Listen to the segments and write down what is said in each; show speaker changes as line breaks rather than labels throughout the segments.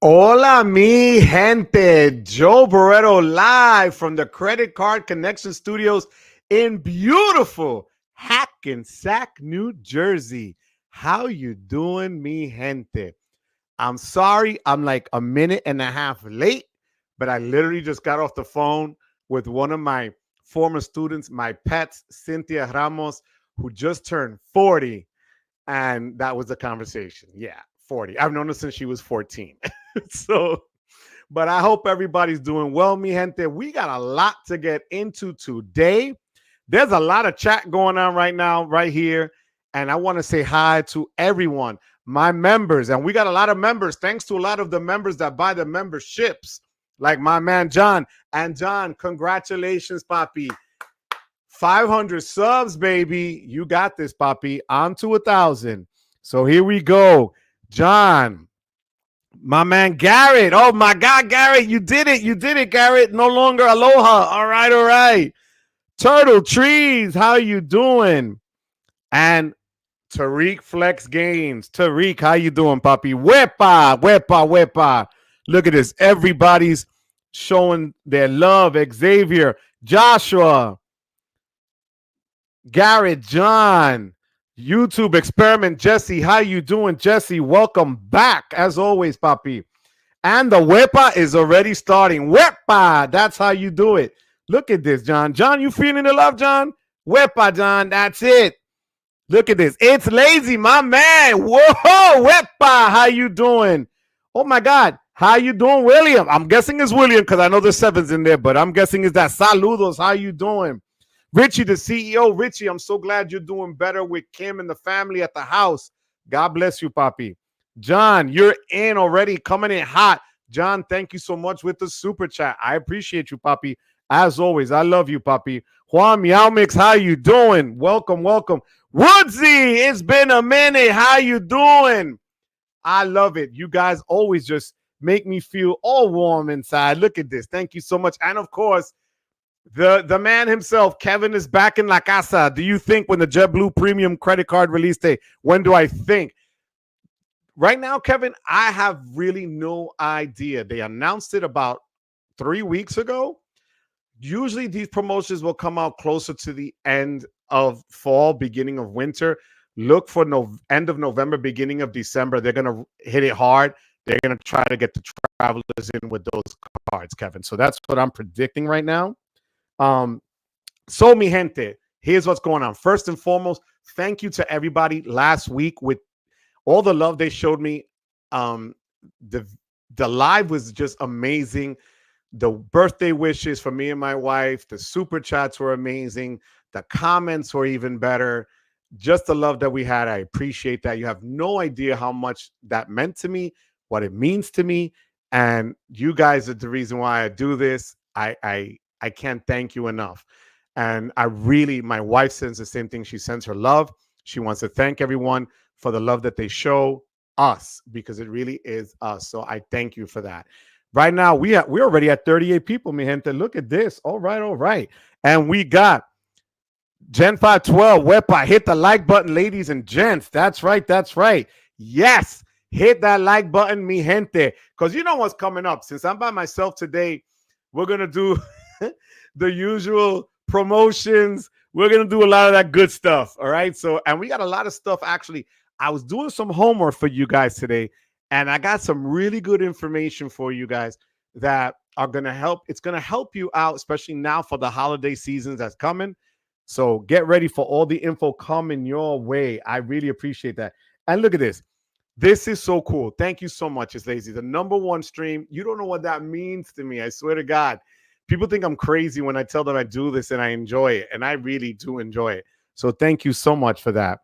Hola, mi gente. Joe Barreto live from the Credit Card Connection Studios in beautiful Hackensack, New Jersey. How you doing, mi gente? I'm sorry I'm like a minute and a half late, but I literally just got off the phone with one of my former students, my pets, Cynthia Ramos, who just turned 40. And that was the conversation. Yeah, 40. I've known her since she was 14. So, but I hope everybody's doing well, mi gente. We got a lot to get into today. There's a lot of chat going on right now, right here. And I want to say hi to everyone, my members. And we got a lot of members. Thanks to a lot of the members that buy the memberships, like my man John. And John, congratulations, Papi. 500 subs, baby. You got this, Papi. On to 1,000. So here we go. John, my man Garrett. Oh, my God, Garrett. You did it. You did it, Garrett. No longer aloha. All right, all right. Turtle Trees, how you doing? And Tariq Flex Games. Tariq, how you doing, Papi? Wepa, wepa, wepa. Look at this. Everybody's showing their love. Xavier, Joshua, Garrett, John, YouTube Experiment, Jesse. How you doing, Jesse? Welcome back, as always, Papi. And the wepa is already starting. Wepa, that's how you do it. Look at this, John. John, you feeling the love, John? Wepa, John, that's it. Look at this. It's Lazy, my man. Whoa, wepa, how you doing? Oh, my God. How you doing, William? I'm guessing it's William because I know there's sevens in there, but I'm guessing it's that. Saludos, how you doing? Richie, the CEO. Richie, I'm so glad you're doing better with Kim and the family at the house. God bless you, Papi. John, you're in already, coming in hot. John, thank you so much with the super chat. I appreciate you, Papi. As always, I love you, Papi. Juan Meow Mix, how you doing? Welcome, welcome. Woodsy, it's been a minute. How you doing? I love it. You guys always just make me feel all warm inside. Look at this. Thank you so much. And of course, the man himself, Kevin, is back in La Casa. Do you think when the JetBlue Premium credit card release day? When do I think? Right now, Kevin, I have really no idea. They announced it about 3 weeks ago. Usually these promotions will come out closer to the end of fall, beginning of winter. Look for end of November, beginning of December. They're going to hit it hard. They're going to try to get the travelers in with those cards, Kevin. So that's what I'm predicting right now. So mi gente, here's what's going on. First and foremost, thank you to everybody last week with all the love they showed me. The live was just amazing. The birthday wishes for me and my wife, the super chats were amazing. The comments were even better. Just the love that we had. I appreciate that. You have no idea how much that meant to me, what it means to me. And you guys are the reason why I do this. I can't thank you enough. And my wife sends the same thing. She sends her love. She wants to thank everyone for the love that they show us, because it really is us. So I thank you for that. Right now, we're already at 38 people, mi gente. Look at this. All right, all right. And we got Gen 512, Wepa. Hit the like button, ladies and gents. That's right, that's right. Yes, hit that like button, mi gente. Because you know what's coming up. Since I'm by myself today, we're going to do the usual promotions. We're going to do a lot of that good stuff. All right. So, and we got a lot of stuff. Actually, I was doing some homework for you guys today, and I got some really good information for you guys that are going to help. It's going to help you out, especially now for the holiday seasons that's coming. So get ready for all the info coming your way. I really appreciate that. And look at this. This is so cool. Thank you so much. It's Lazy, the #1 stream. You don't know what that means to me. I swear to God. People think I'm crazy when I tell them I do this and I enjoy it. And I really do enjoy it. So thank you so much for that.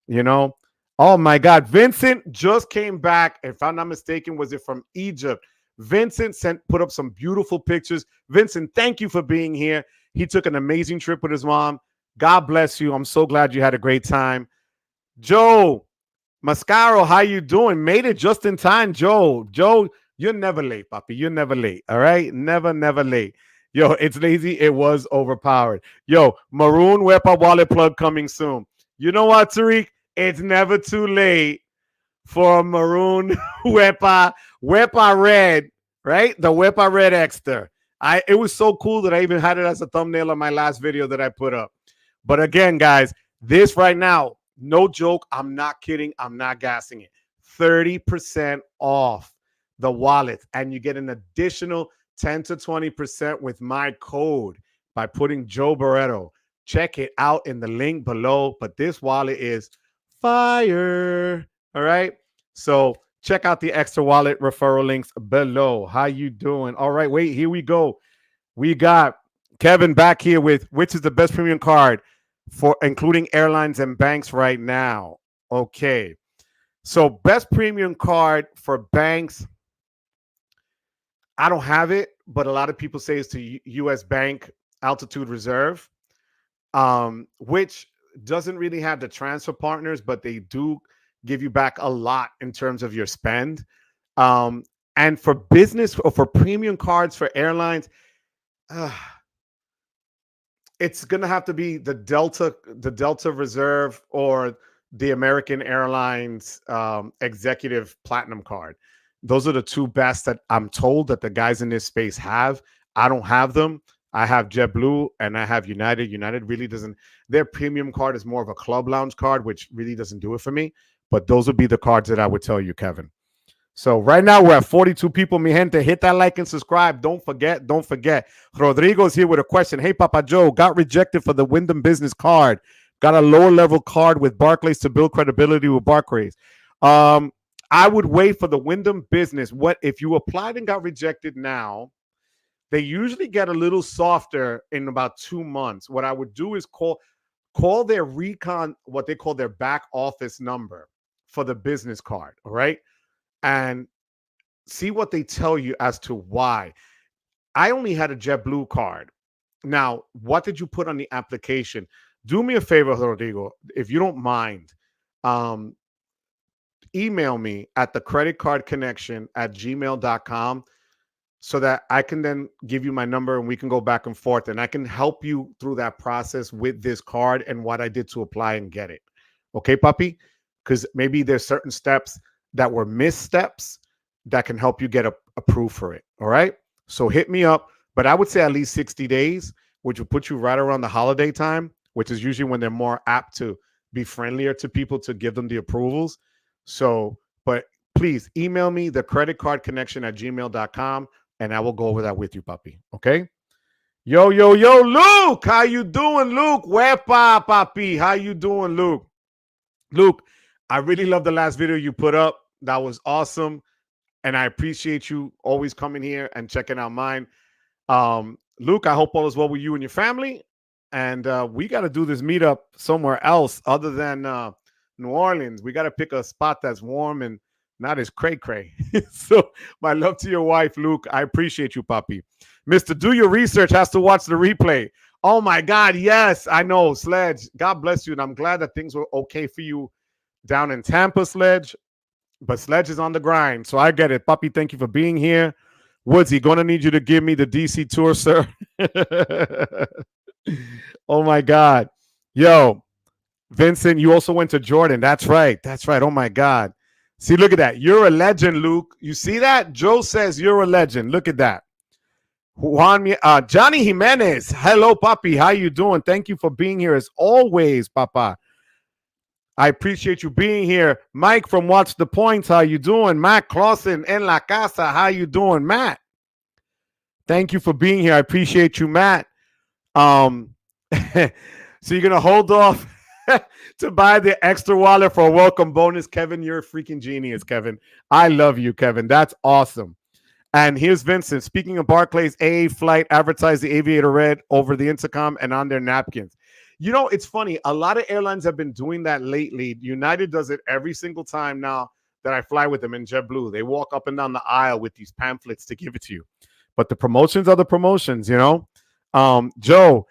You know, oh my God. Vincent just came back. If I'm not mistaken, was it from Egypt? Vincent put up some beautiful pictures. Vincent, thank you for being here. He took an amazing trip with his mom. God bless you. I'm so glad you had a great time. Joe Mascaro, how you doing? Made it just in time, Joe. Joe, you're never late, Papi. You're never late. All right? Never, never late. Yo, it's Lazy. It was overpowered. Yo, Maroon Wepa wallet plug coming soon. You know what, Tariq? It's never too late for a maroon Wepa red, right? The Wepa red Ekster. It was so cool that I even had it as a thumbnail on my last video that I put up. But again, guys, this right now, no joke. I'm not kidding. I'm not gassing it. 30% off the wallet, and you get an additional 10 to 20% with my code by putting Joe Barreto. Check it out in the link below. But this wallet is fire. All right. So check out the Ekster wallet referral links below. How you doing? All right. Wait, here we go. We got Kevin back here with which is the best premium card for including airlines and banks right now. Okay. So best premium card for banks, I don't have it, but a lot of people say it's to US Bank Altitude Reserve, which doesn't really have the transfer partners, but they do give you back a lot in terms of your spend. And for business or for premium cards for airlines, it's gonna have to be the Delta Reserve or the American Airlines Executive Platinum card. Those are the two best that I'm told that the guys in this space have. I don't have them. I have JetBlue and I have United. United really doesn't. Their premium card is more of a club lounge card, which really doesn't do it for me. But those would be the cards that I would tell you, Kevin. So right now we're at 42 people. Mi gente, hit that like and subscribe. Don't forget. Rodrigo's here with a question. Hey, Papa Joe, got rejected for the Wyndham Business card. Got a lower level card with Barclays to build credibility with Barclays. I would wait for the Wyndham Business. What if you applied and got rejected now? They usually get a little softer in about 2 months. What I would do is call their recon, what they call their back office number for the business card. All right. And see what they tell you as to why. I only had a JetBlue card. Now, what did you put on the application? Do me a favor, Rodrigo, if you don't mind. Email me at the creditcardconnection@gmail.com so that I can then give you my number and we can go back and forth and I can help you through that process with this card and what I did to apply and get it. Okay, puppy? Because maybe there's certain steps that were missteps that can help you get approved for it. All right. So hit me up, but I would say at least 60 days, which will put you right around the holiday time, which is usually when they're more apt to be friendlier to people to give them the approvals. So, but please email me the creditcardconnection@gmail.com and I will go over that with you, puppy. Okay. Yo, Luke. How you doing, Luke? Wepa, papi. How you doing, Luke? Luke, I really love the last video you put up. That was awesome. And I appreciate you always coming here and checking out mine. Luke, I hope all is well with you and your family. And we got to do this meetup somewhere else other than New Orleans. We got to pick a spot that's warm and not as cray-cray. So my love to your wife, Luke. I appreciate you, puppy. Mr. Do Your Research has to watch the replay. Oh, my God. Yes, I know. Sledge, God bless you. And I'm glad that things were okay for you down in Tampa, Sledge. But Sledge is on the grind, so I get it. Puppy, thank you for being here. Woodsy, going to need you to give me the DC tour, sir. Oh, my God. Yo, Vincent, you also went to Jordan. That's right. Oh, my God. See, look at that. You're a legend, Luke. You see that? Joe says you're a legend. Look at that. Johnny Jimenez. Hello, Papi. How you doing? Thank you for being here as always, Papa. I appreciate you being here. Mike from Watch the Points, how you doing? Matt Clausen en la casa, how you doing, Matt? Thank you for being here. I appreciate you, Matt. So you're going to hold off to buy the Ekster wallet for a welcome bonus. Kevin, you're a freaking genius, Kevin. I love you, Kevin. That's awesome. And here's Vincent. Speaking of Barclays, AA Flight advertised the Aviator Red over the intercom and on their napkins. You know, it's funny. A lot of airlines have been doing that lately. United does it every single time now that I fly with them in JetBlue. They walk up and down the aisle with these pamphlets to give it to you. But the promotions are the promotions, you know. Joe,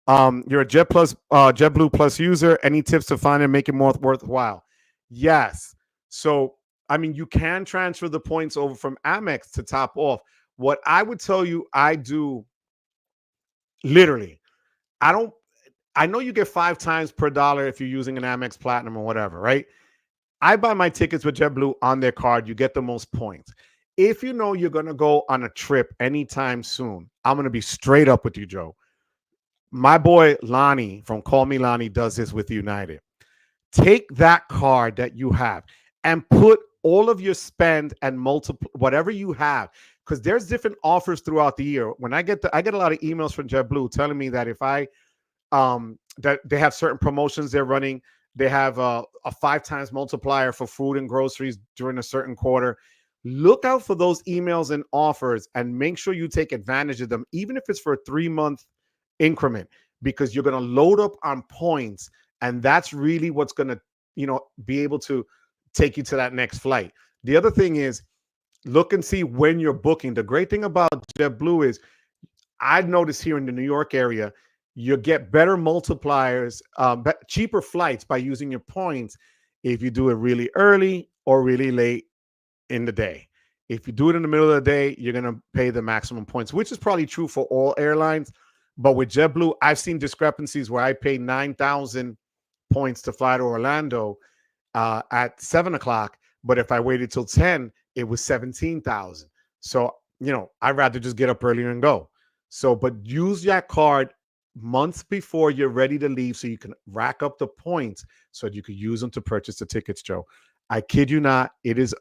you're a JetBlue Plus user. Any tips to find and make it more worthwhile? Yes. So, I mean, you can transfer the points over from Amex to top off. What I would tell you, I do literally, I know you get 5 times per dollar if you're using an Amex Platinum or whatever, right? I buy my tickets with JetBlue on their card. You get the most points. If you know you're going to go on a trip anytime soon, I'm going to be straight up with you, Joe. My boy Lonnie from Call Me Lonnie does this with United. Take that card that you have and put all of your spend and multiple whatever you have, because there's different offers throughout the year. When I get a lot of emails from JetBlue telling me that if I that they have certain promotions they're running. They have a 5 times multiplier for food and groceries during a certain quarter. Look out for those emails and offers and make sure you take advantage of them, even if it's for a 3-month increment, because you're going to load up on points. And that's really what's going to, be able to take you to that next flight. The other thing is look and see when you're booking. The great thing about JetBlue is I've noticed here in the New York area, you get better multipliers, cheaper flights by using your points if you do it really early or really late in the day. If you do it in the middle of the day, you're going to pay the maximum points, which is probably true for all airlines. But with JetBlue, I've seen discrepancies where I paid 9,000 points to fly to Orlando at 7 o'clock. But if I waited till 10, it was 17,000. So, I'd rather just get up earlier and go. So, but use that card months before you're ready to leave so you can rack up the points so that you can use them to purchase the tickets, Joe. I kid you not. It's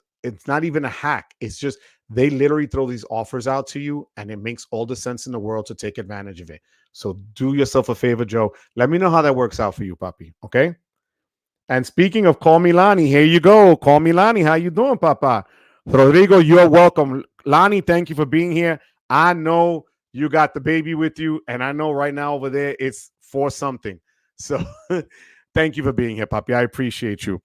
not even a hack. It's just they literally throw these offers out to you and it makes all the sense in the world to take advantage of it. So do yourself a favor, Joe. Let me know how that works out for you, puppy. Okay? And speaking of Call Me Lonnie, here you go. Call Me Lonnie. How you doing, Papa? Rodrigo, you're welcome. Lonnie, thank you for being here. I know you got the baby with you, and I know right now over there it's for something. So thank you for being here, Papi. I appreciate you.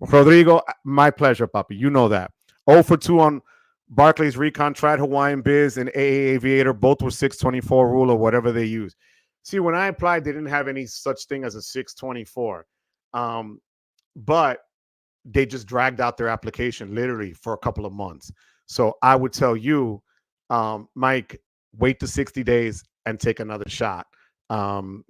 Rodrigo, my pleasure, Papi. You know that. 0 for 2 on Barclays Recon, tried Hawaiian Biz and AA Aviator. Both were 624 rule or whatever they use. See, when I applied, they didn't have any such thing as a 624. But they just dragged out their application literally for a couple of months. So I would tell you, Mike, wait to 60 days and take another shot,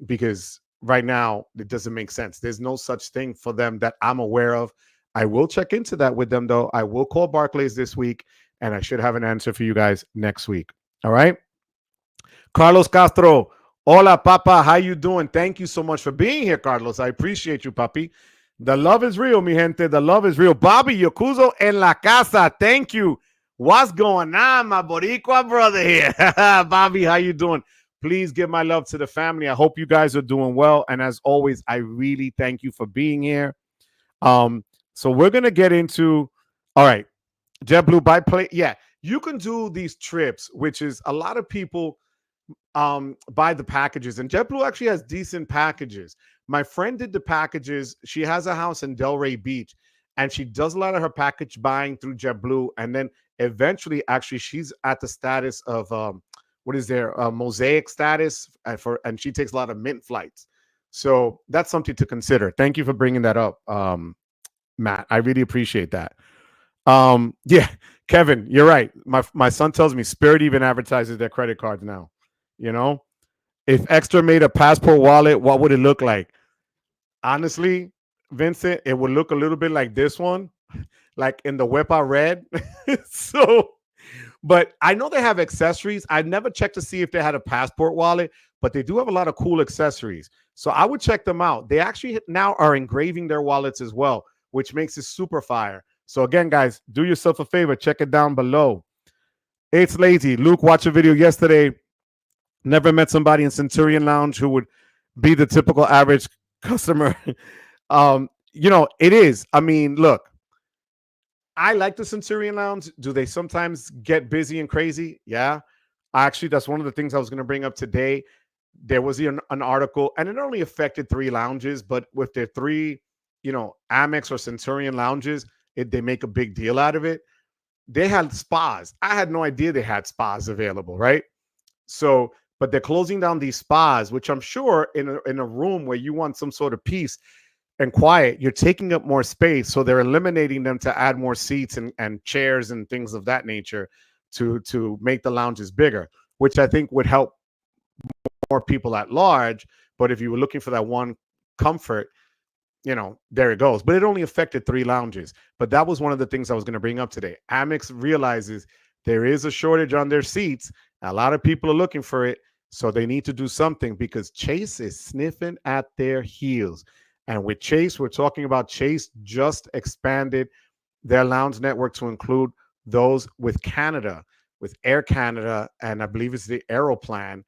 because right now it doesn't make sense. There's no such thing for them that I'm aware of. I will check into that with them, though. I will call Barclays this week, and I should have an answer for you guys next week. All right? Carlos Castro. Hola, Papa. How you doing? Thank you so much for being here, Carlos. I appreciate you, Papi. The love is real, mi gente. The love is real. Bobby Yakuzo en la casa. Thank you. What's going on, my Boricua brother here? Bobby, how you doing? Please give my love to the family. I hope you guys are doing well. And as always, I really thank you for being here. So we're going to get into, all right, JetBlue by play. Yeah, you can do these trips, which is a lot of people buy the packages. And JetBlue actually has decent packages. My friend did the packages. She has a house in Delray Beach, and she does a lot of her package buying through JetBlue. And then eventually, actually, she's at the status of what is there, mosaic status and she takes a lot of mint flights. So that's something to consider. Thank you for bringing that up, Matt. I really appreciate that. Yeah, Kevin, you're right. My son tells me Spirit even advertises their credit cards now. If Ekster made a passport wallet, what would it look like? Honestly, Vincent, it would look a little bit like this one, like in the Wepa red. So, but I know they have accessories. I never checked to see if they had a passport wallet, but they do have a lot of cool accessories. So I would check them out. They actually now are engraving their wallets as well, which makes it super fire. So again, guys, do yourself a favor. Check it down below. It's lazy. Luke watched a video yesterday. Never met somebody in Centurion Lounge who would be the typical average customer. It is. I mean, look, I like the Centurion Lounge. Do they sometimes get busy and crazy? Yeah. Actually, that's one of the things I was going to bring up today. There was an article, and it only affected 3 lounges, but with their 3, Amex or Centurion lounges, they make a big deal out of it. They had spas. I had no idea they had spas available, right? So, but they're closing down these spas, which I'm sure in a room where you want some sort of peace and quiet, you're taking up more space. So they're eliminating them to add more seats and chairs and things of that nature to make the lounges bigger, which I think would help more people at large. But if you were looking for that one comfort, there it goes. But it only affected 3 lounges. But that was one of the things I was going to bring up today. Amex realizes there is a shortage on their seats. A lot of people are looking for it. So they need to do something because Chase is sniffing at their heels. And with Chase, we're talking about Chase just expanded their lounge network to include those with Canada, with Air Canada, and I believe it's the Aeroplan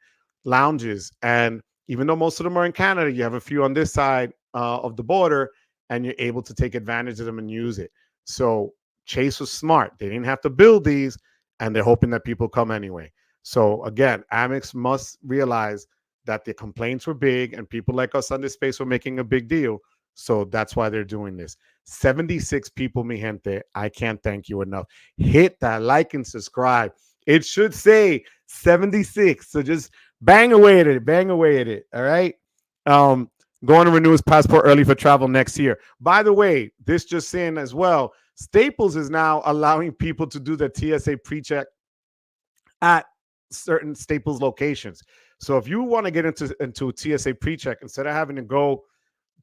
lounges. And even though most of them are in Canada, you have a few on this side of the border, and you're able to take advantage of them and use it. So Chase was smart. They didn't have to build these, and they're hoping that people come anyway. So again, Amex must realize that the complaints were big, and people like us on this space were making a big deal. So that's why they're doing this. 76 people, mi gente. I can't thank you enough. Hit that like and subscribe. It should say 76. So just bang away at it. Bang away at it. All right. Um, Going to renew his passport early for travel next year. By the way, this just in as well. Staples is now allowing people to do the TSA pre-check at certain Staples locations. So if you want to get into a TSA pre-check, instead of having to go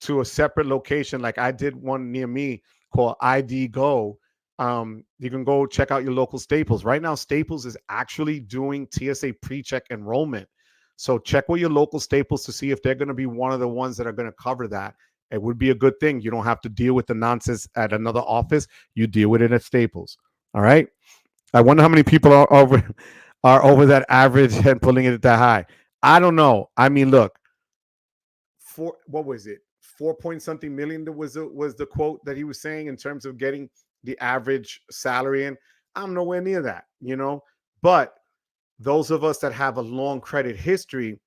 to a separate location, like I did one near me called ID Go, you can go check out your local Staples. Right now, Staples is actually doing TSA pre-check enrollment. So check with your local Staples to see if they're going to be one of the ones that are going to cover that. It would be a good thing. You don't have to deal with the nonsense at another office. You deal with it at Staples. All right. I wonder how many people are over that average and pulling it that high. I don't know. I mean, look, what was it? 4 point something million was the quote that he was saying in terms of getting the average salary in. I'm nowhere near that. But those of us that have a long credit history,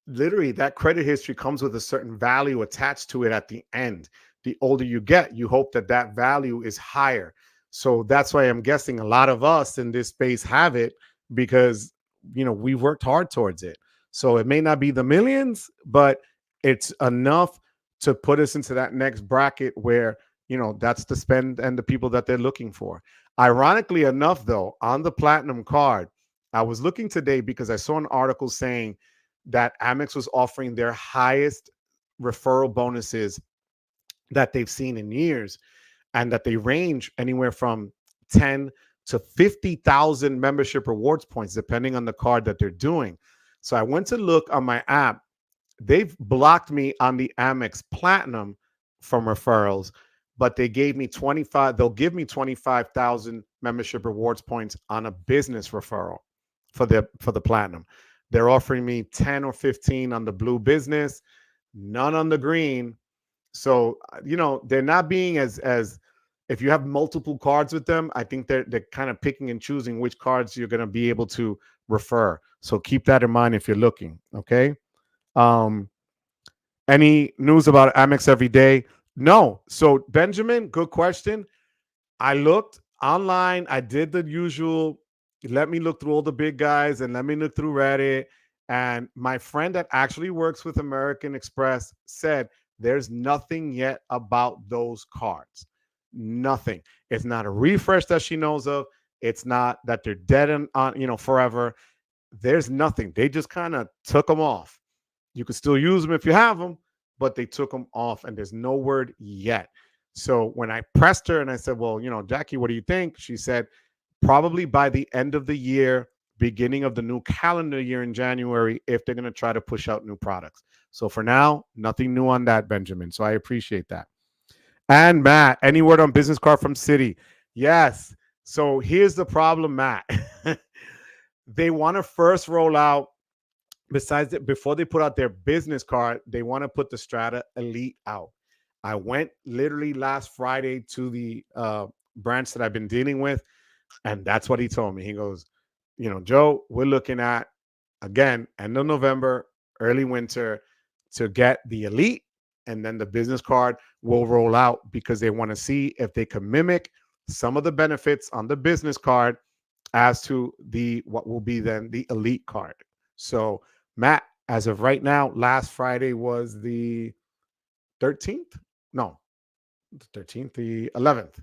literally that credit history comes with a certain value attached to it at the end. The older you get, you hope that that value is higher. So that's why I'm guessing a lot of us in this space have it because, we've worked hard towards it. So it may not be the millions, but it's enough to put us into that next bracket where, that's the spend and the people that they're looking for. Ironically enough, though, on the Platinum card, I was looking today because I saw an article saying that Amex was offering their highest referral bonuses that they've seen in years, and that they range anywhere from 10 to 50,000 membership rewards points, depending on the card that they're doing. So I went to look on my app. They've blocked me on the Amex Platinum from referrals, but they gave me 25. They'll give me 25,000 membership rewards points on a business referral for the Platinum. They're offering me 10 or 15 on the blue business, none on the green. So, they're not being as if you have multiple cards with them, I think they're kind of picking and choosing which cards you're going to be able to refer. So keep that in mind if you're looking. Okay. Um, any news about Amex every day? No. So Benjamin, good question. I looked online. I did the usual. Let me look through all the big guys and let me look through Reddit. And my friend that actually works with American Express said there's nothing yet about those cards. Nothing. It's not a refresh that she knows of. It's not that they're dead on forever. There's nothing. They just kind of took them off. You can still use them if you have them, but they took them off and there's no word yet. So when I pressed her and I said, well, Jackie, what do you think? She said, probably by the end of the year, beginning of the new calendar year in January, if they're going to try to push out new products. So for now, nothing new on that, Benjamin. So I appreciate that. And Matt, any word on business card from Citi? Yes. So here's the problem, Matt. They want to first roll out, besides that, before they put out their business card, they want to put the Strata Elite out. I went literally last Friday to the branch that I've been dealing with, and that's what he told me. He goes, Joe, we're looking at, again, end of November, early winter to get the Elite, and then the business card will roll out because they want to see if they can mimic some of the benefits on the business card as to what will be then the Elite card. So, Matt, as of right now, last Friday was the 13th? No, the 13th, the 11th.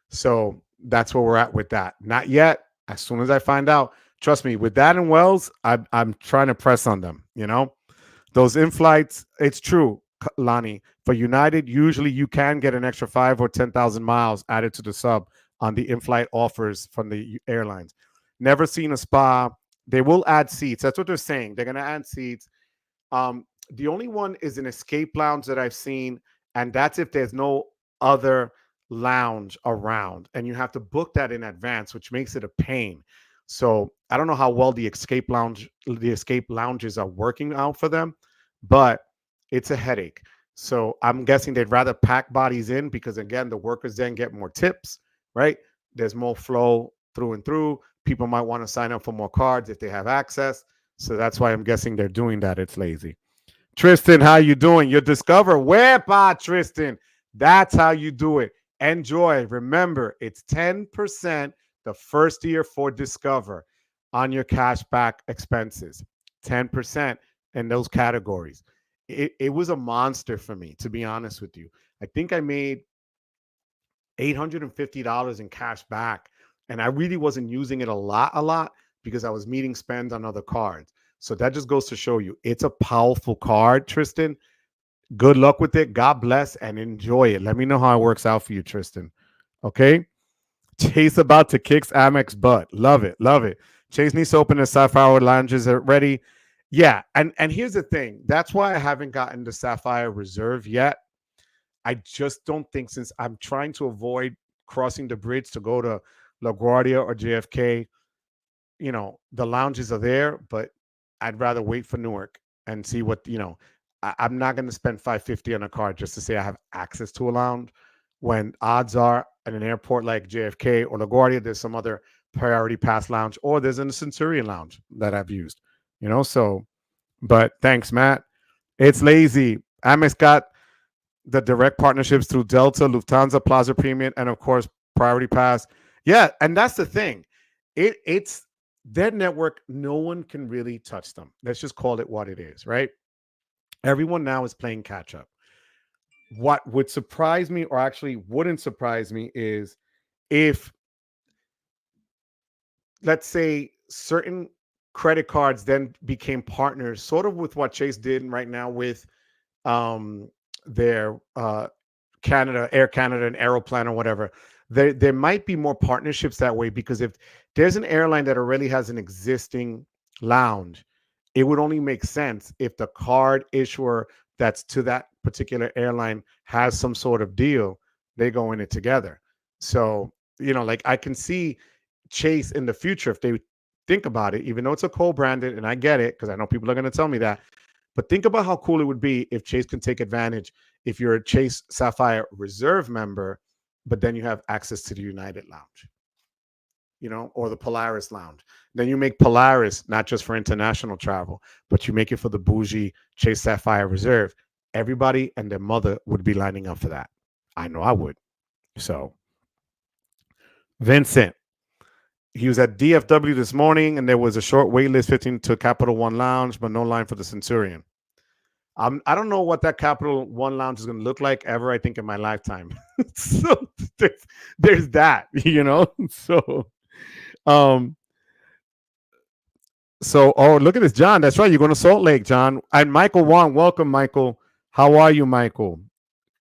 So that's where we're at with that. Not yet. As soon as I find out, trust me, with that and Wells, I'm trying to press on them. Those in-flights, it's true. Lonnie. For United, usually you can get an extra 5 or 10,000 miles added to the sub on the in-flight offers from the airlines. Never seen a spa. They will add seats. That's what they're saying. They're going to add seats. The only one is an escape lounge that I've seen, and that's if there's no other lounge around, and you have to book that in advance, which makes it a pain. So I don't know how well the escape lounges are working out for them, but it's a headache. So I'm guessing they'd rather pack bodies in because again, the workers then get more tips, right? There's more flow through and through. People might want to sign up for more cards if they have access. So that's why I'm guessing they're doing that. It's lazy. Tristan, how you doing? You discover Wepa, Tristan. That's how you do it. Enjoy. Remember, it's 10% the first year for Discover on your cashback expenses. 10% in those categories. It was a monster for me, to be honest with you. I think I made $850 in cash back, and I really wasn't using it a lot because I was meeting spends on other cards. So that just goes to show you it's a powerful card, Tristan. Good luck with it. God bless and enjoy it. Let me know how it works out for you, Tristan. Okay. Chase about to kicks Amex butt. Love it. Love it. Chase needs to open the Sapphire lounges ready. Yeah. And here's the thing. That's why I haven't gotten the Sapphire Reserve yet. I just don't think, since I'm trying to avoid crossing the bridge to go to LaGuardia or JFK, the lounges are there, but I'd rather wait for Newark and see I'm not going to spend $550 on a card just to say I have access to a lounge when odds are at an airport like JFK or LaGuardia, there's some other priority pass lounge, or there's a Centurion lounge that I've used, so, but thanks, Matt. It's lazy. Amex got the direct partnerships through Delta, Lufthansa, Plaza Premium, and of course, Priority Pass. Yeah, and that's the thing. It's their network. No one can really touch them. Let's just call it what it is, right? Everyone now is playing catch up. What would surprise me, or actually wouldn't surprise me, is if, let's say, certain credit cards then became partners, sort of with what Chase did right now with their Air Canada and Aeroplan or whatever. There might be more partnerships that way, because if there's an airline that already has an existing lounge, it would only make sense if the card issuer that's to that particular airline has some sort of deal, they go in it together. So, like I can see Chase in the future, if they think about it, even though it's a co-branded, and I get it because I know people are going to tell me that, but think about how cool it would be if Chase can take advantage, if you're a Chase Sapphire Reserve member, but then you have access to the United Lounge, or the Polaris Lounge. Then you make Polaris not just for international travel, but you make it for the bougie Chase Sapphire Reserve. Everybody and their mother would be lining up for that. I know I would. So, Vincent, he was at DFW this morning, and there was a short wait list 15 to Capital One Lounge, but no line for the Centurion. I don't know what that Capital One Lounge is going to look like ever, I think, in my lifetime. So there's that, So, oh, look at this, John. That's right. You're going to Salt Lake, John. And Michael Wong, welcome, Michael. How are you, Michael?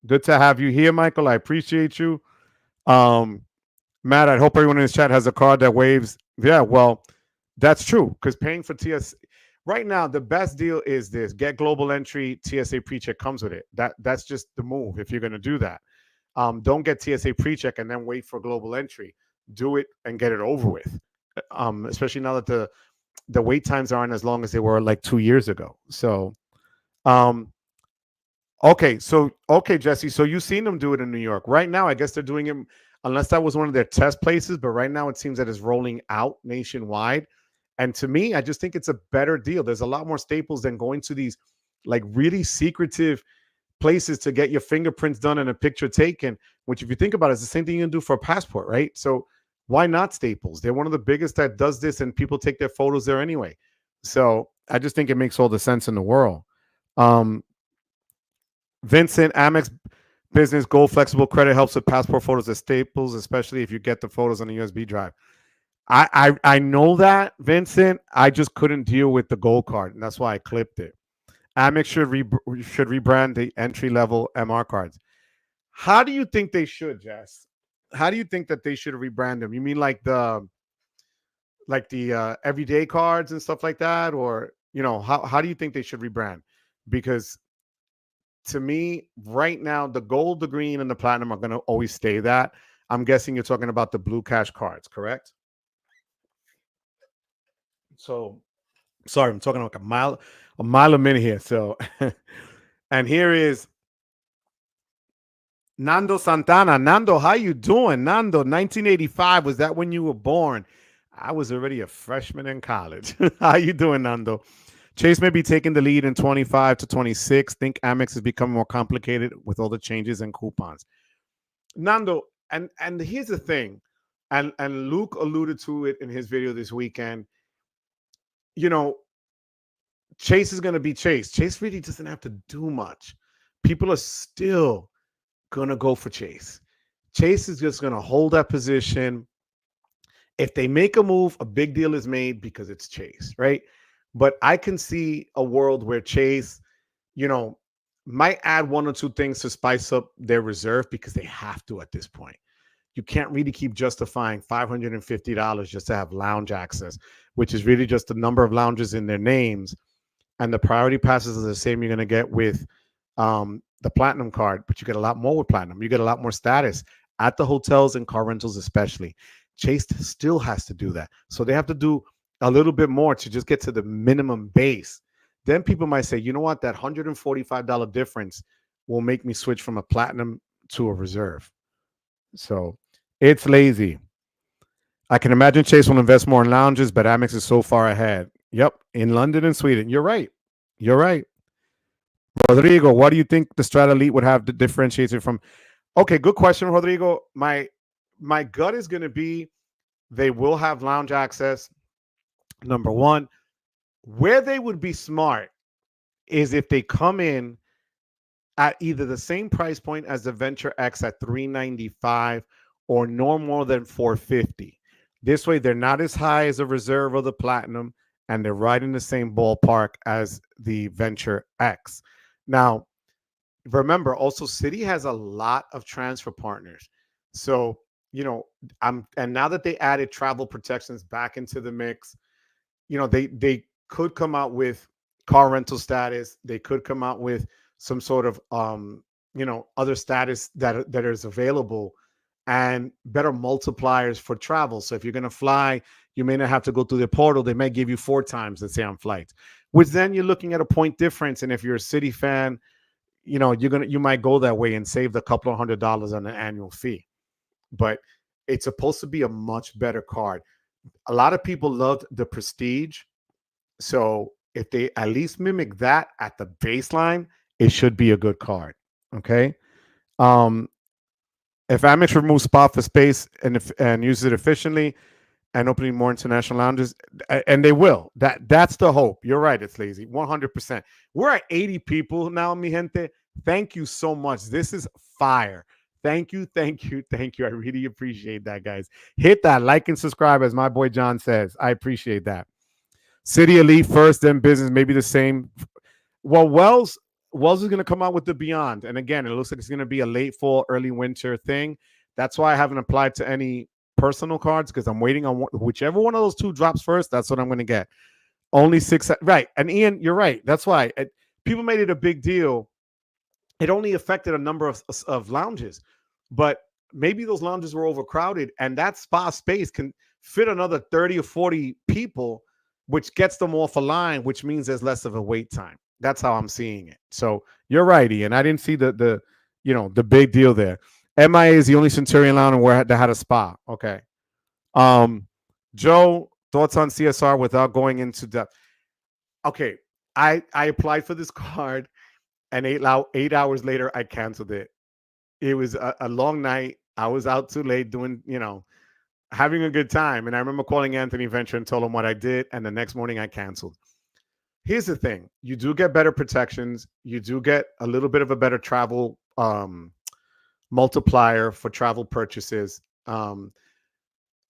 Good to have you here, Michael. I appreciate you. Matt, I hope everyone in this chat has a card that waves. Yeah, well, that's true, because paying for TSA right now, the best deal is this: get global entry. TSA PreCheck comes with it. That's just the move if you're going to do that. Don't get TSA PreCheck and then wait for global entry. Do it and get it over with. Especially now that the wait times aren't as long as they were like 2 years ago. So, okay, Jesse. So you've seen them do it in New York. Right now, I guess they're doing it, unless that was one of their test places. But right now, it seems that it's rolling out nationwide. And to me, I just think it's a better deal. There's a lot more staples than going to these like really secretive places to get your fingerprints done and a picture taken, which, if you think about it, is the same thing you can do for a passport, right? So why not Staples? They're one of the biggest that does this, and people take their photos there anyway. So I just think it makes all the sense in the world. Vincent, Amex Business Gold Flexible Credit helps with passport photos at Staples, especially if you get the photos on a USB drive. I know that, Vincent. I just couldn't deal with the gold card, and that's why I clipped it. Amex should rebrand the entry level MR cards. How do you think they should, Jess? How do you think that they should rebrand them? You mean like the everyday cards and stuff like that, or how do you think they should rebrand? Because to me, right now, the gold, the green, and the platinum are going to always stay that. I'm guessing you're talking about the blue cash cards, correct? So sorry, I'm talking like a mile a minute here. So, and here is Nando Santana. Nando, how you doing? Nando, 1985. Was that when you were born? I was already a freshman in college. How you doing, Nando? Chase may be taking the lead in 25 to 26. Think Amex is becoming more complicated with all the changes and coupons. Nando, and here's the thing, and Luke alluded to it in his video this weekend. You know, Chase is going to be Chase. Chase really doesn't have to do much. People are still going to go for Chase. Chase is just going to hold that position. If they make a move, a big deal is made because it's Chase, right? But I can see a world where Chase, you know, might add one or two things to spice up their reserve because they have to at this point. You can't really keep justifying $550 just to have lounge access, which is really just the number of lounges in their names. And the priority passes are the same you're going to get with the platinum card, but you get a lot more with platinum. You get a lot more status at the hotels and car rentals, especially. Chase still has to do that. So they have to do a little bit more to just get to the minimum base. Then people might say, you know what, that $145 difference will make me switch from a platinum to a reserve. So it's lazy. I can imagine Chase will invest more in lounges, but Amex is so far ahead. Yep, in London and Sweden. You're right. You're right. Rodrigo, what do you think the Strata Elite would have to differentiate it from? Okay, good question, Rodrigo. My gut is going to be they will have lounge access. Number one, where they would be smart is if they come in at either the same price point as the Venture X at 395 or no more than 450. This way, they're not as high as a reserve or the Platinum, and they're right in the same ballpark as the Venture X. Now, remember, also City has a lot of transfer partners. So, and now that they added travel protections back into the mix, they could come out with car rental status. They could come out with some sort of other status that is available and better multipliers for travel. So if you're going to fly, you may not have to go through the portal. They may give you 4 times, let's say, on flights, which then you're looking at a point difference. And if you're a City fan, you might go that way and save a couple of $100 on an annual fee. But it's supposed to be a much better card. A lot of people loved the Prestige. So if they at least mimic that at the baseline, it should be a good card. Okay. Um, if Amex removes spot for space and uses it efficiently and opening more international lounges, and they will. That's the hope. You're right. It's lazy. 100%. We're at 80 people now, mi gente. Thank you so much. This is fire. Thank you, thank you, thank you. I really appreciate that, guys. Hit that like and subscribe, as my boy John says. I appreciate that. City Elite first, then business, maybe the same. Well, Wells is going to come out with the Beyond, and again, it looks like it's going to be a late fall, early winter thing. That's why I haven't applied to any personal cards because I'm waiting on whichever one of those two drops first. That's what I'm going to get. Only 6, right? And Ian, you're right. That's why people made it a big deal. It only affected a number of lounges, but maybe those lounges were overcrowded, and that spa space can fit another 30 or 40 people, which gets them off a line, which means there's less of a wait time. That's how I'm seeing it. So you're right, Ian. I didn't see the big deal there. MIA is the only Centurion lounge where that had a spa. Okay. Joe, thoughts on CSR without going into depth? Okay, I applied for this card, and 8 hours later, I canceled it. It was a long night. I was out too late doing, having a good time. And I remember calling Anthony Venture and told him what I did. And the next morning I canceled. Here's the thing. You do get better protections. You do get a little bit of a better travel multiplier for travel purchases. And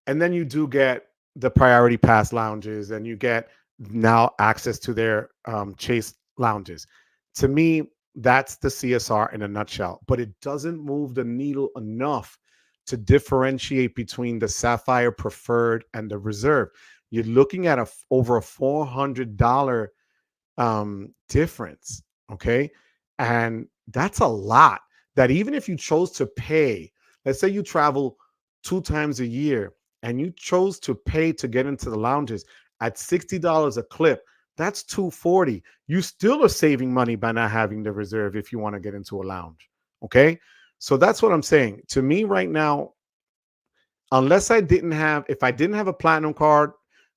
then you do get the priority pass lounges, and you get now access to their Chase lounges. To me, that's the CSR in a nutshell, but it doesn't move the needle enough to differentiate between the Sapphire Preferred and the Reserve. You're looking at over a $400 difference. Okay. And that's a lot that even if you chose to pay, let's say you travel 2 times a year and you chose to pay to get into the lounges at $60 a clip, that's 240. You still are saving money by not having the reserve if you want to get into a lounge. Okay. So that's what I'm saying. To me right now, unless if I didn't have a platinum card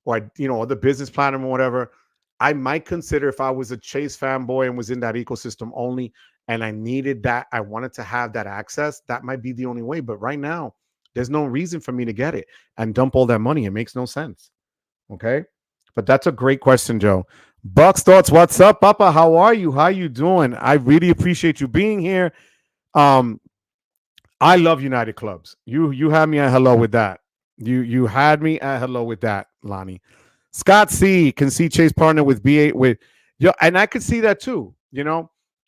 or or the business platinum or whatever, I might consider if I was a Chase fanboy and was in that ecosystem only and I needed that, I wanted to have that access, that might be the only way. But right now, there's no reason for me to get it and dump all that money. It makes no sense. Okay. But that's a great question, Joe. Bucks Thoughts, what's up, Papa? How are you? How you doing? I really appreciate you being here. Um, I love United Clubs. You had me at hello with that. You had me at hello with that, Lonnie. Scott C can see Chase partner with B8 with and I could see that too.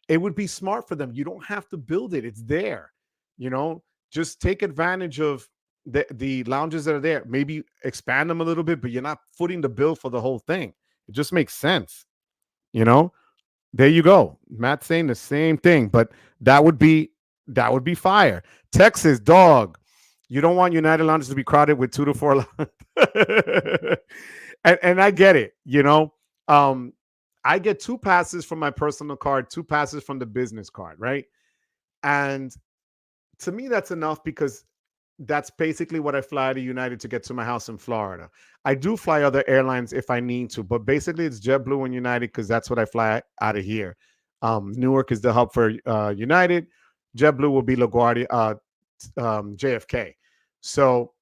It would be smart for them. You don't have to build it. It's there. You know, just take advantage of the lounges that are there. Maybe expand them a little bit, but you're not footing the bill for the whole thing. It just makes sense. You know, there you go. Matt's saying the same thing, but that would be fire. Texas dog. You don't want United lounges to be crowded with 2 to 4 and I get it. I get 2 passes from my personal card, 2 passes from the business card, right? And to me, that's enough because that's basically what I fly to United to get to my house in Florida. I do fly other airlines if I need to, but basically it's JetBlue and United because that's what I fly out of here. Newark is the hub for United. JetBlue will be LaGuardia, JFK. So,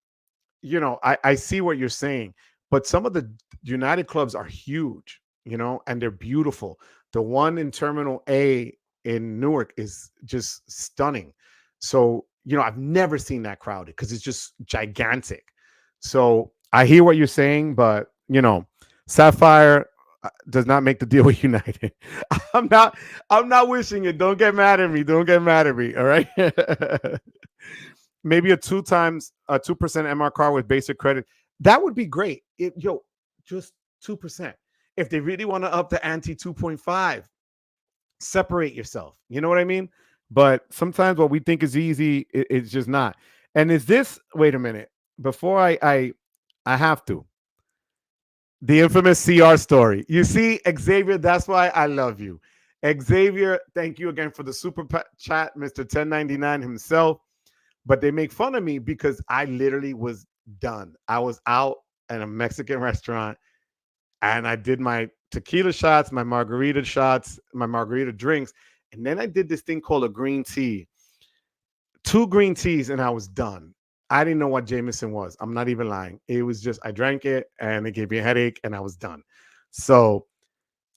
I see what you're saying, but some of the United clubs are huge, and they're beautiful. The one in Terminal A in Newark is just stunning. So, I've never seen that crowded because it's just gigantic. So I hear what you're saying, but Sapphire does not make the deal with United. I'm not I'm not wishing it. Don't get mad at me. Don't get mad at me. All right. Maybe a 2% MR car with basic credit. That would be great. Just 2%. If they really want to up the ante 2.5, separate yourself. You know what I mean? But sometimes what we think is easy, it's just not. And is this, wait a minute, before I have to, the infamous CR story. You see, Xavier, that's why I love you. Xavier, thank you again for the super chat, Mr. 1099 himself. But they make fun of me because I literally was done. I was out at a Mexican restaurant and I did my tequila shots, my margarita shots, my margarita drinks. And then I did this thing called a green tea, 2 green teas, and I was done. I didn't know what Jameson was. I'm not even lying. It was just, I drank it and it gave me a headache and I was done. So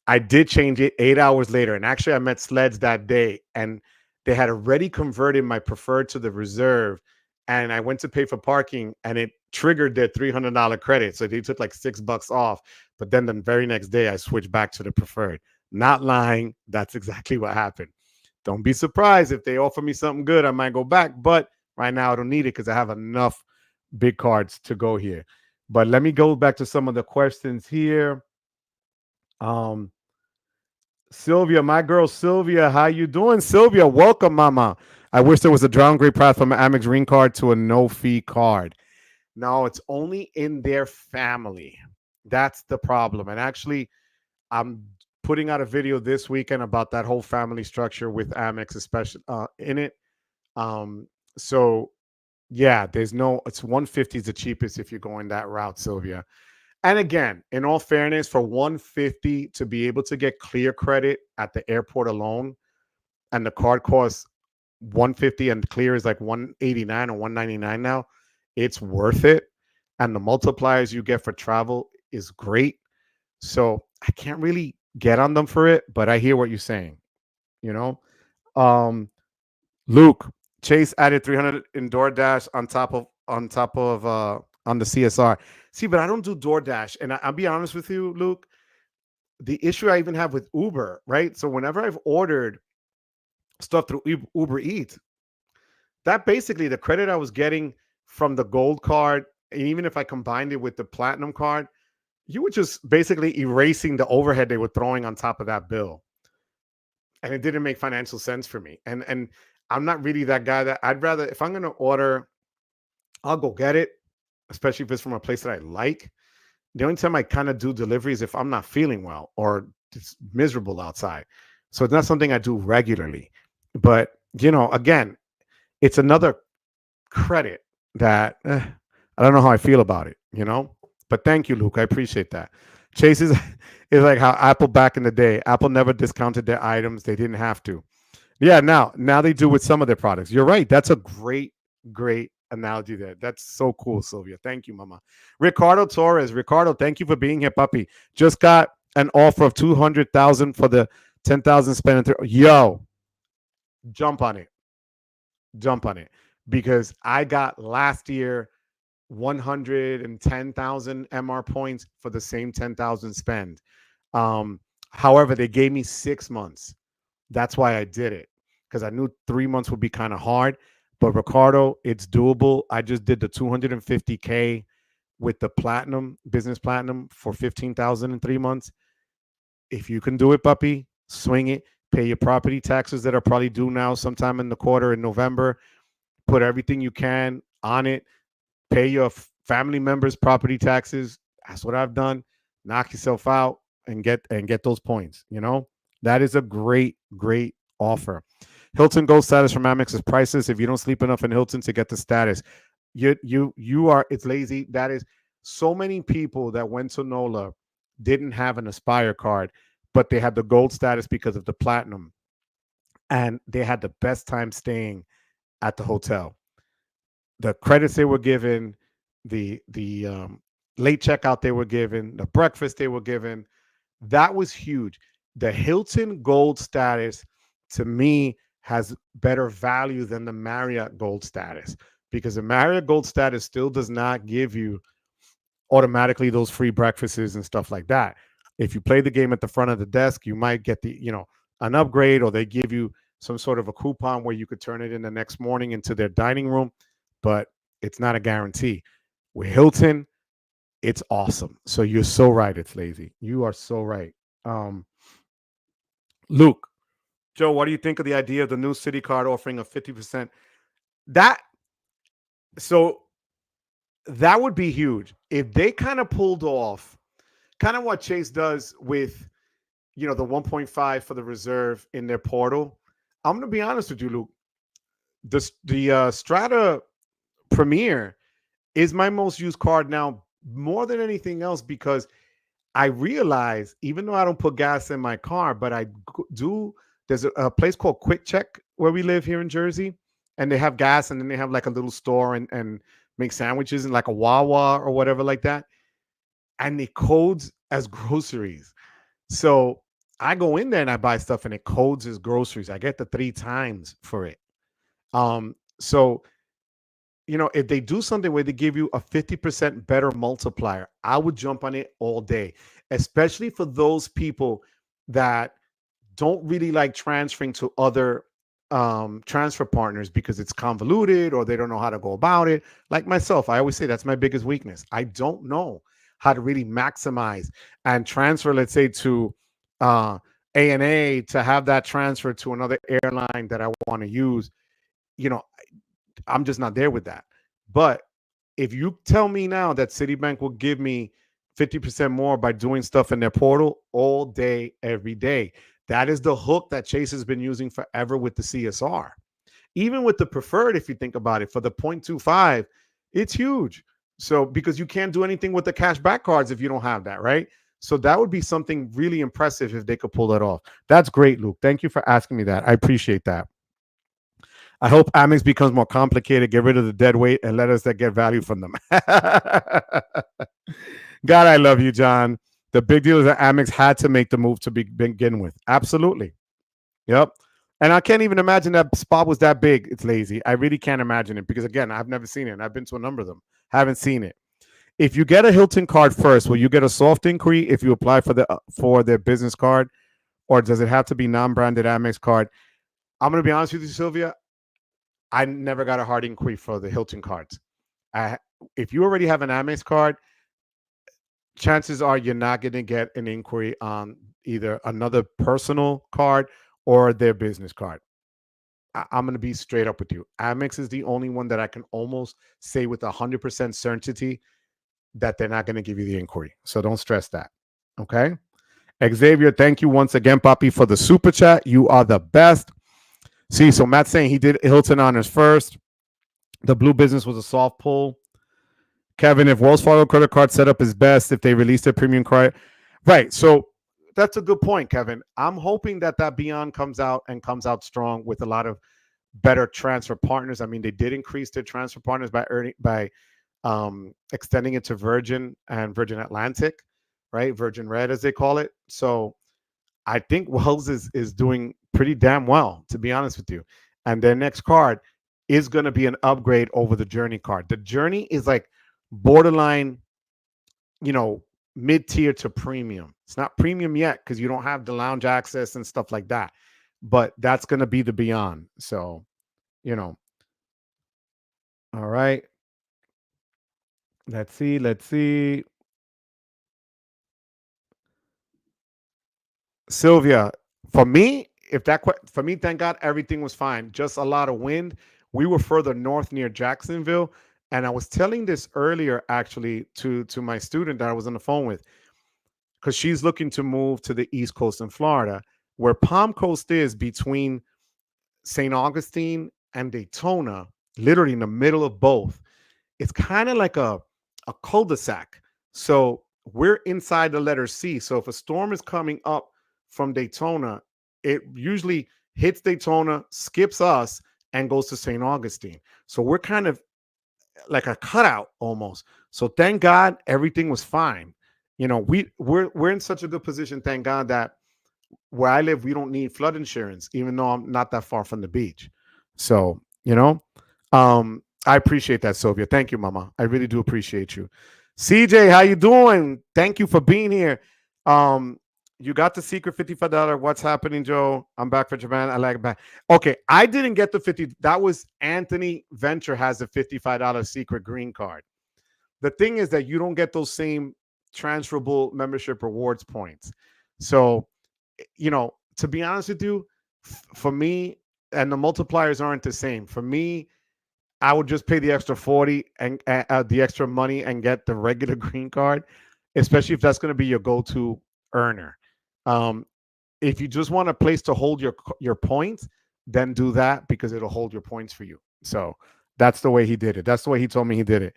I did change it 8 hours later. And actually, I met Sleds that day and they had already converted my preferred to the reserve. And I went to pay for parking and it triggered their $300 credit. So they took like $6 off. But then the very next day, I switched back to the preferred. Not lying. That's exactly what happened. Don't be surprised if they offer me something good. I might go back. But right now, I don't need it because I have enough big cards to go here. But let me go back to some of the questions here. Sylvia, my girl Sylvia, how you doing? Sylvia, welcome, mama. I wish there was a downgrade path from an Amex Green card to a no-fee card. No, it's only in their family. That's the problem. And actually, I'm putting out a video this weekend about that whole family structure with Amex, especially in it. So yeah, it's 150 is the cheapest if you're going that route, Sylvia. And again, in all fairness, for 150 to be able to get clear credit at the airport alone, and the card costs 150 and clear is like 189 or 199 now, it's worth it. And the multipliers you get for travel is great. So I can't really get on them for it, but I hear what you're saying. You know, Luke, Chase added 300 in DoorDash on the CSR. See, but I don't do DoorDash, and I'll be honest with you, Luke. the issue I even have with Uber, right? So whenever I've ordered stuff through Uber Eats, that basically the credit I was getting from the gold card, and even if I combined it with the platinum card, you were just basically erasing the overhead they were throwing on top of that bill. And it didn't make financial sense for me. And I'm not really that guy that I'd rather, if I'm going to order, I'll go get it, especially if it's from a place that I like. The only time I kind of do delivery is if I'm not feeling well or it's miserable outside. So it's not something I do regularly. But, again, it's another credit that I don't know how I feel about it. But thank you, Luke. I appreciate that. Chase is like how Apple back in the day. Apple never discounted their items. They didn't have to. Yeah, now they do with some of their products. You're right. That's a great analogy there. That's so cool, Sylvia. Thank you, Mama. Ricardo Torres. Ricardo, thank you for being here, puppy. Just got an offer of 200,000 for the 10,000 spent. Yo, jump on it. Jump on it. Because I got last year 110,000 MR points for the same 10,000 spend. However, they gave me 6 months. That's why I did it, because I knew 3 months would be kind of hard. But Ricardo, it's doable. I just did the 250K with the platinum, business platinum, for 15,000 in 3 months. If you can do it, puppy, swing it. Pay your property taxes that are probably due now sometime in the quarter in November. Put everything you can on it. Pay your family members' property taxes. That's what I've done. Knock yourself out and get those points. That is a great offer. Hilton Gold status from Amex is priceless. If you don't sleep enough in Hilton to get the status, you are. It's lazy. That is, so many people that went to NOLA didn't have an Aspire card, but they had the gold status because of the platinum, and they had the best time staying at the hotel. The credits they were given, the late checkout they were given, the breakfast they were given, that was huge. The Hilton Gold status, to me, has better value than the Marriott Gold status, because the Marriott Gold status still does not give you automatically those free breakfasts and stuff like that. If you play the game at the front of the desk, you might get an upgrade, or they give you some sort of a coupon where you could turn it in the next morning into their dining room, but it's not a guarantee. With Hilton, it's awesome. So you're so right. It's lazy. You are so right. Luke, Joe, what do you think of the idea of the new City card offering a 50%? That so that would be huge if they kind of pulled off kind of what Chase does with the 1.5 for the reserve in their portal. I'm gonna be honest with you, Luke. The Strata Premier is my most used card now, more than anything else, because I realize, even though I don't put gas in my car, but I do. There's a place called Quick Check where we live here in Jersey, and they have gas, and then they have like a little store and make sandwiches and like a Wawa or whatever like that, and it codes as groceries. So I go in there and I buy stuff, and it codes as groceries. I get the 3 times for it. So if they do something where they give you a 50% better multiplier, I would jump on it all day, especially for those people that don't really like transferring to other transfer partners because it's convoluted or they don't know how to go about it. Like myself, I always say that's my biggest weakness. I don't know how to really maximize and transfer, let's say, to ANA, to have that transfer to another airline that I want to use. I'm just not there with that. But if you tell me now that Citibank will give me 50% more by doing stuff in their portal all day, every day, that is the hook that Chase has been using forever with the CSR. Even with the preferred, if you think about it, for the 0.25, it's huge. So because you can't do anything with the cashback cards if you don't have that, right? So that would be something really impressive if they could pull that off. That's great, Luke. Thank you for asking me that. I appreciate that. I hope Amex becomes more complicated, get rid of the dead weight, and let us get value from them. God, I love you, John. The big deal is that Amex had to make the move to begin with. Absolutely. Yep. And I can't even imagine that spot was that big. It's lazy. I really can't imagine it because, again, I've never seen it. And I've been to a number of them. Haven't seen it. If you get a Hilton card first, will you get a soft inquiry if you apply for their business card, or does it have to be non-branded Amex card? I'm gonna be honest with you, Sylvia. I never got a hard inquiry for the Hilton cards. I, if you already have an Amex card, chances are you're not going to get an inquiry on either another personal card or their business card. I'm going to be straight up with you. Amex is the only one that I can almost say with 100% certainty that they're not going to give you the inquiry. So don't stress that. Okay. Xavier, thank you once again, Papi, for the super chat. You are the best. See, so Matt's saying he did Hilton honors first. The blue business was a soft pull. Kevin, if Wells Fargo credit card setup is best if they release their premium card. Right. So that's a good point, Kevin. I'm hoping that Beyond comes out and comes out strong with a lot of better transfer partners. I mean, they did increase their transfer partners by extending it to Virgin and Virgin Atlantic, right? Virgin Red, as they call it. So I think Wells is doing pretty damn well, to be honest with you. And their next card is going to be an upgrade over the Journey card. The Journey is like borderline, mid-tier to premium. It's not premium yet because you don't have the lounge access and stuff like that. But that's going to be the Beyond. So, all right. Let's see. Sylvia, for me, thank God everything was fine. Just a lot of wind. We were further north near Jacksonville. And I was telling this earlier, actually, to my student that I was on the phone with, because she's looking to move to the East Coast in Florida, where Palm Coast is between St. Augustine and Daytona, literally in the middle of both. It's kind of like a cul-de-sac. So we're inside the letter C. So if a storm is coming up from Daytona, it usually hits Daytona, skips us, and goes to St. Augustine. So we're kind of like a cutout almost. So thank God everything was fine. We're in such a good position, thank God, that where I live, we don't need flood insurance, even though I'm not that far from the beach. So, I appreciate that, Sylvia. Thank you, Mama. I really do appreciate you. CJ, how you doing? Thank you for being here. You got the secret $55. What's happening, Joe? I'm back for Japan. I like it back. Okay, I didn't get the 50. That was Anthony Venture has a $55 secret green card. The thing is that you don't get those same transferable membership rewards points. So, to be honest with you, for me, and the multipliers aren't the same. For me, I would just pay the extra 40 and the extra money and get the regular green card, especially if that's going to be your go-to earner. If you just want a place to hold your points, then do that because it'll hold your points for you. So that's the way he did it. That's the way he told me he did it.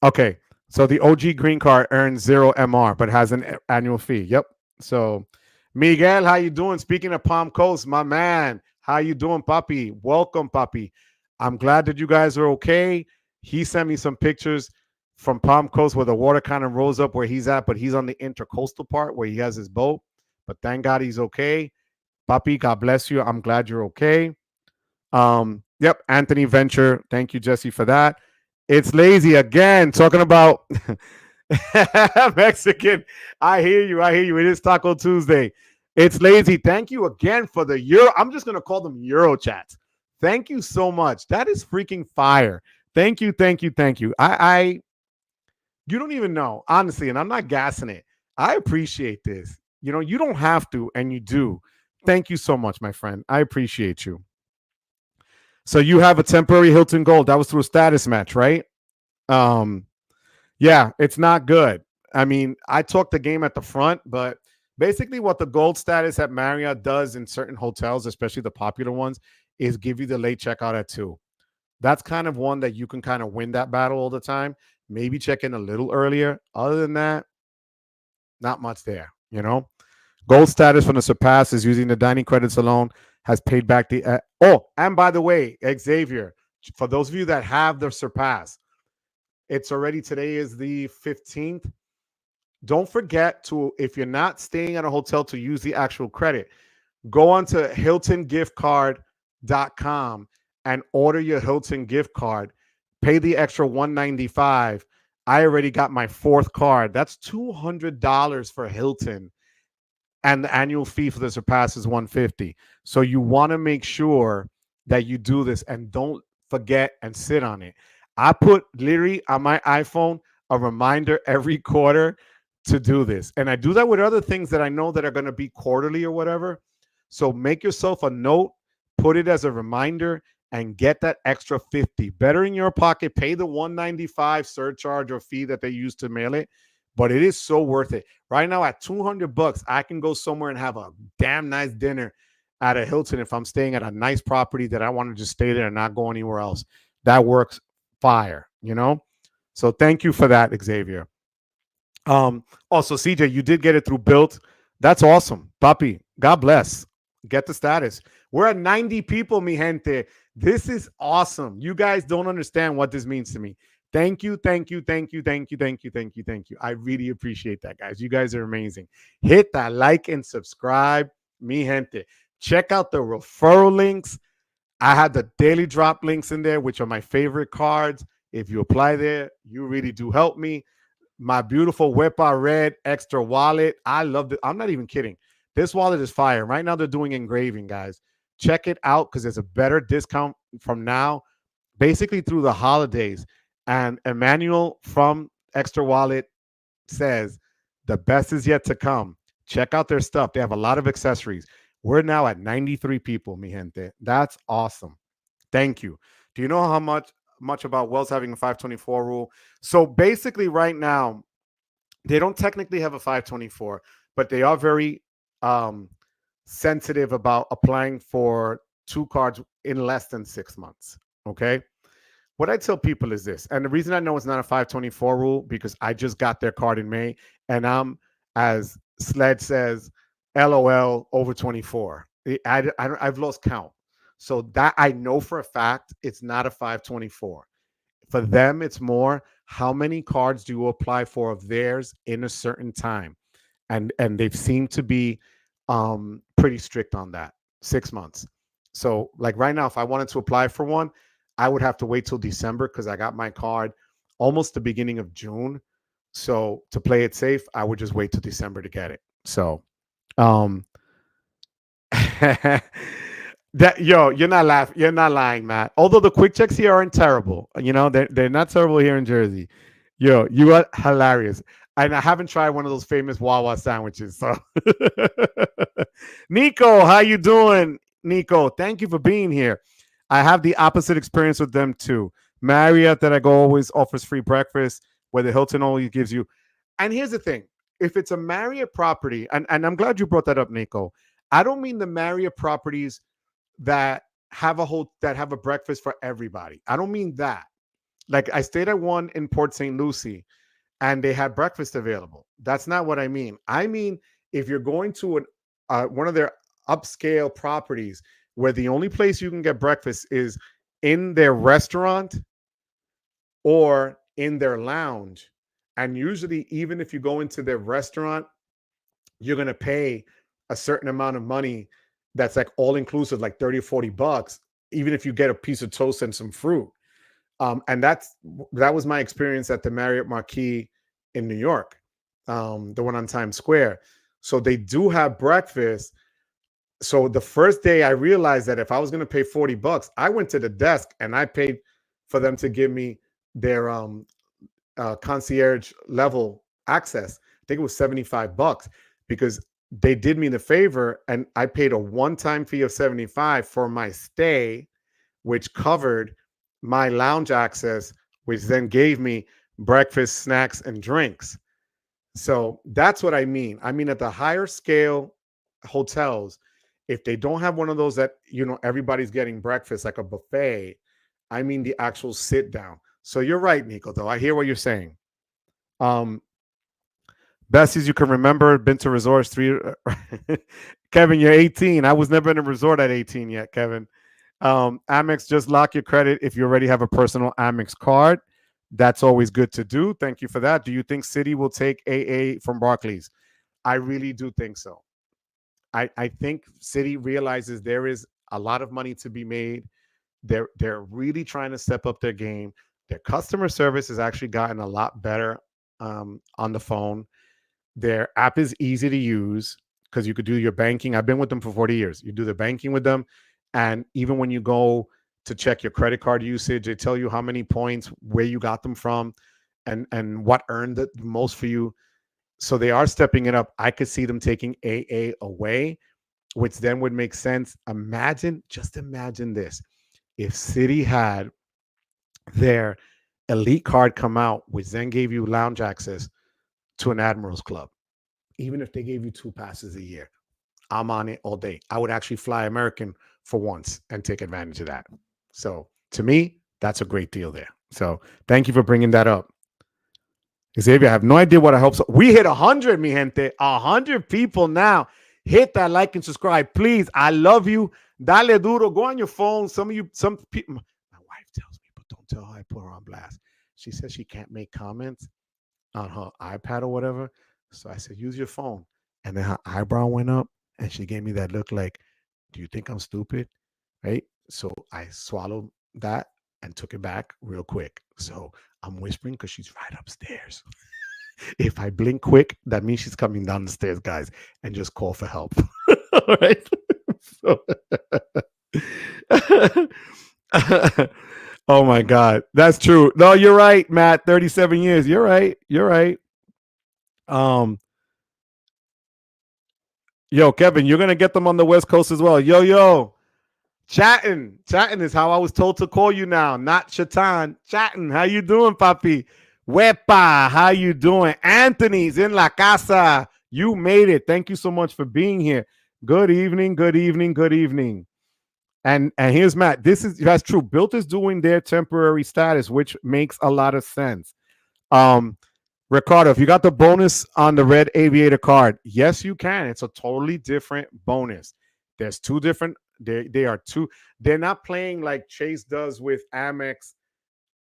Okay, so the OG green card earns 0 MR but has an annual fee. Yep. So Miguel, how you doing? Speaking of Palm Coast, my man, how you doing, Papi? Welcome, Papi. I'm glad that you guys are okay. He sent me some pictures from Palm Coast where the water kind of rose up where he's at, but he's on the intercoastal part where he has his boat. But thank God he's okay. Papi, God bless you. I'm glad you're okay. Yep, Anthony Venture. Thank you, Jesse, for that. It's Lazy again, talking about Mexican. I hear you. It is Taco Tuesday. It's Lazy. Thank you again for the Euro. I'm just going to call them Euro chats. Thank you so much. That is freaking fire. Thank you. You don't even know, honestly, and I'm not gassing it. I appreciate this. You don't have to, and you do. Thank you so much, my friend. I appreciate you. So you have a temporary Hilton Gold. That was through a status match, right? Yeah, it's not good. I mean, I talked the game at the front, but basically what the gold status at Marriott does in certain hotels, especially the popular ones, is give you the late checkout at 2. That's kind of one that you can kind of win that battle all the time. Maybe check in a little earlier. Other than that, not much there, Gold status from the Surpass is using the dining credits alone, has paid back the... and by the way, Xavier, for those of you that have the Surpass, it's already, today is the 15th. Don't forget to, if you're not staying at a hotel, to use the actual credit. Go on to HiltonGiftCard.com and order your Hilton gift card. Pay the extra $195 I already got my fourth card. That's $200 for Hilton, and the annual fee for the Surpass is 150. So you want to make sure that you do this and don't forget and sit on it. I put literally on my iPhone a reminder every quarter to do this. And I do that with other things that I know that are going to be quarterly or whatever. So make yourself a note, put it as a reminder, and get that extra 50. Better in your pocket, pay the 195 surcharge or fee that they use to mail it, but it is so worth it. Right now at $200, I can go somewhere and have a damn nice dinner at a Hilton if I'm staying at a nice property that I want to just stay there and not go anywhere else. That works fire, you know? So thank you for that, Xavier. Also, CJ, you did get it through Built. That's awesome. Papi, God bless. Get the status. We're at 90 people, mi gente. This is awesome. You guys don't understand what this means to me. Thank you, thank you, thank you, thank you, thank you, thank you, thank you. I really appreciate that, guys. You guys are amazing. Hit that like and subscribe, mi gente. Check out the referral links. I had the daily drop links in there, which are my favorite cards. If you apply there, you really do help me. My beautiful Wepa Red Ekster wallet. I love it. I'm not even kidding. This wallet is fire. Right now, they're doing engraving, guys. Check it out because there's a better discount from now, basically through the holidays. And Emmanuel from Ekster Wallet says the best is yet to come. Check out their stuff. They have a lot of accessories. We're now at 93 people, mi gente. That's awesome. Thank you. Do you know how much about Wells having a 524 rule? So basically, right now, they don't technically have a 524, but they are very um, sensitive about applying for two cards in less than 6 months. Okay. What I tell people is this, and the reason I know it's not a 524 rule because I just got their card in May, and I'm, as Sled says, LOL over 24. I've lost count. So that I know for a fact it's not a 524. For them, it's more how many cards do you apply for of theirs in a certain time, and they've seemed to be pretty strict on that. 6 months. So like right now, if I wanted to apply for one, I would have to wait till December because I got my card almost the beginning of June. So to play it safe, I would just wait till December to get it. So um that you're not laughing, you're not lying, Matt. Although the quick checks here aren't terrible. You know, they're not terrible here in Jersey. Yo, you are hilarious. And I haven't tried one of those famous Wawa sandwiches. So Nico, how you doing? Nico, thank you for being here. I have the opposite experience with them too. Marriott that I go always offers free breakfast, where the Hilton only gives you. And here's the thing: if it's a Marriott property, and I'm glad you brought that up, Nico. I don't mean the Marriott properties that have a breakfast for everybody. I don't mean that. Like I stayed at one in Port St. Lucie, and they had breakfast available. That's not what I mean. I mean if you're going to one of their upscale properties where the only place you can get breakfast is in their restaurant or in their lounge. And usually, even if you go into their restaurant, you're going to pay a certain amount of money that's like all inclusive, like 30 or 40 bucks, even if you get a piece of toast and some fruit. And that was my experience at the Marriott Marquis in New York, the one on Times Square. So they do have breakfast. So the first day I realized that if I was going to pay 40 bucks, I went to the desk and I paid for them to give me their concierge level access. I think it was 75 bucks because they did me the favor and I paid a one-time fee of 75 for my stay, which covered my lounge access, which then gave me breakfast, snacks, and drinks. So that's what I mean. I mean, at the higher scale hotels, if they don't have one of those that, everybody's getting breakfast like a buffet, I mean the actual sit down. So you're right, Nico, though. I hear what you're saying. Best as you can remember, been to resorts three. Kevin, you're 18. I was never in a resort at 18 yet, Kevin. Amex, just lock your credit if you already have a personal Amex card. That's always good to do. Thank you for that. Do you think Citi will take AA from Barclays? I really do think so. I think Citi realizes there is a lot of money to be made. They're really trying to step up their game. Their customer service has actually gotten a lot better on the phone. Their app is easy to use because you could do your banking. I've been with them for 40 years. You do the banking with them. And even when you go to check your credit card usage, they tell you how many points, where you got them from, and what earned the most for you. So they are stepping it up. I could see them taking AA away, which then would make sense. Just imagine this. If Citi had their elite card come out, which then gave you lounge access to an Admirals Club, even if they gave you 2 passes a year, I'm on it all day. I would actually fly American for once and take advantage of that. So to me, that's a great deal there. So thank you for bringing that up. Xavier, I have no idea what I hope so. We hit 100, mi gente. 100 people now. Hit that like and subscribe, please. I love you. Dale duro. Go on your phone. Some people. My wife tells me, but don't tell her I put her on blast. She says she can't make comments on her iPad or whatever. So I said, use your phone. And then her eyebrow went up, and she gave me that look like, do you think I'm stupid? Right? So I swallowed that and took it back real quick. So I'm whispering because she's right upstairs. If I blink quick, that means she's coming down the stairs, guys, and just call for help. All right. So, oh my God. That's true. No, you're right, Matt. 37 years. You're right. You're right. Um, yo, Kevin, you're gonna get them on the West Coast as well. Yo. Chatting is how I was told to call you now, not Shaitan. Chatting, how you doing, papi? Wepa, how you doing? Anthony's in la casa. You made it. Thank you so much for being here. Good evening, good evening, good evening. And here's Matt. That's true. Built is doing their temporary status, which makes a lot of sense. Ricardo, if you got the bonus on the red aviator card, yes, you can. It's a totally different bonus. There's two different. They are two. They're not playing like Chase does with Amex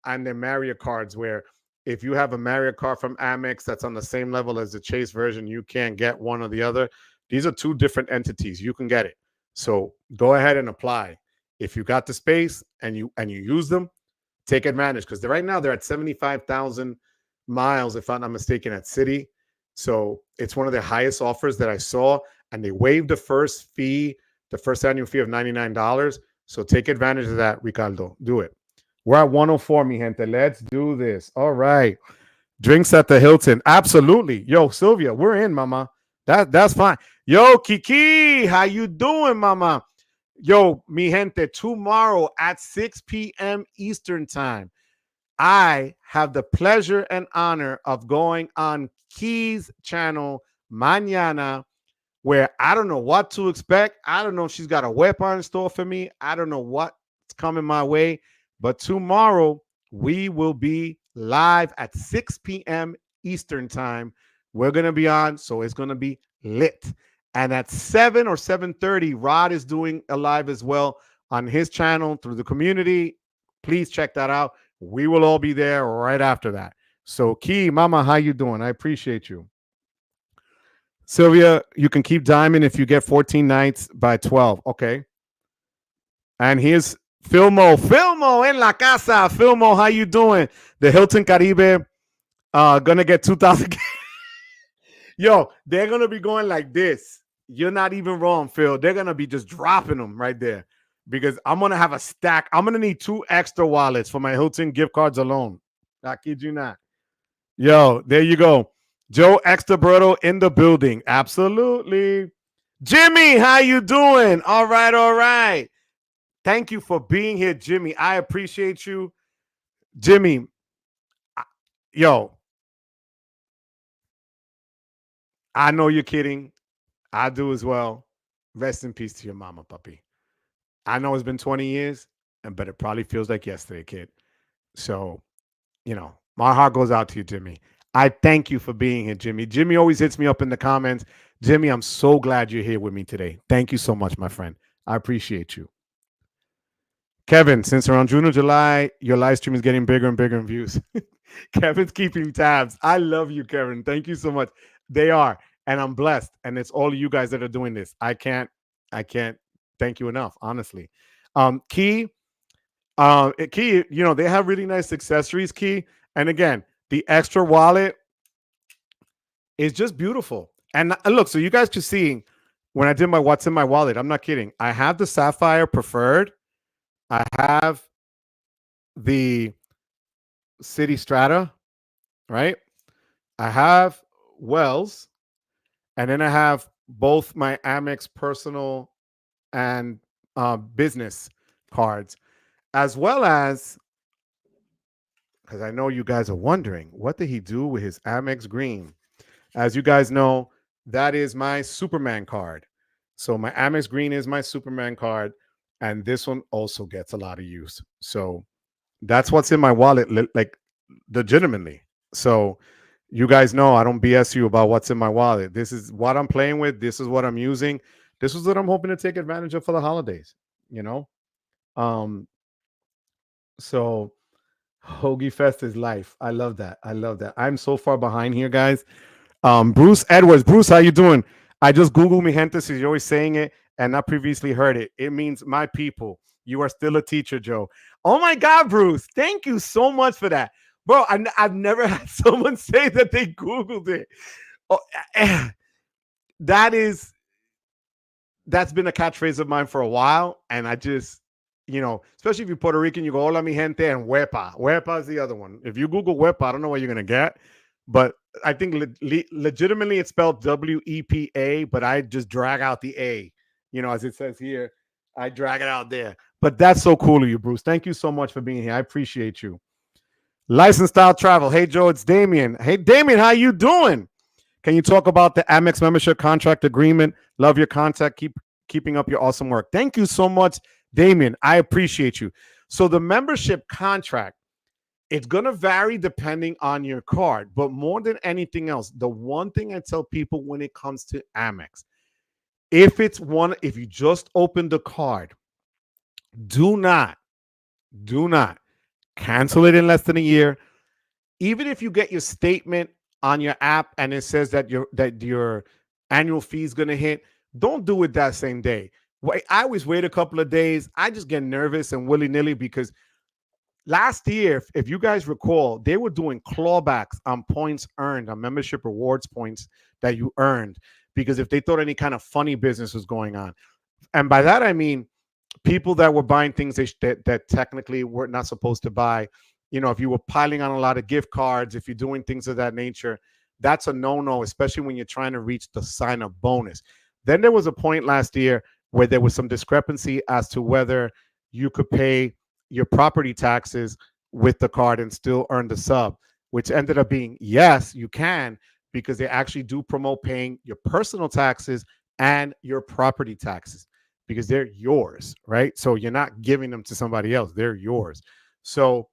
and their Marriott cards, where if you have a Marriott card from Amex that's on the same level as the Chase version, you can't get one or the other. These are two different entities. You can get it. So go ahead and apply. If you got the space and you use them, take advantage, because right now they're at 75,000 miles, if I'm not mistaken, at Citi. So it's one of the highest offers that I saw, and they waived the first annual fee of $99. So take advantage of that, Ricardo. Do it. We're at 104, mi gente. Let's do this. All right. Drinks at the Hilton. Absolutely. Yo, Sylvia, we're in, mama. That's fine. Yo, Kiki, how you doing, mama? Yo, mi gente, tomorrow at 6 p.m. Eastern time, I have the pleasure and honor of going on Key's channel mañana, where I don't know what to expect. I don't know if she's got a weapon in store for me. I don't know what's coming my way. But tomorrow, we will be live at 6 p.m. Eastern time. We're going to be on, so it's going to be lit. And at 7 or 7:30, Rod is doing a live as well on his channel through the community. Please check that out. We will all be there right after that. So, Key, mama, how you doing? I appreciate you. Sylvia, you can keep diamond if you get 14 nights by 12. Okay. And here's Filmo en la casa. Filmo, how you doing? The Hilton Caribe gonna get 2,000. Yo, they're gonna be going like this. You're not even wrong, Phil. They're gonna be just dropping them right there, because I'm gonna have a stack. I'm gonna need 2 extra wallets for my Hilton gift cards alone. I kid you not. Yo, there you go. Joe Exterberto in the building. Absolutely. Jimmy, how you doing? All right. Thank you for being here, Jimmy. I appreciate you. Jimmy, yo, I know you're kidding. I do as well. Rest in peace to your mama, puppy. I know it's been 20 years, but it probably feels like yesterday, kid. So, my heart goes out to you, Jimmy. I thank you for being here, Jimmy. Jimmy always hits me up in the comments. Jimmy, I'm so glad you're here with me today. Thank you so much, my friend. I appreciate you. Kevin, since around June or July, your live stream is getting bigger and bigger in views. Kevin's keeping tabs. I love you, Kevin. Thank you so much. They are. And I'm blessed. And it's all of you guys that are doing this. I can't thank you enough, honestly. Key, Key, they have really nice accessories, Key. And again, the extra wallet is just beautiful. And look, so you guys can see when I did my what's in my wallet, I'm not kidding. I have the Sapphire Preferred. I have the City Strata, right? I have Wells, and then I have both my Amex personal and business cards, as well as, because I know you guys are wondering, what did he do with his Amex Green? As you guys know, that is my Superman card. So my Amex Green is my Superman card, and this one also gets a lot of use. So that's what's in my wallet, like legitimately. So you guys know I don't BS you about what's in my wallet. This is what I'm playing with. This is what I'm using. This is what I'm hoping to take advantage of for the holidays. You know, um, so Hoagie Fest is life. I love that. I love that. I'm so far behind here, guys. Bruce Edwards. Bruce, how you doing? I just Googled mi gente, so you're always saying it and not previously heard it. It means my people. You are still a teacher, Joe. Oh my God, Bruce. Thank you so much for that. Bro, I've never had someone say that they Googled it. Oh, that is that's been a catchphrase of mine for a while, and I just, especially if you're Puerto Rican, you go hola mi gente and huepa. Huepa is the other one. If you Google huepa, I don't know what you're gonna get, but I think legitimately it's spelled WEPA, but I just drag out the A, as it says here. I drag it out there. But that's so cool of you, Bruce. Thank you so much for being here. I appreciate you. License style travel. Hey Joe, it's Damien. Hey Damien, how you doing? Can you talk about the Amex membership contract agreement? Love your contact. Keeping up your awesome work. Thank you so much, Damien. I appreciate you. So the membership contract, it's going to vary depending on your card. But more than anything else, the one thing I tell people when it comes to Amex, if you just open the card, do not cancel it in less than a year. Even if you get your statement on your app and it says that your annual fee is going to hit, don't do it that same day. I always wait a couple of days. I just get nervous and willy-nilly because last year, if you guys recall, they were doing clawbacks on points earned, on membership rewards points that you earned, because if they thought any kind of funny business was going on. And by that, I mean people that were buying things that technically were not supposed to buy. If you were piling on a lot of gift cards, if you're doing things of that nature, that's a no-no, especially when you're trying to reach the sign-up bonus. Then there was a point last year where there was some discrepancy as to whether you could pay your property taxes with the card and still earn the sub, which ended up being, yes, you can, because they actually do promote paying your personal taxes and your property taxes because they're yours, right? So you're not giving them to somebody else. They're yours. So,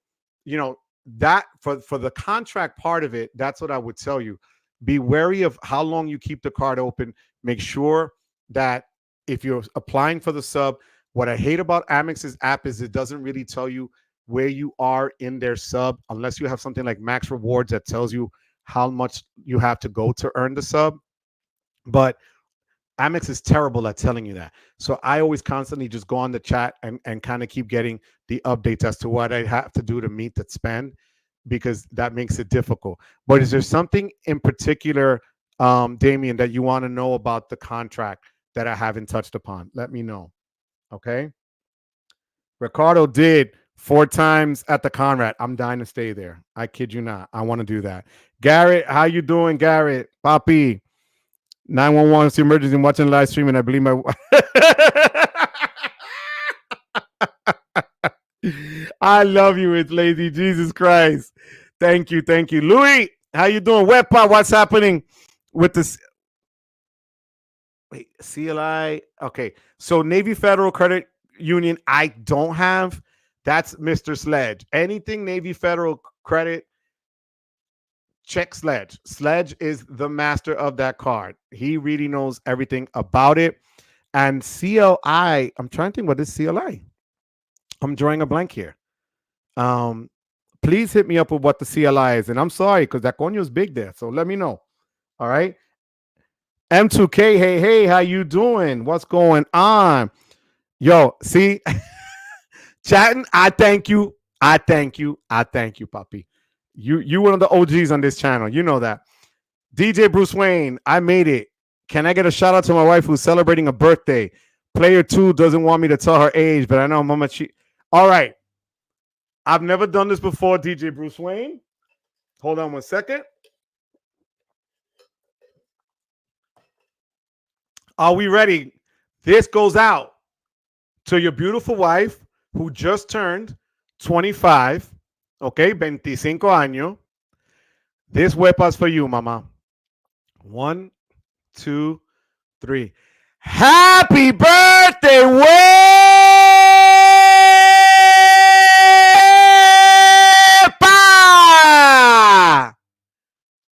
that for the contract part of it, that's what I would tell you. Be wary of how long you keep the card open. Make sure that if you're applying for the sub, what I hate about Amex's app is it doesn't really tell you where you are in their sub unless you have something like Max Rewards that tells you how much you have to go to earn the sub. But Amex is terrible at telling you that. So I always constantly just go on the chat and kind of keep getting the updates as to what I have to do to meet that spend, because that makes it difficult. But is there something in particular, Damien, that you want to know about the contract that I haven't touched upon? Let me know. Okay. Ricardo did 4 times at the Conrad. I'm dying to stay there. I kid you not. I want to do that. Garrett, how you doing, Garrett? Papi. 911, it's the emergency. I'm watching live stream, and I believe my. I love you, it's lazy. Jesus Christ. Thank you. Louis, how you doing? Wepa, what's happening with this? Wait, CLI. Okay. So Navy Federal Credit Union, I don't have. That's Mr. Sledge. Anything Navy Federal Credit, check Sledge. Sledge is the master of that card. He really knows everything about it. And CLI, I'm trying to think what is CLI. I'm drawing a blank here. Please hit me up with what the CLI is. And I'm sorry, because that coño is big there. So let me know. All right. M2K, hey, how you doing? What's going on? Yo, see, Chatting, I thank you. I thank you. I thank you, Papi. You one of the OGs on this channel. You know that. DJ Bruce Wayne, I made it. Can I get a shout out to my wife who's celebrating a birthday? Player 2 doesn't want me to tell her age, but I know Mama she. All right. I've never done this before, DJ Bruce Wayne. Hold on one second. Are we ready? This goes out to your beautiful wife who just turned 25. Okay, 25 años. This wepa's for you, mama. 1, 2, 3. Happy birthday, wepa!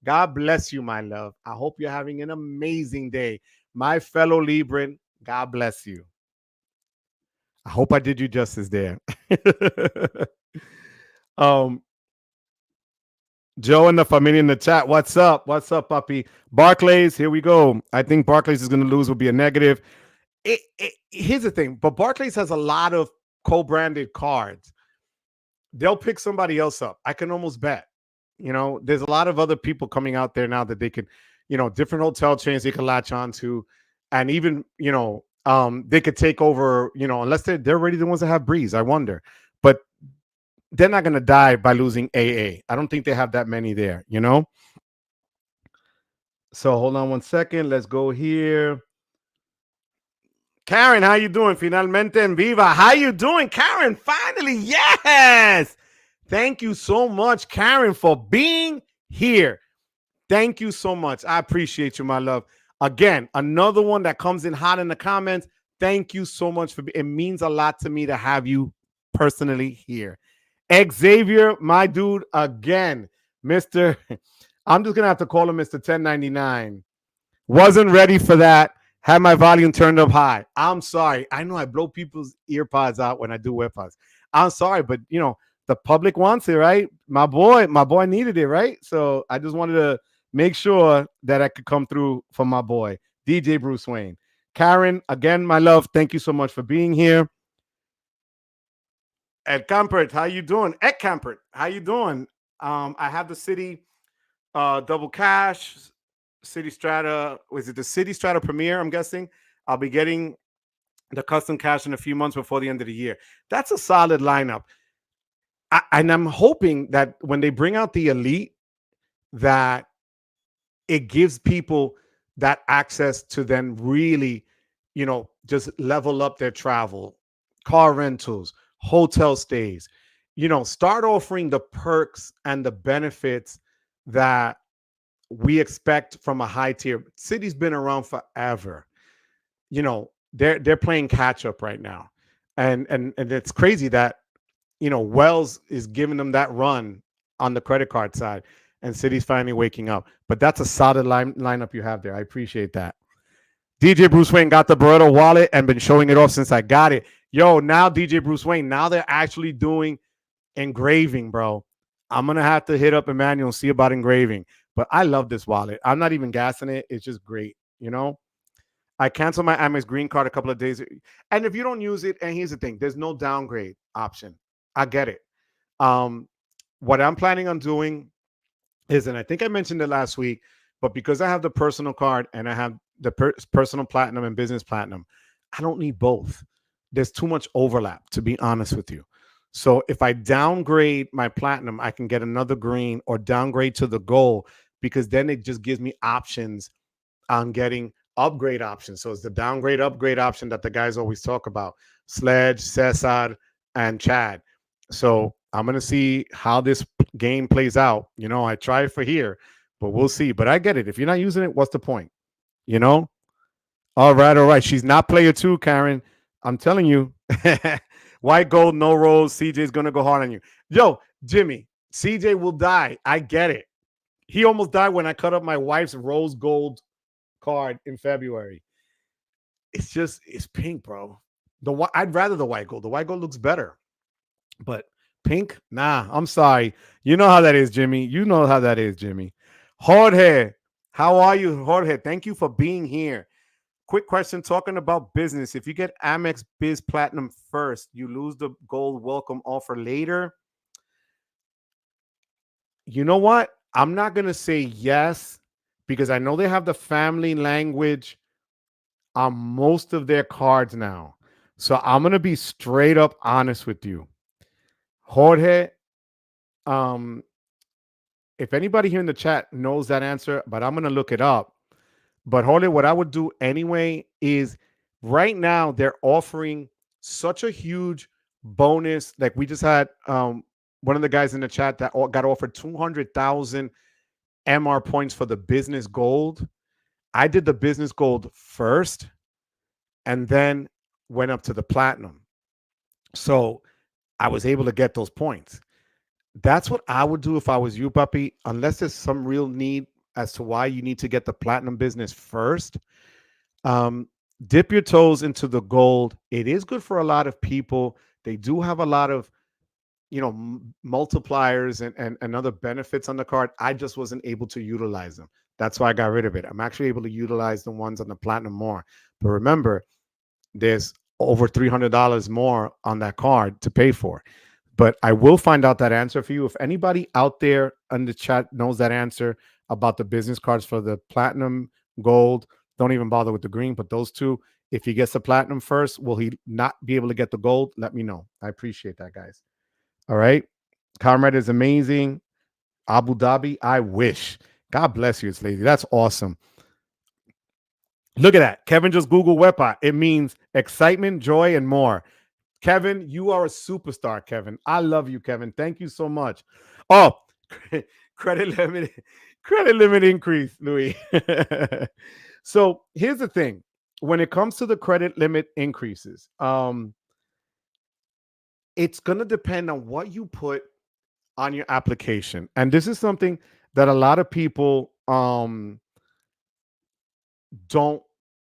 God bless you, my love. I hope you're having an amazing day. My fellow Libran, God bless you. I hope I did you justice there. Joe and the family in the chat. What's up? What's up, puppy? Barclays, here we go. I think Barclays is going to lose, will be a negative. Here's the thing, but Barclays has a lot of co-branded cards. They'll pick somebody else up. I can almost bet. You know, there's a lot of other people coming out there now that they could, you know, different hotel chains they can latch on to, and even, you know, they could take over, you know, unless they're already the ones that have Breeze. I wonder. But they're not going to die by losing AA. I don't think they have that many there, you know? So hold on one second. Let's go here. Karen, how you doing? Finalmente en viva. How you doing, Karen? Finally, yes. Thank you so much, Karen, for being here. Thank you so much. I appreciate you, my love. Again, another one that comes in hot in the comments. Thank you so much for it means a lot to me to have you personally here. Xavier, my dude, again, Mr. I'm just gonna have to call him Mr. 1099. Wasn't ready for that. Had my volume turned up high. I'm sorry. I know I blow people's ear pods out when I do web pods. I'm sorry, but you know, the public wants it, right? My boy needed it, right? So I just wanted to make sure that I could come through for my boy, DJ Bruce Wayne. Karen, again, my love, thank you so much for being here. Ed Campert, how you doing? Ed Campert, how you doing? I have the City Double Cash, City Strata. Was it the City Strata Premiere? I'm guessing. I'll be getting the custom cash in a few months before the end of the year. That's a solid lineup. And I'm hoping that when they bring out the Elite, that it gives people that access to then really, you know, just level up their travel, car rentals, hotel stays, you know, start offering the perks and the benefits that we expect from a high tier. City's been around forever. You know, they're playing catch up right now. And it's crazy that, you know, Wells is giving them that run on the credit card side, and City's finally waking up. But that's a solid lineup you have there. I appreciate that. DJ Bruce Wayne got the Beretta wallet and been showing it off since I got it. Yo, now DJ Bruce Wayne, now they're actually doing engraving, bro. I'm going to have to hit up Emmanuel and see about engraving. But I love this wallet. I'm not even gassing it. It's just great, you know? I canceled my Amex Green Card a couple of days. And if you don't use it, and here's the thing, there's no downgrade option. I get it. What I'm planning on doing is, and I think I mentioned it last week, but because I have the personal card and I have the personal platinum and business platinum, I don't need both. There's too much overlap, to be honest with you. So if I downgrade my platinum, I can get another green or downgrade to the gold, because then it just gives me options on getting upgrade options. So it's the downgrade upgrade option that the guys always talk about. Sledge, Cesar, and Chad. So I'm going to see how this game plays out. You know, I try it for here, but we'll see. But I get it. If you're not using it, what's the point? You know? All right, all right. She's not player 2, Karen. I'm telling you. White gold, no rolls. CJ's going to go hard on you. Yo, Jimmy, CJ will die. I get it. He almost died when I cut up my wife's rose gold card in February. It's just, it's pink, bro. I'd rather the white gold. The white gold looks better. But pink, nah, I'm sorry. You know how that is, Jimmy. You know how that is, Jimmy. Jorge, how are you, Jorge? Thank you for being here. quick question talking about business. If you get Amex Biz Platinum first, you lose the gold welcome offer later. You know what? I'm not going to say yes because I know they have the family language on most of their cards now. So I'm going to be straight up honest with you. Jorge, um, if anybody here in the chat knows that answer, but I'm going to look it up. But Jorge, what I would do anyway is right now they're offering such a huge bonus. Like we just had one of the guys in the chat that got offered 200,000 MR points for the business gold. I did the business gold first and then went up to the platinum. So I was able to get those points. That's what I would do if I was you, puppy, unless there's some real need as to why you need to get the platinum business first. Um, dip your toes into the gold. It is good for a lot of people. They do have a lot of, multipliers and other benefits on the card. I just wasn't able to utilize them. That's why I got rid of it. I'm actually able to utilize the ones on the platinum more. But remember, there's over $300 more on that card to pay for. But I will find out that answer for you. If anybody out there in the chat knows that answer about the business cards for the platinum, gold, don't even bother with the green, but those two, if he gets the platinum first, will he not be able to get the gold? Let me know. I appreciate that, guys. All right. Comrade is amazing. Abu Dhabi, I wish. God bless you, it's lazy. That's awesome. Look at that. Kevin just Googled WEPA. It means excitement, joy, and more. Kevin, you are a superstar, Kevin. I love you, Kevin. Thank you so much. Oh, credit limit increase, Louis. So here's the thing. When it comes to the credit limit increases, it's going to depend on what you put on your application. And this is something that a lot of people don't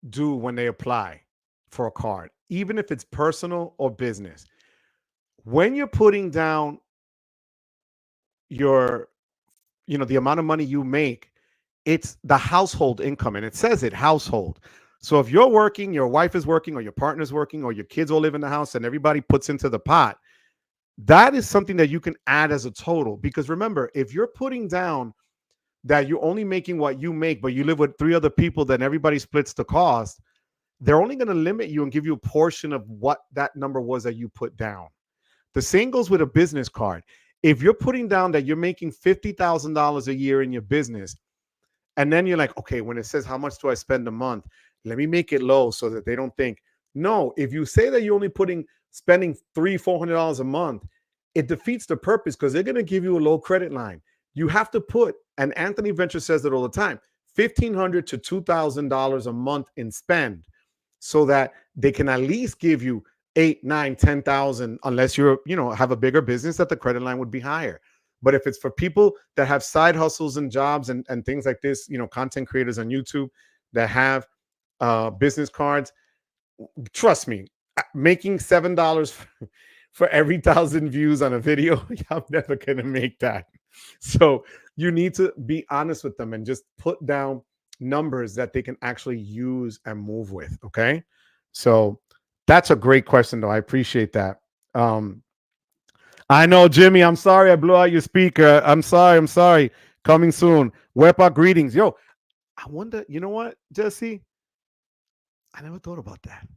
do when they apply for a card, even if it's personal or business. When you're putting down your, the amount of money you make, it's the household income, and it says it household. So if you're working, your wife is working, or your partner's working, or your kids all live in the house and everybody puts into the pot, that is something that you can add as a total. Because remember, if you're putting down that you're only making what you make, but you live with 3 other people, then everybody splits the cost, they're only going to limit you and give you a portion of what that number was that you put down. The same goes with a business card. If you're putting down that you're making $50,000 a year in your business, and then you're like, okay, when it says how much do I spend a month, let me make it low so that they don't think. No, if you say that you're only spending $300-400 a month, it defeats the purpose because they're going to give you a low credit line. You have to put, and Anthony Venture says it all the time, $1,500 to $2,000 a month in spend, so that they can at least give you 8, 9, 10,000, unless you're, have a bigger business that the credit line would be higher. But if it's for people that have side hustles and jobs and things like this, content creators on YouTube that have business cards, trust me, making $7 for every 1,000 views on a video, I'm never going to make that. So you need to be honest with them and just put down numbers that they can actually use and move with. Okay. So that's a great question, though. I appreciate that. I know, Jimmy. I'm sorry I blew out your speaker. I'm sorry. Coming soon. Wepa, greetings. Yo, I wonder, you know what, Jesse? I never thought about that.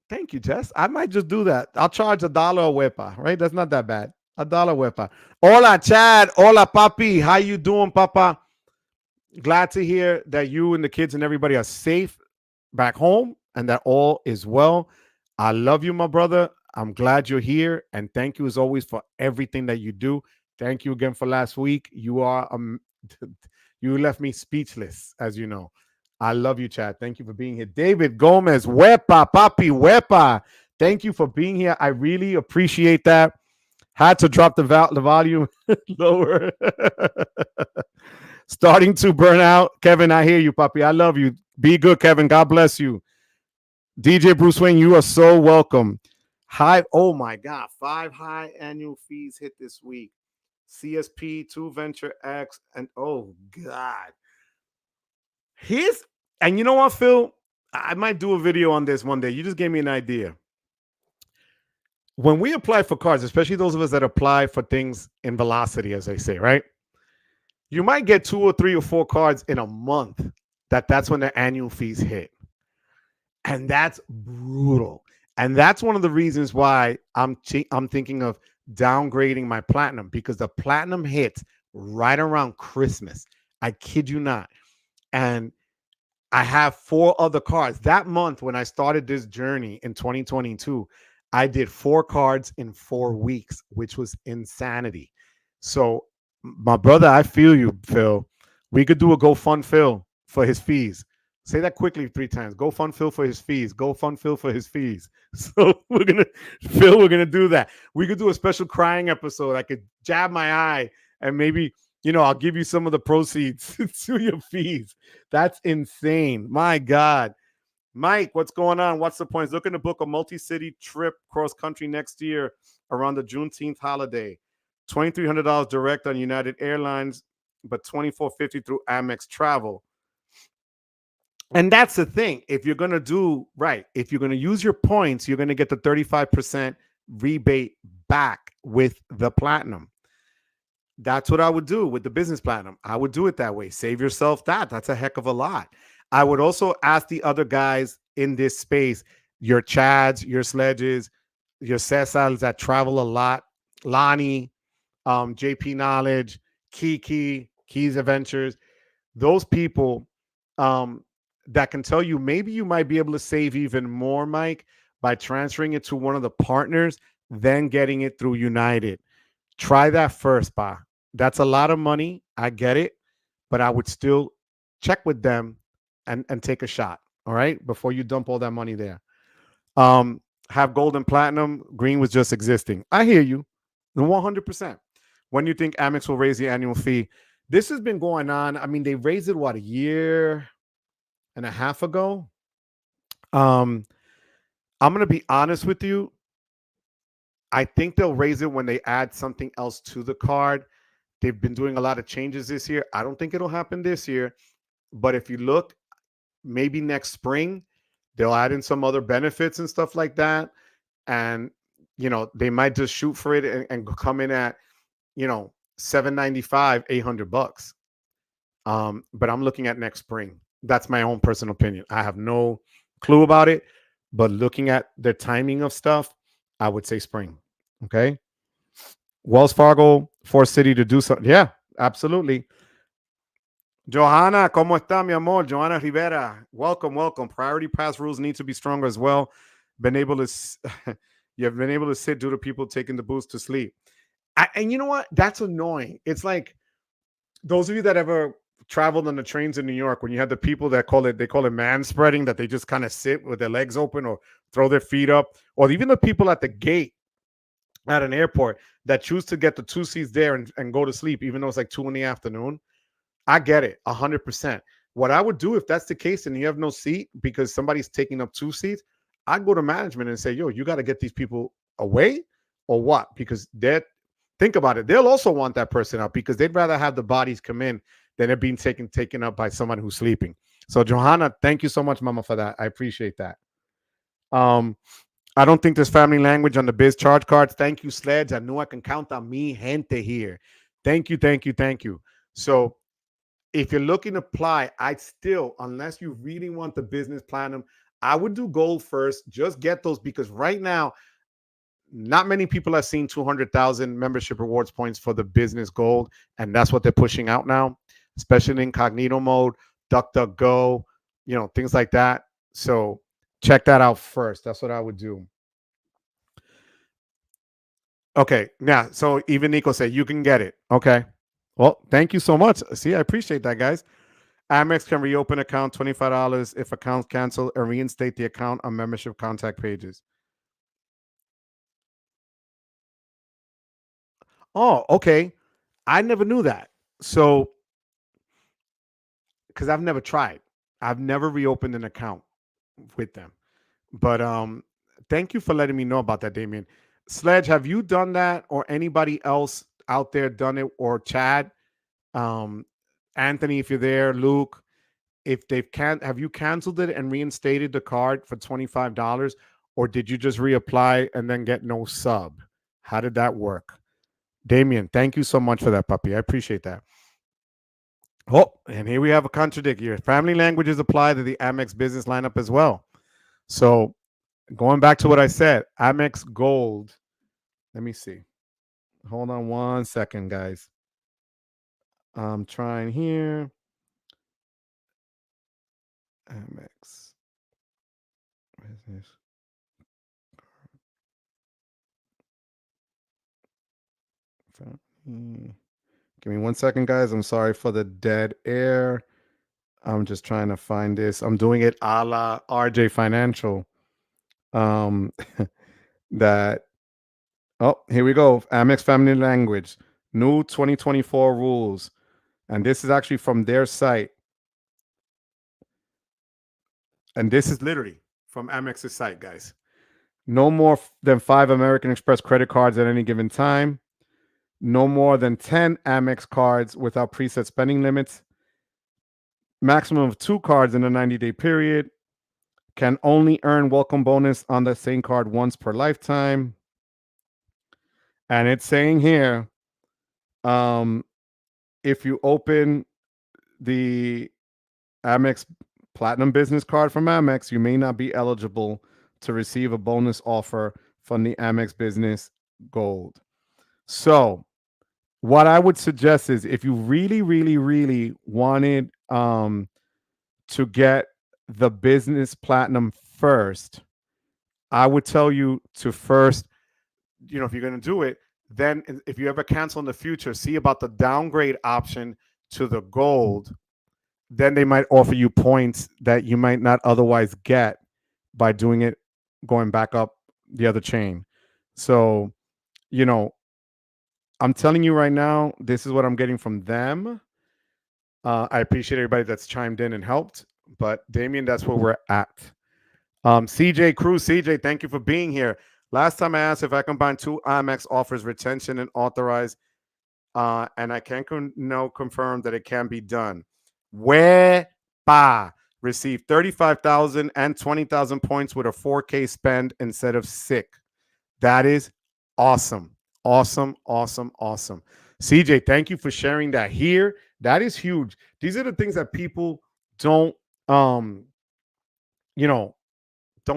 Thank you, Jess. I might just do that. I'll charge $1 a wepa, right? That's not that bad. $1 wepa. Hola, Chad. Hola, papi. How you doing, papa? Glad to hear that you and the kids and everybody are safe back home and that all is well. I love you, my brother. I'm glad you're here. And thank you, as always, for everything that you do. Thank you again for last week. You are, you left me speechless, as you know. I love you, Chad. Thank you for being here. David Gomez, Wepa, Papi, Wepa. Thank you for being here. I really appreciate that. Had to drop the volume lower. Starting to burn out. Kevin, I hear you, Papi. I love you. Be good, Kevin. God bless you. DJ Bruce Wayne, you are so welcome. Oh my God, 5 high annual fees hit this week. CSP, 2 Venture X, and oh God. And you know what, Phil? I might do a video on this one day. You just gave me an idea. When we apply for cards, especially those of us that apply for things in velocity, as they say, right? You might get 2 or 3 or 4 cards in a month. That's when the annual fees hit. And that's brutal. And that's one of the reasons why I'm thinking of downgrading my platinum, because the platinum hits right around Christmas. I kid you not. And I have 4 other cards. That month when I started this journey in 2022, I did 4 cards in 4 weeks, which was insanity. So, my brother, I feel you, Phil. We could do a Go Fund Phil for his fees. Say that quickly 3 times. Go Fund Phil for his fees. Go Fund Phil for his fees. So we're gonna do that. We could do a special crying episode. I could jab my eye and maybe I'll give you some of the proceeds to your fees. That's insane. My God. Mike, what's going on? What's the point? Looking to book a multi-city trip cross country next year around the Juneteenth holiday. $2,300 direct on United Airlines, but $2,450 through Amex Travel. And that's the thing. If you're going to do right, if you're going to use your points, you're going to get the 35% rebate back with the platinum. That's what I would do with the business platinum. I would do it that way. Save yourself that. That's a heck of a lot. I would also ask the other guys in this space, your Chads, your Sledges, your Cesars that travel a lot, Lonnie, JP Knowledge, Keys Adventures, those people that can tell you maybe you might be able to save even more, Mike, by transferring it to one of the partners, then getting it through United. Try that first, Ba. That's a lot of money. I get it, but I would still check with them and take a shot. All right, before you dump all that money there. Have gold and platinum. Green was just existing. I hear you, 100%. When do you think Amex will raise the annual fee? This has been going on. I mean, they raised it a year and a half ago. I'm gonna be honest with you. I think they'll raise it when they add something else to the card. They've been doing a lot of changes this year. I don't think it'll happen this year, but if you look, maybe next spring, they'll add in some other benefits and stuff like that. And, they might just shoot for it and come in at, $795, $800. But I'm looking at next spring. That's my own personal opinion. I have no clue about it, but looking at the timing of stuff, I would say spring. Okay. Wells Fargo, Force City to do something. Yeah, absolutely. Johanna, ¿cómo está, mi amor? Johanna Rivera, welcome, welcome. Priority pass rules need to be stronger as well. Been able to, you have been able to sit due to people taking the boost to sleep. And you know what? That's annoying. It's like those of you that ever traveled on the trains in New York, when you had the people that they call it man spreading, that they just kind of sit with their legs open or throw their feet up, or even the people at the gate at an airport that choose to get the 2 seats there and go to sleep, even though it's like 2 in the afternoon. I get it 100%. What I would do if that's the case and you have no seat because somebody's taking up 2 seats, I'd go to management and say, yo, you got to get these people away or what? Because think about it. They'll also want that person out because they'd rather have the bodies come in than it being taken up by someone who's sleeping. So Johanna, thank you so much, Mama, for that. I appreciate that. I don't think there's family language on the biz charge cards. Thank you, Sledge. I knew I can count on me gente here. Thank you, thank you, thank you. So if you're looking to apply, I'd still, unless you really want the business platinum, I would do gold first. Just get those because right now, not many people have seen 200,000 membership rewards points for the business gold. And that's what they're pushing out now, especially in incognito mode, DuckDuckGo, things like that. So check that out first. That's what I would do. Okay. Yeah. So even Nico said you can get it. Okay. Well, thank you so much. See, I appreciate that, guys. Amex can reopen account $25 if accounts cancel and reinstate the account on membership contact pages. Oh, okay. I never knew that. So, because I've never tried, I've never reopened an account with them. But thank you for letting me know about that, Damien. Sledge, have you done that or anybody else out there done it or Chad? Anthony, if you're there, Luke, if they've have you canceled it and reinstated the card for $25, or did you just reapply and then get no sub? How did that work? Damien, thank you so much for that, puppy. I appreciate that. Oh, and here we have a contradict here. Family languages apply to the Amex business lineup as well. So going back to what I said, Amex Gold. Let me see. Hold on 1 second, guys. I'm trying here. Amex business. Give me 1 second, guys. I'm sorry for the dead air. I'm just trying to find this. I'm doing it a la RJ Financial. Um, that Oh, here we go. Amex Family Language, new 2024 rules. And this is actually from their site. And this is literally from Amex's site, guys. No more than 5 American Express credit cards at any given time. No more than 10 Amex cards without preset spending limits. Maximum of 2 cards in a 90-day period. Can only earn welcome bonus on the same card once per lifetime. And it's saying here, if you open the Amex Platinum business card from Amex, you may not be eligible to receive a bonus offer from the Amex Business Gold. So, what I would suggest is if you really, really, really wanted to get the business platinum first, I would tell you to first, if you're going to do it, then if you ever cancel in the future, see about the downgrade option to the gold. Then they might offer you points that you might not otherwise get by doing it, going back up the other chain. So, I'm telling you right now, this is what I'm getting from them. I appreciate everybody that's chimed in and helped, but Damien, that's where we're at. CJ Cruz, CJ, thank you for being here. Last time I asked if I combine 2 Amex offers retention and authorize, and I can confirm that it can be done. Wepa received 35,000 and 20,000 points with a 4K spend instead of sick. That is awesome. Awesome, awesome, awesome. CJ, thank you for sharing that here. That is huge. These are the things that people don't don't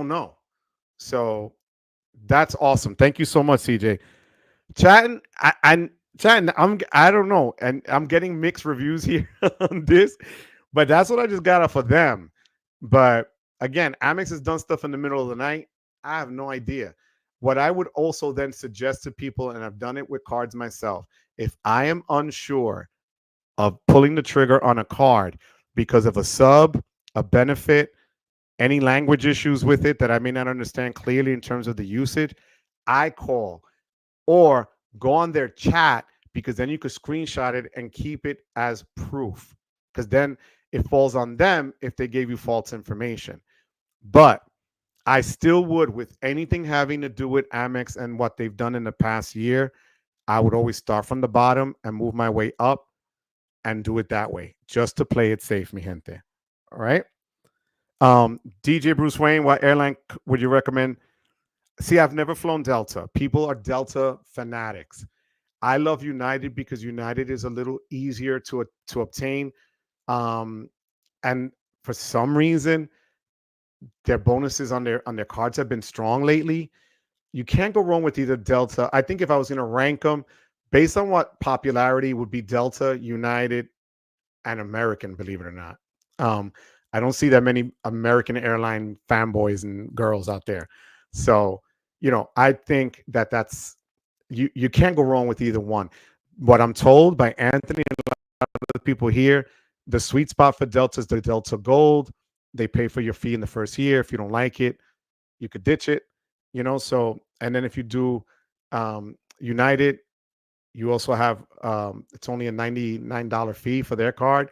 know. So that's awesome. Thank you so much, CJ. Chatting, I don't know, and I'm getting mixed reviews here on this, but that's what I just got off of them. But again, Amex has done stuff in the middle of the night. I have no idea. What I would also then suggest to people, and I've done it with cards myself, if I am unsure of pulling the trigger on a card because of a sub, a benefit, any language issues with it that I may not understand clearly in terms of the usage, I call or go on their chat, because then you could screenshot it and keep it as proof, because then it falls on them if they gave you false information. But I still would, with anything having to do with Amex and what they've done in the past year, I would always start from the bottom and move my way up and do it that way, just to play it safe, mi gente. All right. DJ Bruce Wayne, what airline would you recommend? See, I've never flown Delta. People are Delta fanatics. I love United because United is a little easier to obtain. And for some reason, their bonuses on their cards have been strong lately. You can't go wrong with either Delta. I think if I was going to rank them based on what popularity would be, Delta, United, and American, believe it or not. I don't see that many American airline fanboys and girls out there. So, I think that's you can't go wrong with either one. What I'm told by Anthony and a lot of the people here, the sweet spot for Delta is the Delta Gold. They pay for your fee in the first year. If you don't like it, you could ditch it. So, and then if you do United, you also have it's only a $99 fee for their card.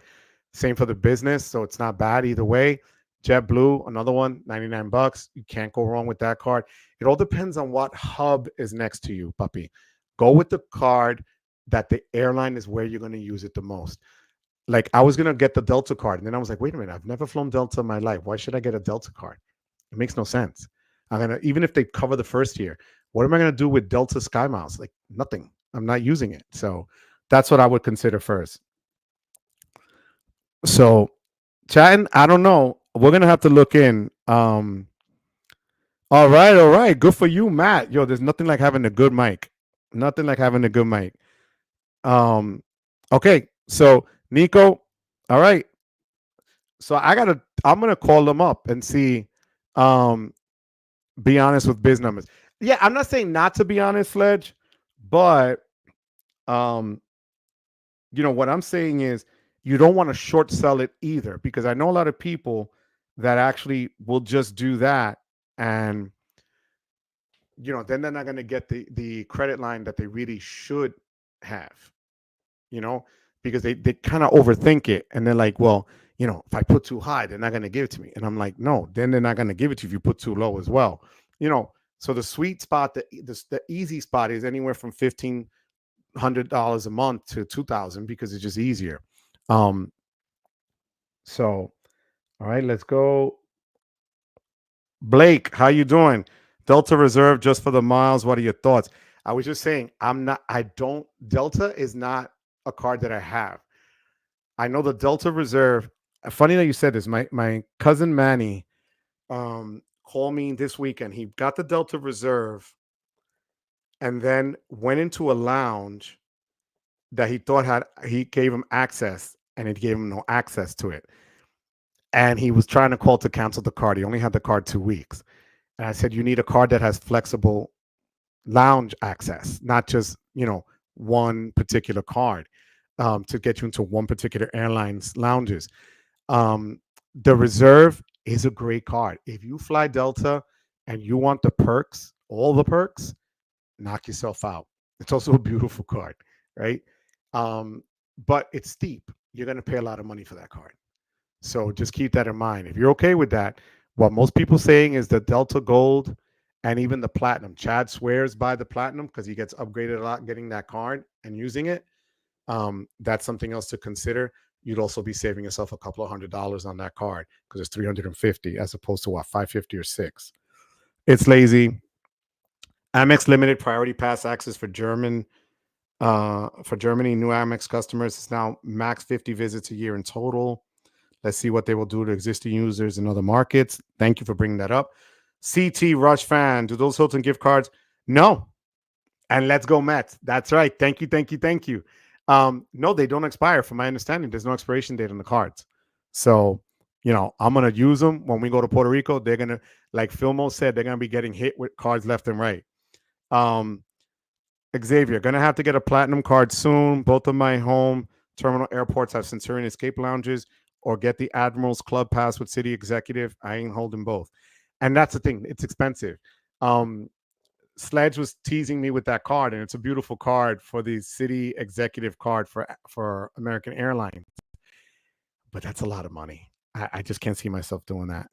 Same for the business, so it's not bad either way. JetBlue, another one, $99. You can't go wrong with that card. It all depends on what hub is next to you, puppy. Go with the card that the airline is where you're going to use it the most. Like I was gonna get the Delta card, and then I was like, wait a minute, I've never flown Delta in my life. Why should I get a Delta card? It makes no sense. I'm gonna even if they cover the first year, what am I gonna do with Delta Sky Miles? Like nothing. I'm not using it. So that's what I would consider first. So chatting, I don't know. We're gonna have to look in. All right, all right. Good for you, Matt. Yo, there's nothing like having a good mic. Nothing like having a good mic. Um, okay, so Nico, all right. So I'm gonna call them up and see. Um, be honest with biz numbers. Yeah, I'm not saying not to be honest, Sledge, but um, what I'm saying is you don't want to short sell it either, because I know a lot of people that actually will just do that, and then they're not going to get the credit line that they really should have, you know, because they kind of overthink it, and they're like, well, if I put too high, they're not going to give it to me, and I'm like, no, then they're not going to give it to you if you put too low as well, you know. So the sweet spot, the easy spot is anywhere from $1,500 a month to 2,000, because it's just easier. Um, so all right, let's go. Blake, how you doing? Delta Reserve just for the miles. What are your thoughts? I was just saying, Delta is not a card that I have. I know the Delta Reserve. Funny that you said this. My cousin Manny called me this weekend. He got the Delta Reserve and then went into a lounge that he gave him access, and it gave him no access to it. And he was trying to call to cancel the card. He only had the card 2 weeks. And I said, you need a card that has flexible lounge access, not just, one particular card to get you into one particular airline's lounges. The Reserve is a great card. If you fly Delta and you want the perks, all the perks, knock yourself out. It's also a beautiful card, right? But it's steep. You're going to pay a lot of money for that card. So just keep that in mind. If you're okay with that, what most people saying is the Delta Gold and even the Platinum. Chad swears by the Platinum because he gets upgraded a lot getting that card and using it. That's something else to consider. You'd also be saving yourself a couple of $100 on that card because it's 350 as opposed to what, 550 or 6. It's lazy. Amex limited priority pass access for Germany. New Amex customers is now max 50 visits a year in total. Let's see what they will do to existing users in other markets. Thank you for bringing that up. CT Rush fan, do those Hilton gift cards? No. And let's go Mets. That's right. Thank you, thank you, thank you. No, they don't expire. From my understanding, there's no expiration date on the cards. So, I'm going to use them when we go to Puerto Rico. They're going to, like Filmo said, they're going to be getting hit with cards left and right. Xavier, going to have to get a platinum card soon. Both of my home terminal airports have Centurion escape lounges, or get the Admiral's Club Pass with City Executive. I ain't holding both. And that's the thing. It's expensive. Sledge was teasing me with that card, and it's a beautiful card for the City Executive card for American Airlines. But that's a lot of money. I just can't see myself doing that,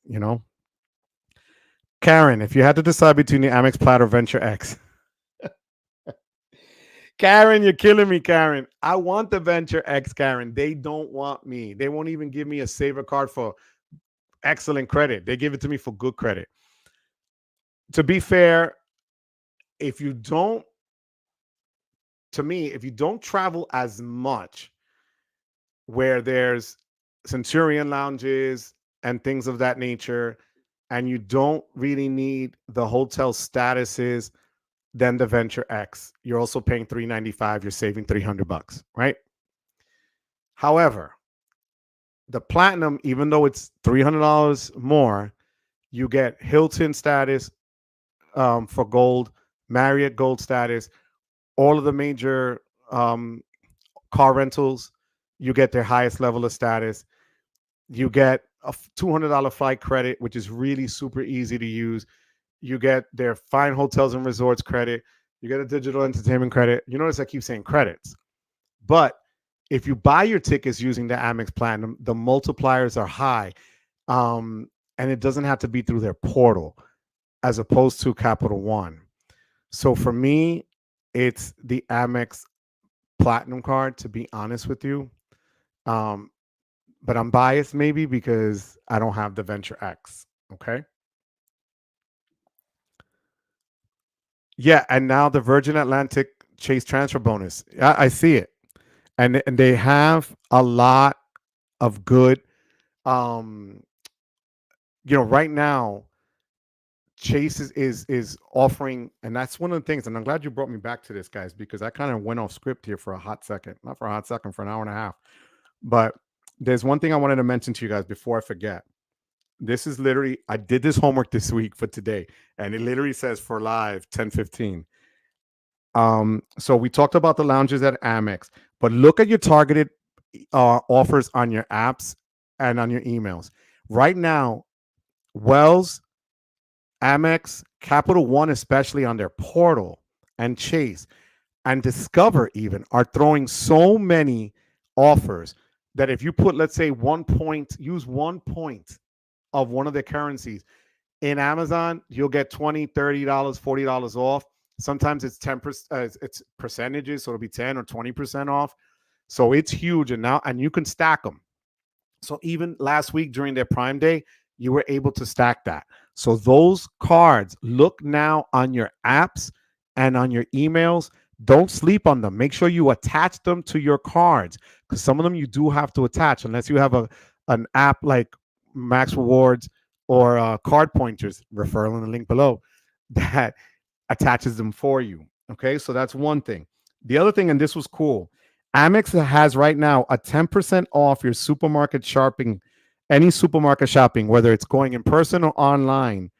Karen, if you had to decide between the Amex Platinum or Venture X. Karen, you're killing me, Karen. I want the Venture X, Karen. They don't want me. They won't even give me a saver card for excellent credit. They give it to me for good credit. To be fair, if you don't travel as much where there's Centurion lounges and things of that nature, and you don't really need the hotel statuses, then the Venture X. You're also paying $395. You're saving $300, right? However, the Platinum, even though it's $300 more, you get Hilton status for gold, Marriott gold status, all of the major car rentals. You get their highest level of status. You get a $200 flight credit, which is really super easy to use. You get their fine hotels and resorts credit. You get a digital entertainment credit. You notice I keep saying credits. But if you buy your tickets using the Amex Platinum, the multipliers are high. And it doesn't have to be through their portal as opposed to Capital One. So for me, it's the Amex Platinum card, to be honest with you. Um, but I'm biased maybe because I don't have the Venture X. Okay. Yeah, and now the Virgin Atlantic Chase transfer bonus. I see it, and they have a lot of good. Um, right now Chase is offering, and that's one of the things. And I'm glad you brought me back to this, guys, because I kind of went off script here for a hot second, not for a hot second, for an hour and a half. But there's one thing I wanted to mention to you guys before I forget. This is literally, I did this homework this week for today, and it literally says for live 10:15. So we talked about the lounges at Amex, but look at your targeted offers on your apps and on your emails. Right now, Wells, Amex, Capital One, especially on their portal, and Chase and Discover even are throwing so many offers that if you put, let's say, 1 point, use 1 point of one of the currencies in Amazon, you'll get $20, $30, $40 off. Sometimes it's 10%, it's percentages, so it'll be 10 or 20% off. So it's huge, and you can stack them. So even last week during their Prime Day, you were able to stack that. So those cards, look now on your apps and on your emails. Don't sleep on them. Make sure you attach them to your cards, because some of them you do have to attach unless you have an app like Max Rewards or CardPointers, referral in the link below, that attaches them for you. Okay, so that's one thing. The other thing, and this was cool, Amex has right now a 10% off your supermarket shopping, any supermarket shopping, whether it's going in person or online.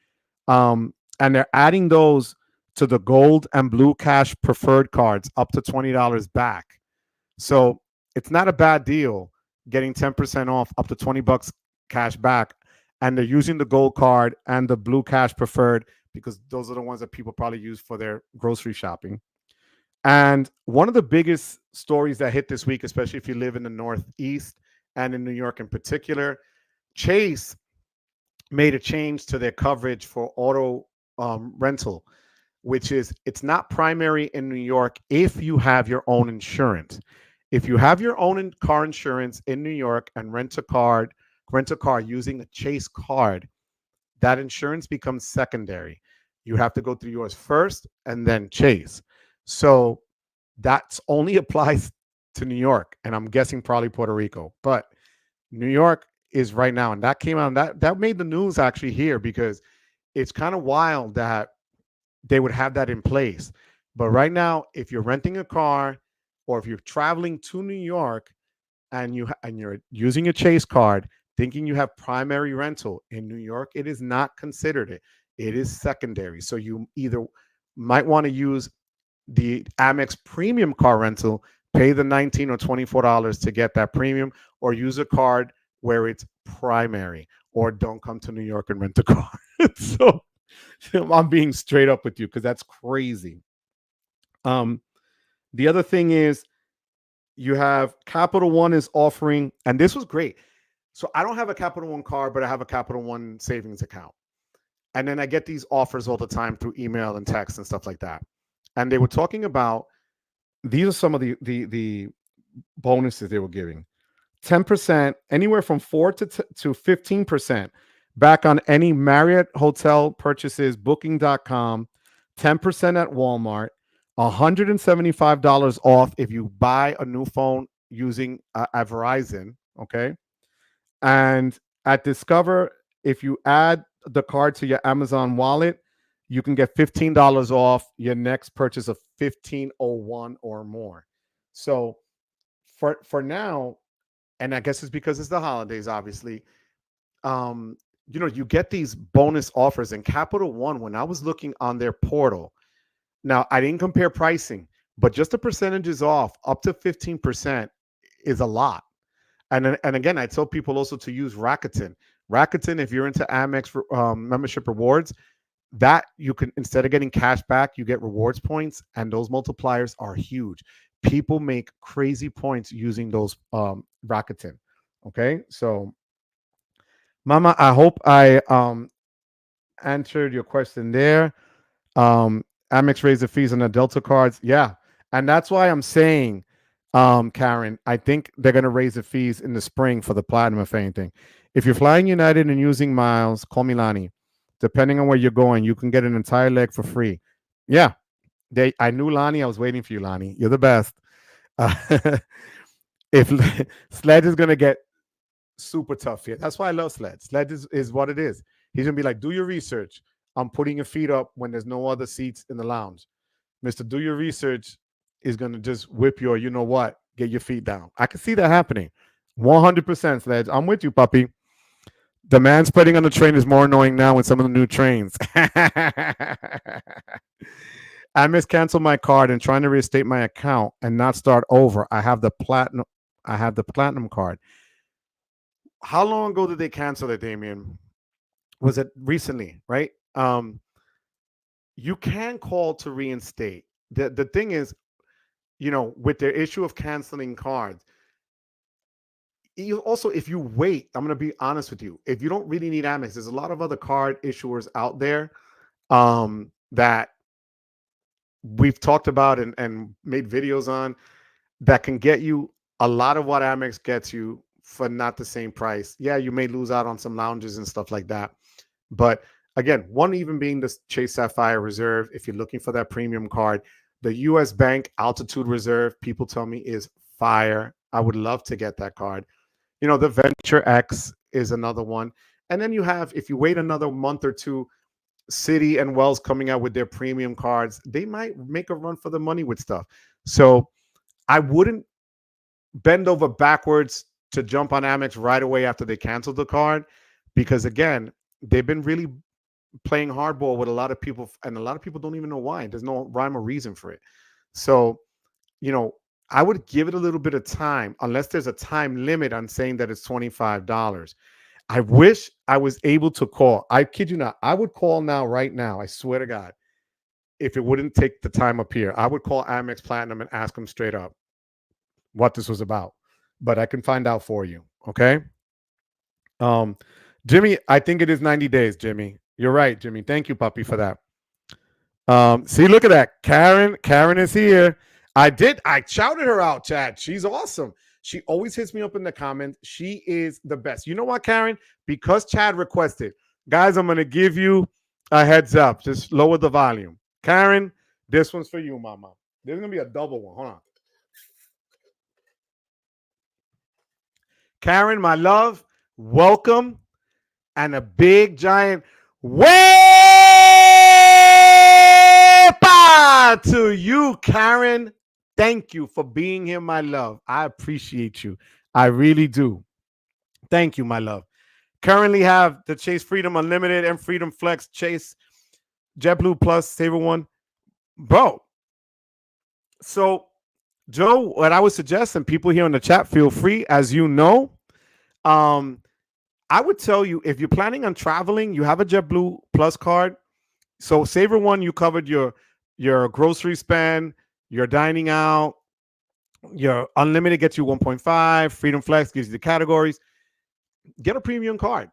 And they're adding those to the gold and blue cash preferred cards up to $20 back. So it's not a bad deal getting 10% off up to 20 bucks cash back. And they're using the gold card and the blue cash preferred because those are the ones that people probably use for their grocery shopping. And one of the biggest stories that hit this week, especially if you live in the Northeast and in New York in particular, Chase made a change to their coverage for auto rental, which is it's not primary in New York if you have your own insurance. If you have your own car insurance in New York and rent a car using a Chase card, that insurance becomes secondary. You have to go through yours first and then Chase. So that's only applies to New York, and I'm guessing probably Puerto Rico. But New York is right now, and that came out, and that made the news actually here, because it's kind of wild that they would have that in place. But right now, if you're renting a car or if you're traveling to New York and you're using a Chase card, thinking you have primary rental in New York, it is not considered it. It is secondary. So you either might want to use the Amex premium car rental, pay the $19 or $24 to get that premium, or use a card where it's primary, or don't come to New York and rent a car. So I'm being straight up with you because that's crazy. Um, the other thing is you have Capital One is offering, and this was great. So I don't have a Capital One card, but I have a Capital One savings account. And then I get these offers all the time through email and text and stuff like that. And they were talking about, these are some of the bonuses they were giving. 10%, anywhere from 4 to 15% back on any Marriott hotel purchases, booking.com, 10% at Walmart, $175 off if you buy a new phone using at Verizon, okay? And at Discover, if you add the card to your Amazon wallet, you can get $15 off your next purchase of 1501 or more. So for now, and I guess it's because it's the holidays, obviously. You get these bonus offers. And Capital One, when I was looking on their portal, now I didn't compare pricing, but just the percentages off up to 15% is a lot. And again, I tell people also to use Rakuten. Rakuten, if you're into Amex membership rewards, that you can, instead of getting cash back, you get rewards points, and those multipliers are huge. People make crazy points using those Rakuten. Okay, so Mama, I hope I answered your question there. Amex raised the fees on the Delta cards. Yeah, and that's why I'm saying Karen, I think they're going to raise the fees in the spring for the platinum, if anything. If you're flying United and using miles, call me Lonnie. Depending on where you're going, you can get an entire leg for free. Yeah, I knew Lonnie. I was waiting for you, Lonnie. You're the best. Uh, if Sledge is going to get super tough here. That's why I love Sled. Sled is what it is. He's gonna be like, do your research. I'm putting your feet up when there's no other seats in the lounge. Mr. Do your research is gonna just whip your, you know what, get your feet down. I can see that happening. 100% Sledge. I'm with you, puppy. The man spreading on the train is more annoying now with some of the new trains. I miscanceled my card and trying to reinstate my account and not start over. I have the platinum. I have the platinum card. How long ago did they cancel it, Damien? Was it recently, right? You can call to reinstate. The thing is, with their issue of canceling cards, you also, if you wait, I'm gonna be honest with you, if you don't really need Amex, there's a lot of other card issuers out there that we've talked about and made videos on that can get you a lot of what Amex gets you for not the same price. Yeah, you may lose out on some lounges and stuff like that. But again, one even being the Chase Sapphire Reserve, if you're looking for that premium card, the US Bank Altitude Reserve, people tell me is fire. I would love to get that card. The Venture X is another one. And then you have, if you wait another month or two, City and Wells coming out with their premium cards. They might make a run for the money with stuff. So I wouldn't bend over backwards to jump on Amex right away after they canceled the card, because again, they've been really playing hardball with a lot of people, and a lot of people don't even know why. There's no rhyme or reason for it. So, I would give it a little bit of time, unless there's a time limit on saying that it's $25. I wish I was able to call. I kid you not. I would call now, right now. I swear to God, if it wouldn't take the time up here, I would call Amex Platinum and ask them straight up what this was about. But I can find out for you. Okay. Um, Jimmy, I think it is 90 days, Jimmy. You're right, Jimmy. Thank you, puppy, for that. See, look at that. Karen is here. I shouted her out, Chad. She's awesome. She always hits me up in the comments. She is the best. You know what, Karen? Because Chad requested, guys, I'm going to give you a heads up. Just lower the volume. Karen, this one's for you, mama. There's going to be a double one. Hold on. Karen, my love, welcome, and a big giant wepa to you, Karen. Thank you for being here, my love. I appreciate you. I really do. Thank you, my love. Currently have the Chase Freedom Unlimited and Freedom Flex Chase JetBlue Plus Saver One. Bro, so Joe, what I would suggest, and people here in the chat, feel free, as you know, I would tell you, if you're planning on traveling, you have a JetBlue Plus card. So Saver One, you covered your grocery spend, your dining out, your unlimited gets you 1.5, Freedom Flex gives you the categories. Get a premium card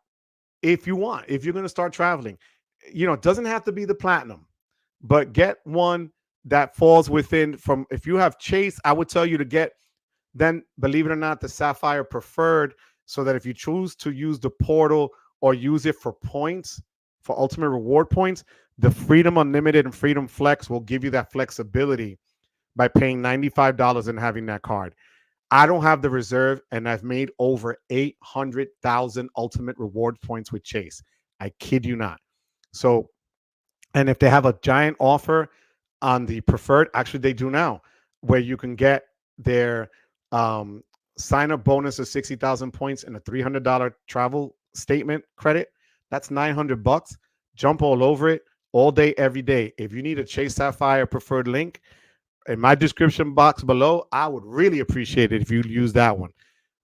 if you want, if you're going to start traveling. It doesn't have to be the platinum, but get one that falls within. From if you have Chase, I would tell you to get, then believe it or not, the Sapphire Preferred, so that if you choose to use the portal or use it for points, for ultimate reward points, the Freedom Unlimited and Freedom Flex will give you that flexibility by paying $95 and having that card. I don't have the reserve, and I've made over 800,000 ultimate reward points with Chase. I kid you not. So, and if they have a giant offer on the preferred, actually they do now, where you can get their sign up bonus of 60,000 points and a $300 travel statement credit. That's $900. Jump all over it all day, every day. If you need a Chase Sapphire preferred link in my description box below, I would really appreciate it if you use that one.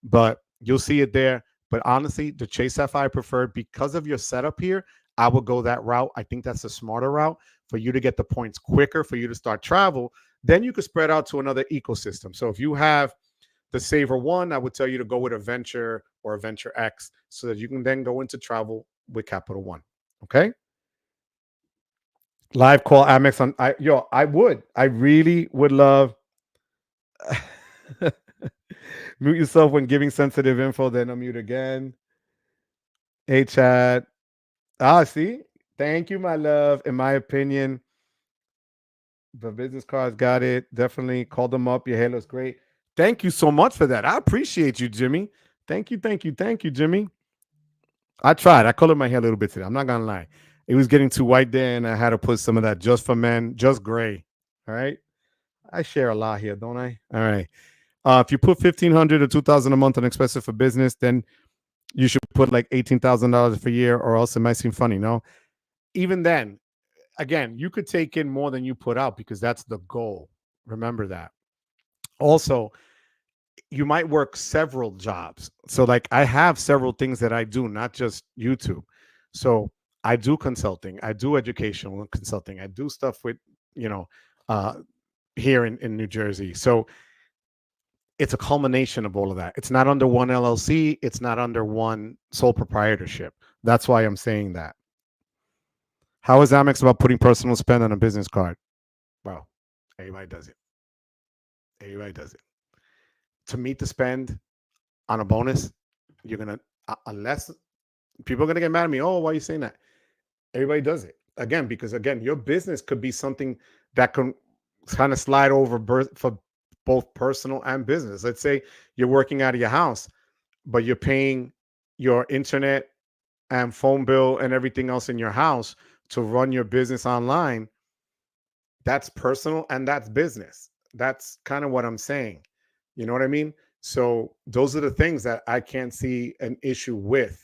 But you'll see it there. But honestly, the Chase Sapphire preferred, because of your setup here, I would go that route. I think that's a smarter route for you to get the points quicker, for you to start travel. Then you could spread out to another ecosystem. So if you have the Saver One, I would tell you to go with a Venture or a Venture X, so that you can then go into travel with Capital One. Okay. Live call Amex on. I really would love. Mute yourself when giving sensitive info, then unmute again. Hey, Chad. Ah, see? Thank you, my love. In my opinion, the business cards got it. Definitely call them up. Your hair looks great. Thank you so much for that. I appreciate you, Jimmy. Thank you, Jimmy. I tried. I colored my hair a little bit today. I'm not gonna lie. It was getting too white there, and I had to put some of that just for men, just gray. All right. I share a lot here, don't I? All right. If you put 1,500 or 2,000 a month on expenses for business, then you should put like $18,000 per year, or else it might seem funny. No, even then, again, you could take in more than you put out because that's the goal. Remember that. Also, you might work several jobs. So, like, I have several things that I do, not just YouTube. So, I do consulting, I do educational consulting, I do stuff with, you know, uh, here in New Jersey. So, it's a culmination of all of that. It's not under one LLC, it's not under one sole proprietorship. That's why I'm saying that. How is Amex about putting personal spend on a business card? Well, everybody does it. Everybody does it. To meet the spend on a bonus, you're gonna unless people are gonna get mad at me. Oh, why are you saying that? Everybody does it again because again, your business could be something that can kind of slide over for both personal and business. Let's say you're working out of your house, but you're paying your internet and phone bill and everything else in your house to run your business online. That's personal and that's business. That's kind of what I'm saying. You know what I mean? So those are the things that I can't see an issue with,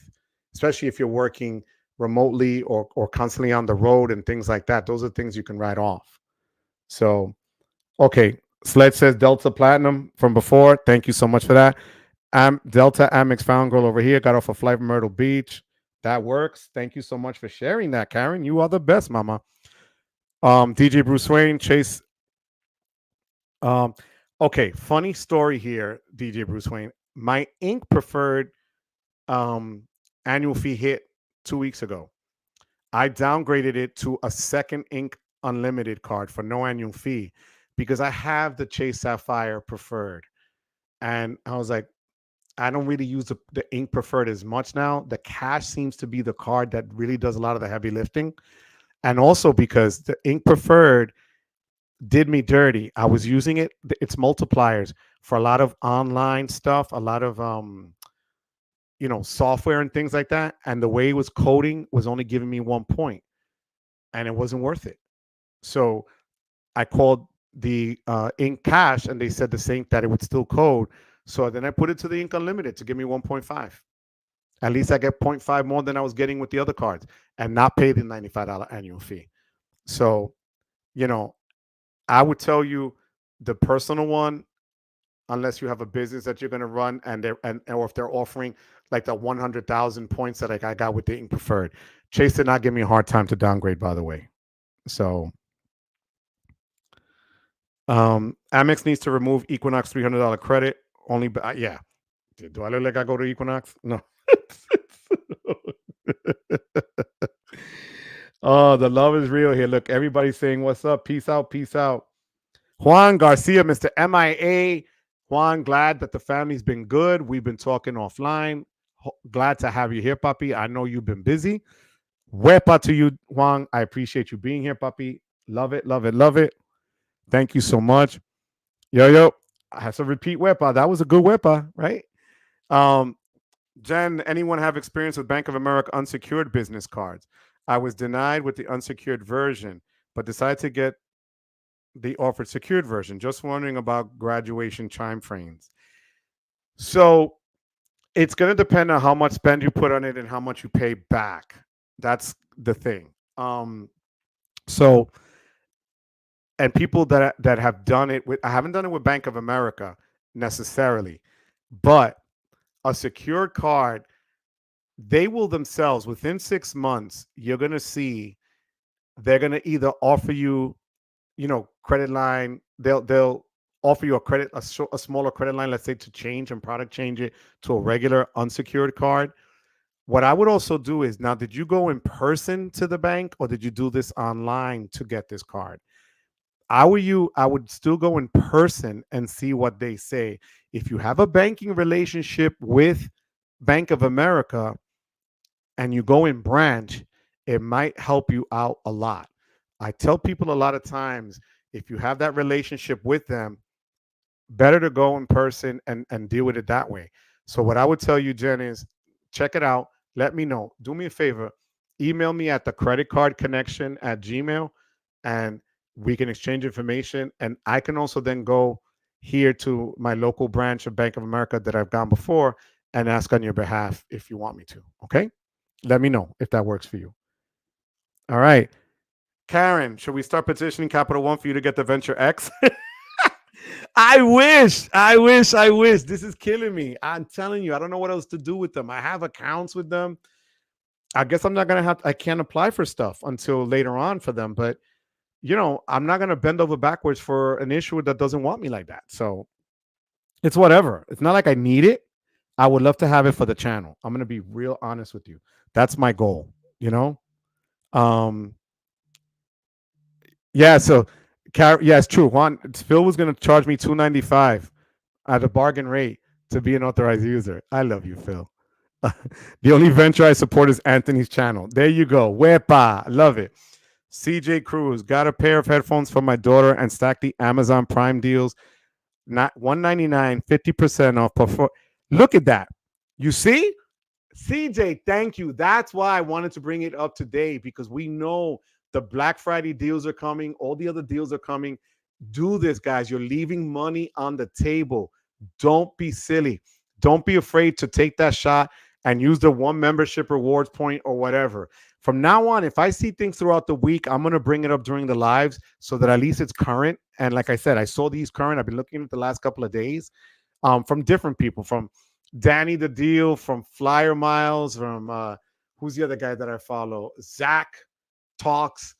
especially if you're working remotely or constantly on the road and things like that. Those are things you can write off. So, okay. Sled says Delta Platinum from before. Thank you so much for that. Delta Amex Found Girl over here got off a flight from Myrtle Beach. That works. Thank you so much for sharing that, Karen. You are the best, mama. DJ Bruce Wayne, Chase. Um, okay, funny story here, DJ Bruce Wayne. My Ink Preferred um annual fee hit 2 weeks ago. I downgraded it to a second Ink Unlimited card for no annual fee because I have the Chase Sapphire Preferred. And I was like, I don't really use the Ink Preferred as much now. The Cash seems to be the card that really does a lot of the heavy lifting. And also because the Ink Preferred did me dirty. I was using its multipliers for a lot of online stuff, a lot of software and things like that. And the way it was coding was only giving me 1 point, and it wasn't worth it. So I called the Ink Cash, and they said the same, that it would still code. So then I put it to the Ink Unlimited to give me 1.5. At least I get 0.5 more than I was getting with the other cards, and not pay the $95 annual fee. So, you know, I would tell you the personal one, unless you have a business that you're going to run, or if they're offering like the 100,000 points that I got with the Ink Preferred. Chase did not give me a hard time to downgrade, by the way. So Amex needs to remove Equinox $300 credit only. Yeah. Do I look like I go to Equinox? No. Oh, the love is real here. Look, everybody's saying what's up. Peace out. Peace out. Juan Garcia, Mr. MIA. Juan, glad that the family's been good. We've been talking offline. Glad to have you here, Papi. I know you've been busy. Wepa to you, Juan. I appreciate you being here, Papi. Love it, love it, love it. Thank you so much. Yo. I have to repeat Wepa. That was a good Wepa, right? Jen, anyone have experience with Bank of America unsecured business cards? I was denied with the unsecured version, but decided to get the offered secured version. Just wondering about graduation time frames. So it's going to depend on how much spend you put on it and how much you pay back. That's the thing. So, and people that have done it with, I haven't done it with Bank of America necessarily, but a secured card, they will themselves within 6 months, you're going to see they're going to either offer you, credit line. They'll offer you a smaller credit line, let's say, to change and product change it to a regular unsecured card. What I would also do is, now, did you go in person to the bank or did you do this online to get this card? I would still go in person and see what they say. If you have a banking relationship with Bank of America and you go in branch, it might help you out a lot. I tell people a lot of times, if you have that relationship with them, better to go in person and deal with it that way. So what I would tell you, Jen, is check it out. Let me know. Do me a favor. Email me at the credit card connection at Gmail, and we can exchange information. And I can also then go here to my local branch of Bank of America that I've gone before and ask on your behalf if you want me to. Okay? Let me know if that works for you. All right. Karen, should we start petitioning Capital One for you to get the Venture X? I wish, I wish, I wish. This is killing me. I'm telling you, I don't know what else to do with them. I have accounts with them. I guess I'm not gonna have. I can't apply for stuff until later on for them. But I'm not gonna bend over backwards for an issuer that doesn't want me like that. So it's whatever. It's not like I need it. I would love to have it for the channel. I'm gonna be real honest with you. That's my goal. You know. Um. Yeah. So, yeah, it's true. Juan Phil was gonna charge me $295 at a bargain rate to be an authorized user. I love you, Phil. The only venture I support is Anthony's channel. There you go. Wepa. Love it. CJ Cruz, got a pair of headphones for my daughter and stacked the Amazon Prime deals. Not 199, 50% off. Look at that. You see? CJ, thank you. That's why I wanted to bring it up today, because we know the Black Friday deals are coming. All the other deals are coming. Do this, guys. You're leaving money on the table. Don't be silly. Don't be afraid to take that shot and use the one membership rewards point or whatever. From now on, if I see things throughout the week, I'm going to bring it up during the lives so that at least it's current. And like I said, I saw these current. I've been looking at the last couple of days from different people, from Danny the Deal, from Flyer Miles, from who's the other guy that I follow? Zach Talks,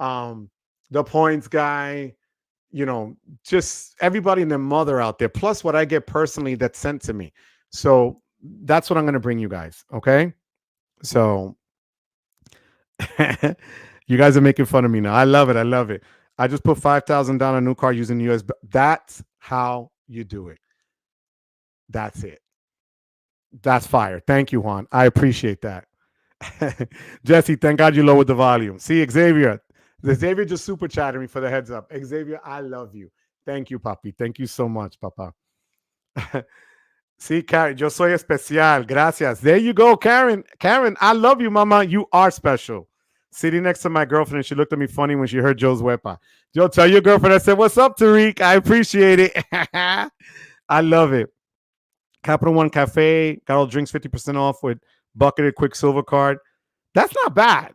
the Points guy, just everybody and their mother out there, plus what I get personally that's sent to me. So that's what I'm going to bring you guys. Okay. So you guys are making fun of me now. I love it. I love it. I just put 5,000 down on a new car using USB. That's how you do it. That's it. That's fire. Thank you, Juan. I appreciate that. Jesse, thank God you lowered the volume. See, Xavier. Xavier just super chatted me for the heads up. Xavier, I love you. Thank you, papi. Thank you so much, papa. Sí, Karen, yo soy especial. Gracias. There you go, Karen. Karen, I love you, mama. You are special. Sitting next to my girlfriend, she looked at me funny when she heard Joe's wepa. Joe, tell your girlfriend I said, what's up, Tariq? I appreciate it. I love it. Capital One Cafe got all drinks 50% off with bucketed Quicksilver card. That's not bad.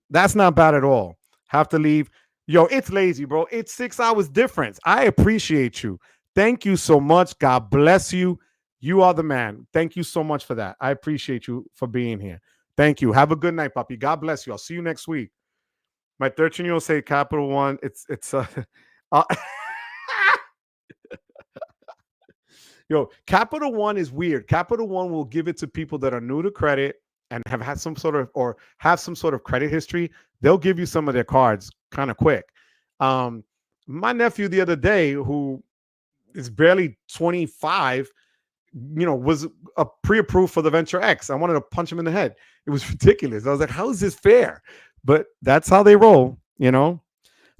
That's not bad at all. Have to leave. Yo, it's lazy, bro. It's 6 hours difference. I appreciate you. Thank you so much. God bless you. You are the man. Thank you so much for that. I appreciate you for being here. Thank you. Have a good night, puppy. God bless you. I'll see you next week. My 13-year-old say Capital One. It's uh Yo, Capital One is weird. Capital One will give it to people that are new to credit and have had some sort of or have some sort of credit history. They'll give you some of their cards kind of quick. My nephew the other day, who is barely 25, was pre-approved for the Venture X. I wanted to punch him in the head. It was ridiculous. I was like, how is this fair? But that's how they roll.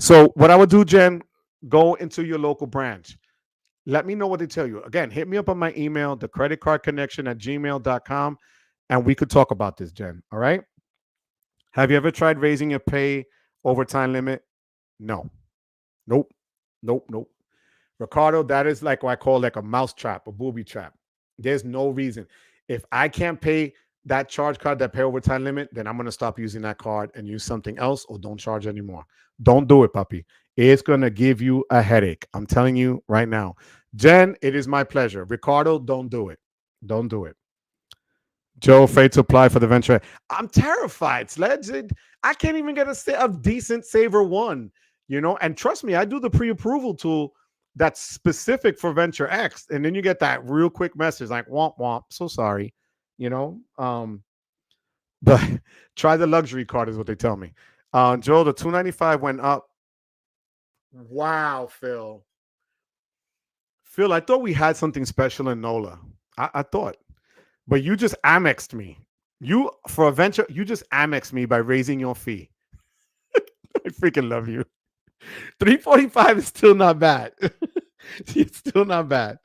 So what I would do, Jen, go into your local branch. Let me know what they tell you. Again, hit me up on my email, the credit card connection at gmail.com, and we could talk about this, Jen. All right. Have you ever tried raising your pay overtime limit? No. Nope. Nope. Nope. Ricardo, that is like what I call like a mouse trap, a booby trap. There's no reason. If I can't pay that charge card, that pay overtime limit, then I'm going to stop using that card and use something else or don't charge anymore. Don't do it, puppy. It's going to give you a headache. I'm telling you right now. Jen, it is my pleasure. Ricardo, don't do it. Don't do it. Joe, afraid to apply for the venture. I'm terrified, Sledge. I can't even get a decent saver one, and trust me, I do the pre-approval tool that's specific for Venture X. And then you get that real quick message like, womp, womp. So sorry, but try the luxury card is what they tell me. Joe, the $295 went up Wow, Phil. Phil, I thought we had something special in NOLA. I thought. But you just Amexed me. You, for a venture, you just Amexed me by raising your fee. I freaking love you. 345 is still not bad. It's still not bad.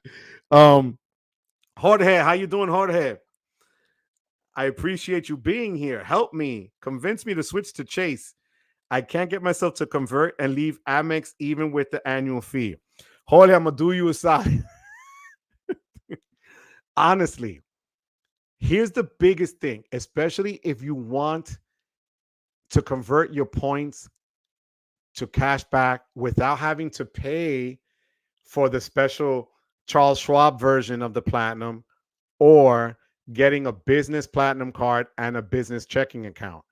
Um, Jorge, how you doing, Jorge? I appreciate you being here. Help me. Convince me to switch to Chase. I can't get myself to convert and leave Amex even with the annual fee. Jorge, I'm gonna do you a side. Honestly, here's the biggest thing, especially if you want to convert your points to cash back without having to pay for the special Charles Schwab version of the Platinum or getting a business Platinum card and a business checking account.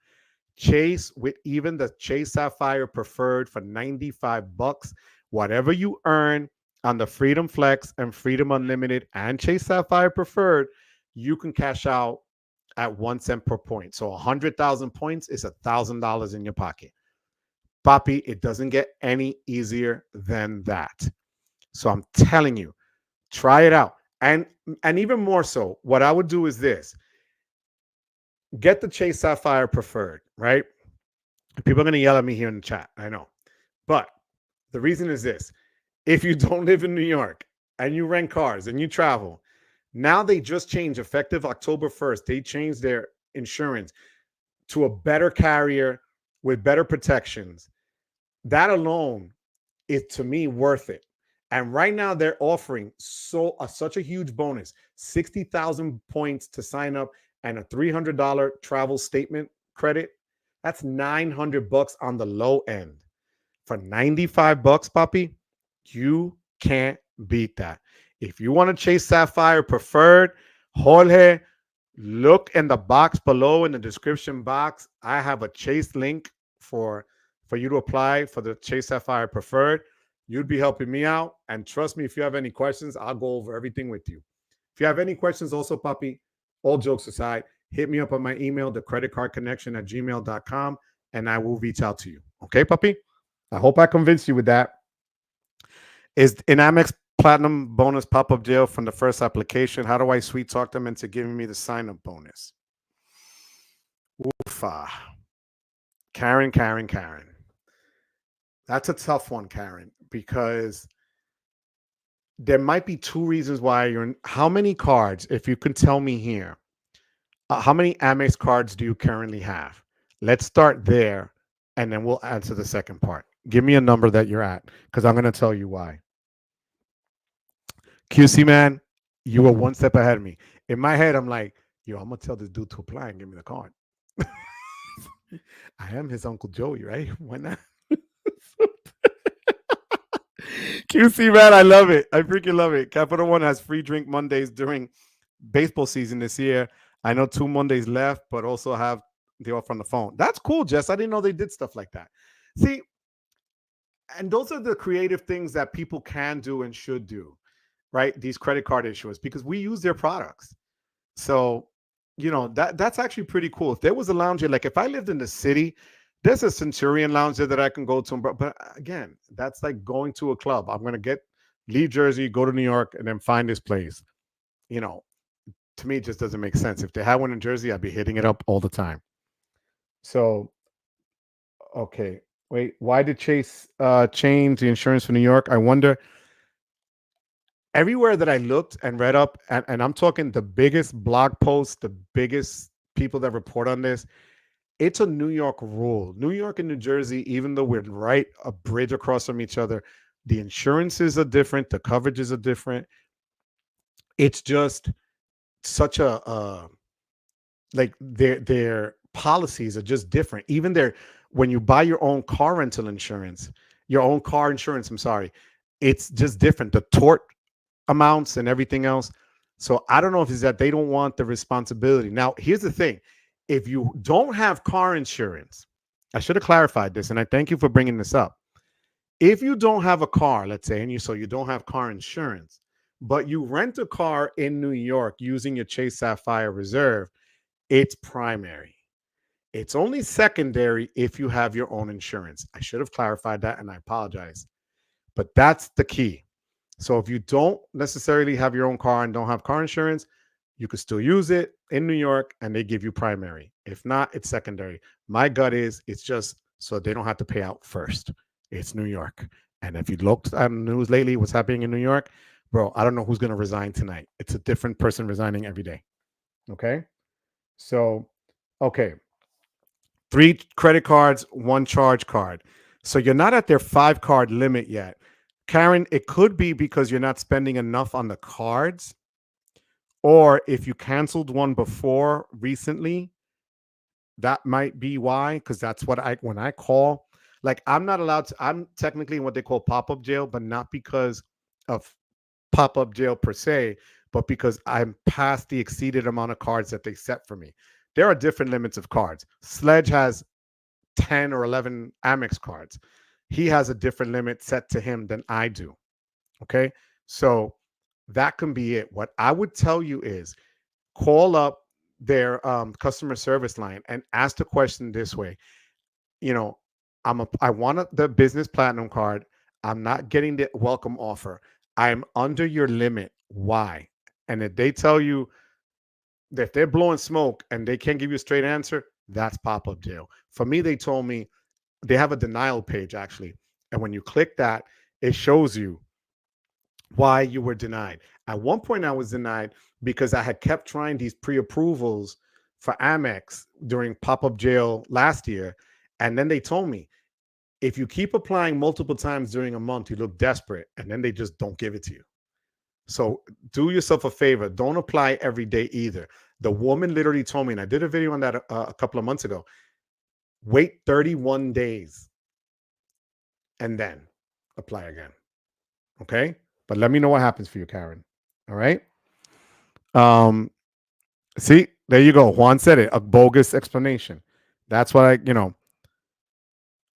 Chase with even the Chase Sapphire Preferred for 95 bucks, whatever you earn on the Freedom Flex and Freedom Unlimited and Chase Sapphire Preferred, you can cash out at 1 cent per point. So 100,000 points is $1,000 in your pocket. Papi, it doesn't get any easier than that. So I'm telling you, try it out. And even more so, what I would do is this. Get the Chase Sapphire Preferred, right? People are going to yell at me here in the chat. I know. But the reason is this. If you don't live in New York and you rent cars and you travel, now they just changed effective October 1st. They changed their insurance to a better carrier with better protections. That alone is to me worth it. And right now they're offering such a huge bonus, 60,000 points to sign up and a $300 travel statement credit. That's 900 bucks on the low end. For 95 bucks, Poppy, you can't beat that. If you want to chase Sapphire Preferred, Jorge, look in the box below in the description box. I have a Chase link for you to apply for the Chase Sapphire Preferred. You'd be helping me out. And trust me, if you have any questions, I'll go over everything with you. If you have any questions, also, Puppy, all jokes aside, hit me up on my email, thecreditcardconnection@gmail.com, and I will reach out to you. Okay, Puppy? I hope I convinced you with that. Is an Amex Platinum bonus pop-up deal from the first application. How do I sweet talk them into giving me the sign-up bonus? Oofa. Karen. That's a tough one, Karen, because there might be two reasons why you're in. How many cards, if you can tell me here, how many Amex cards do you currently have? Let's start there, and then we'll answer the second part. Give me a number that you're at, because I'm going to tell you why. QC man, you were one step ahead of me. In my head, I'm like, yo, I'm going to tell this dude to apply and give me the card. I am his Uncle Joey, right? Why not? QC man, I love it. I freaking love it. Capital One has free drink Mondays during baseball season this year. I know 2 Mondays left, but also have the offer on the phone. That's cool, Jess. I didn't know they did stuff like that. See, and those are the creative things that people can do and should do, right? These credit card issuers, because we use their products. So, that's actually pretty cool. If there was a lounge here, like if I lived in the city, there's a Centurion lounge there that I can go to. But again, that's like going to a club. I'm going to leave Jersey, go to New York, and then find this place. To me, it just doesn't make sense. If they had one in Jersey, I'd be hitting it up all the time. So, okay. Wait, why did Chase change the insurance for New York? I wonder. Everywhere that I looked and read up, and I'm talking the biggest blog posts, the biggest people that report on this, it's a New York rule. New York and New Jersey, even though we're right a bridge across from each other, the insurances are different, the coverages are different. It's just such like their policies are just different. Even when you buy your own car rental insurance, I'm sorry, it's just different. The tort amounts and everything else. So I don't know if it's that they don't want the responsibility. Now, here's the thing. If you don't have car insurance, I should have clarified this, and I thank you for bringing this up. If you don't have a car, let's say, and you don't have car insurance, but you rent a car in New York using your Chase Sapphire Reserve, it's primary. It's only secondary if you have your own insurance. I should have clarified that, and I apologize. But that's the key. So if you don't necessarily have your own car and don't have car insurance, you could still use it in New York and they give you primary. If not, it's secondary. My gut is it's just so they don't have to pay out first. It's New York. And if you looked at the news lately, what's happening in New York, bro, I don't know who's going to resign tonight. It's a different person resigning every day. Okay. So, okay. 3 credit cards, 1 charge card. So you're not at their 5 card limit yet. Karen, it could be because you're not spending enough on the cards, or if you canceled one before recently, that might be why. Because that's what when I call, like I'm not allowed to, I'm technically in what they call pop up jail, but not because of pop up jail per se, but because I'm past the exceeded amount of cards that they set for me. There are different limits of cards. Sledge has 10 or 11 Amex cards. He has a different limit set to him than I do. Okay. So that can be it. What I would tell you is call up their customer service line and ask the question this way. You know, I want the business platinum card. I'm not getting the welcome offer. I'm under your limit. Why? And if they tell you that if they're blowing smoke and they can't give you a straight answer, that's pop up jail. For me, they told me they have a denial page actually. And when you click that, it shows you why you were denied. At one point, I was denied because I had kept trying these pre approvals for Amex during pop up jail last year. And then they told me if you keep applying multiple times during a month, you look desperate. And then they just don't give it to you. So do yourself a favor. Don't apply every day either. The woman literally told me, and I did a video on that a couple of months ago, wait 31 days and then apply again. Okay. But let me know what happens for you, Karen. All right. Um, see, there you go. Juan said it, a bogus explanation. That's what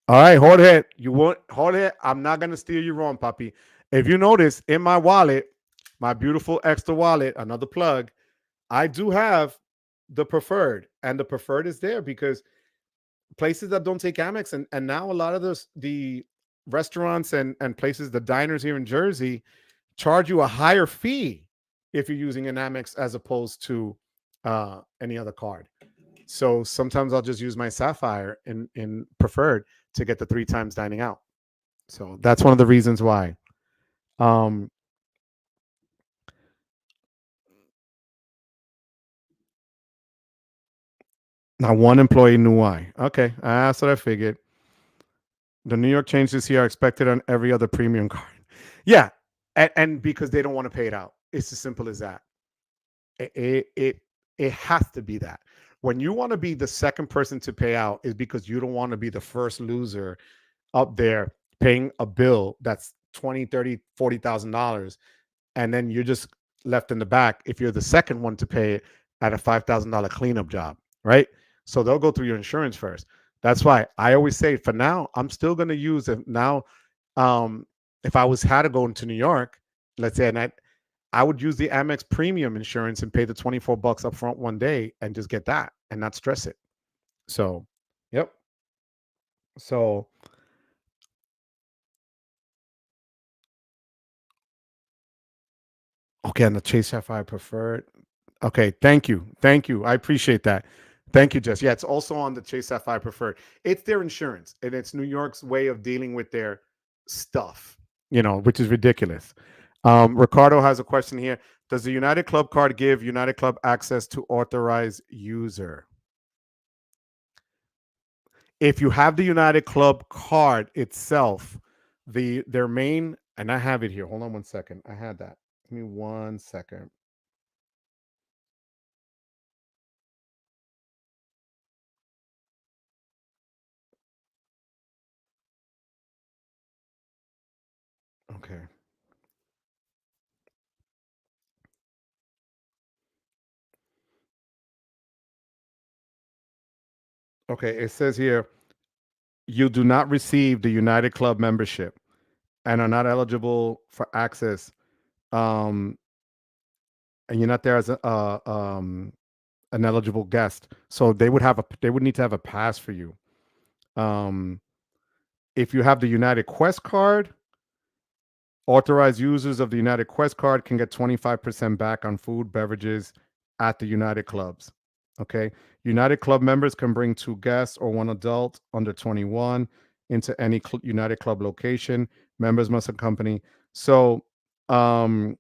all right, Jorge, you want Jorge, I'm not gonna steer you wrong, puppy. If you notice in my wallet, my beautiful Ekster wallet, another plug, I do have the preferred, and the preferred is there because places that don't take Amex, and now a lot of the restaurants and places, the diners here in Jersey, charge you a higher fee if you're using an Amex as opposed to any other card. So sometimes I'll just use my Sapphire in preferred to get the 3 times dining out. So that's one of the reasons why. Um, Now one employee knew why. Okay, that's what I figured. The New York changes here are expected on every other premium card. Yeah, and because they don't want to pay it out. It's as simple as that. It has to be that. When you want to be the second person to pay out is because you don't want to be the first loser up there paying a bill that's 20, 30, $40,000, and then you're just left in the back if you're the second one to pay it at a $5,000 cleanup job, right? So they'll go through your insurance first. That's why I always say for now, I'm still going to use it now. Um, if I was had to go into New York, let's say, and I would use the Amex premium insurance and pay the 24 bucks up front one day and just get that and not stress it. So, yep. So, okay, and the Chase Sapphire preferred. Okay, thank you. Thank you. I appreciate that. Thank you, Jess. Yeah, it's also on the Chase Sapphire preferred. It's their insurance, and it's New York's way of dealing with their stuff, which is ridiculous. Ricardo has a question here. Does the United Club card give United Club access to authorized user? If you have the United Club card itself, their main, and I have it here. Hold on one second. I had that. Give me 1 second. Okay. Okay. It says here you do not receive the United Club membership and are not eligible for access. Um, and you're not there as an eligible guest. So they would need to have a pass for you. Um, if you have the United Quest card, Authorized users of the United Quest card can get 25% back on food, beverages at the United clubs. Okay. United club members can bring two guests or one adult under 21 into any United club location. Members must accompany. So, um,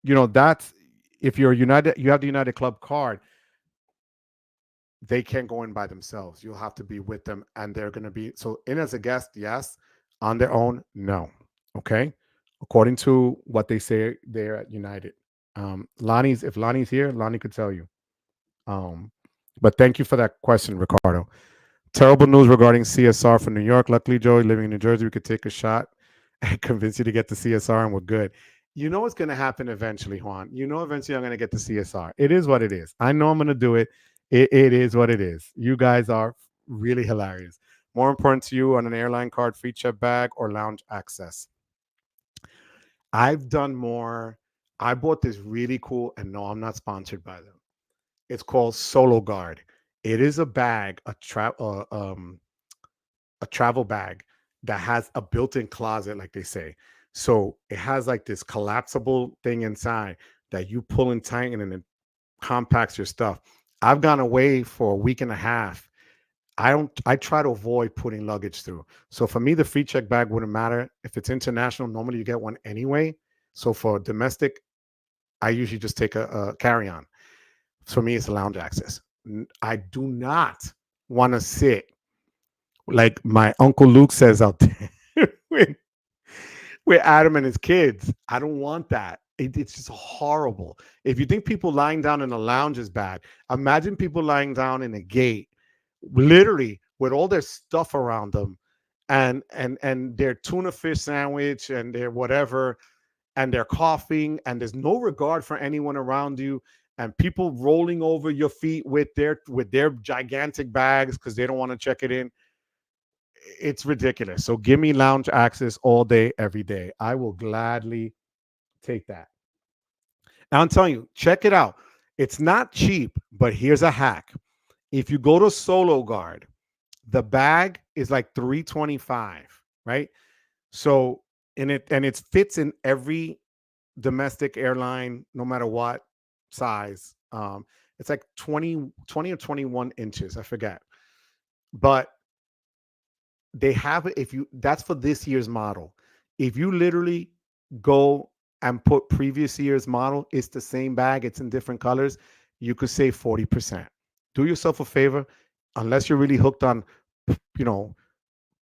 that's if you're United, you have the United Club card, they can't go in by themselves. You'll have to be with them, and they're going to be so in as a guest, yes. On their own, no. Okay, according to what they say there at United. If Lonnie's here, Lonnie could tell you. Um, but thank you for that question, Ricardo. Terrible news regarding CSR for New York. Luckily, Joey, living in New Jersey, we could take a shot and convince you to get the CSR, and we're good. You know what's going to happen eventually, Juan. You know, eventually I'm going to get the CSR. It is what it is. I know I'm going to do it. It is what it is. You guys are really hilarious. More important to you on an airline card, free check bag, or lounge access? I've done more. I bought this really cool, and no, I'm not sponsored by them. It's called Solo Guard. It is a bag, a travel bag that has a built-in closet, like they say. So it has like this collapsible thing inside that you pull and tighten, and it compacts your stuff. I've gone away for a week and a half. I try to avoid putting luggage through. So for me, the free check bag wouldn't matter. If it's international, normally you get one anyway. So for domestic, I usually just take a carry-on. For me, it's a lounge access. I do not want to sit like my Uncle Luke says out there with, Adam and his kids. I don't want that. It's just horrible. If you think people lying down in a lounge is bad, imagine people lying down in a gate, literally with all their stuff around them, and their tuna fish sandwich and their whatever, and they're coughing, and there's no regard for anyone around you, and people rolling over your feet with their gigantic bags because they don't want to check it in. It's ridiculous. So give me lounge access all day, every day. I will gladly take that. Now I'm telling you, check it out. It's not cheap, but here's a hack. If you go to Solo Guard, the bag is like 325, right? So it fits in every domestic airline, no matter what size. It's like 20 or 21 inches, I forget. But they have it, if you that's for this year's model. If you literally go and put previous year's model, it's the same bag, it's in different colors, you could save 40%. Do yourself a favor, unless you're really hooked on, you know,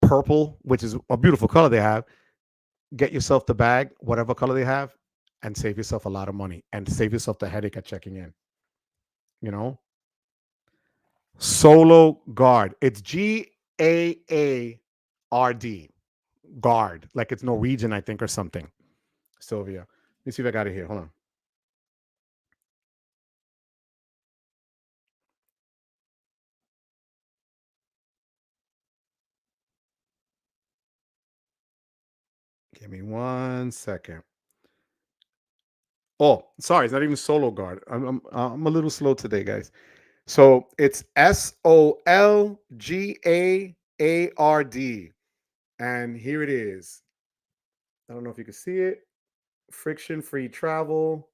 purple, which is a beautiful color they have. Get yourself the bag, whatever color they have, and save yourself a lot of money and save yourself the headache at checking in. You know, Solo Guard. It's GAARD. Guard, like it's Norwegian, I think, or something. Sylvia, let me see if I got it here. Hold on. Give me 1 second. Oh, sorry, it's not even Solo Guard. I'm a little slow today, guys. So it's SOLGAARD, and here it is. I don't know if you can see it. Friction-free travel.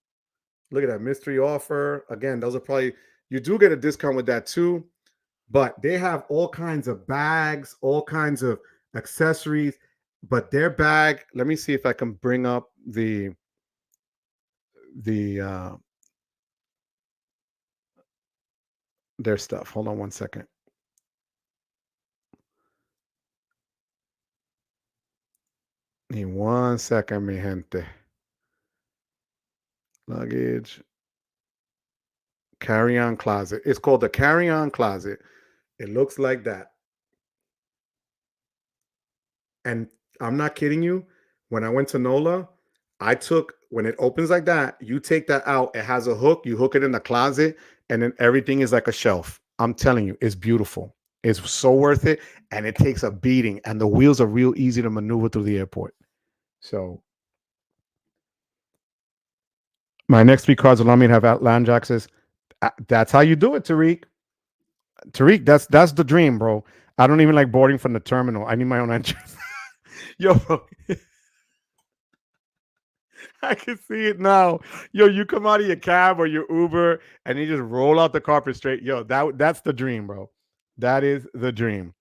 Look at that mystery offer. Again, those are probably, you do get a discount with that too, but they have all kinds of bags, all kinds of accessories. But their bag, let me see if I can bring up the their stuff. Hold on 1 second. Need 1 second, mi gente. Luggage. Carry-on closet. It's called the carry-on closet. It looks like that. And I'm not kidding you. When I went to NOLA, when it opens like that, you take that out. It has a hook. You hook it in the closet, and then everything is like a shelf. I'm telling you, it's beautiful. It's so worth it. And it takes a beating. And the wheels are real easy to maneuver through the airport. So my next three cards allow me to have lounge access. That's how you do it, Tariq. Tariq, that's the dream, bro. I don't even like boarding from the terminal. I need my own entrance. Yo, bro. I can see it now. Yo, you come out of your cab or your Uber and you just roll out the carpet straight. Yo, that's the dream, bro. That is the dream.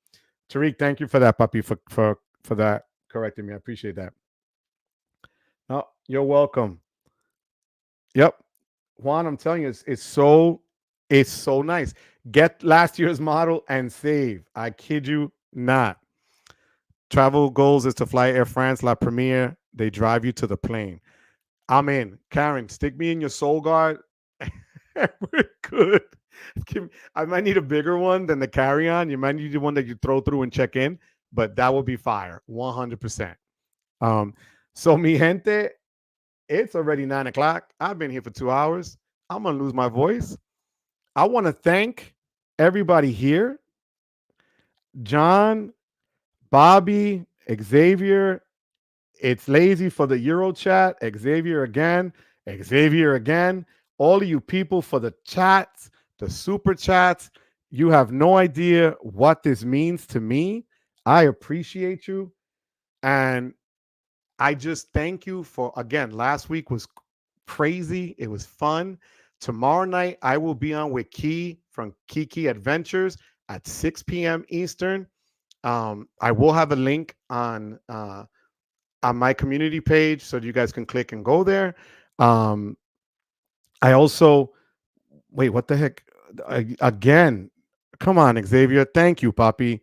Tariq, thank you for that, puppy, for that correcting me. I appreciate that. Oh, you're welcome. Yep. Juan, I'm telling you, it's so nice. Get last year's model and save. I kid you not. Travel goals is to fly Air France La Premiere. They drive you to the plane. I'm in. Karen, stick me in your soul guard. We're good. I might need a bigger one than the carry on. You might need the one that you throw through and check in, but that would be fire 100%. Um, so, mi gente, it's already 9 o'clock. I've been here for 2 hours. I'm going to lose my voice. I want to thank everybody here: John, Bobby, Xavier. It's lazy for the Euro chat. Xavier again. All of you people for the chats, the super chats. You have no idea what this means to me. I appreciate you. And I just thank you for, again, last week was crazy. It was fun. Tomorrow night, I will be on with Key from Kiki Adventures at 6 p.m. Eastern. I will have a link on my community page so you guys can click and go there. Um, I also wait. What the heck? Again, come on, Xavier. Thank you, Poppy.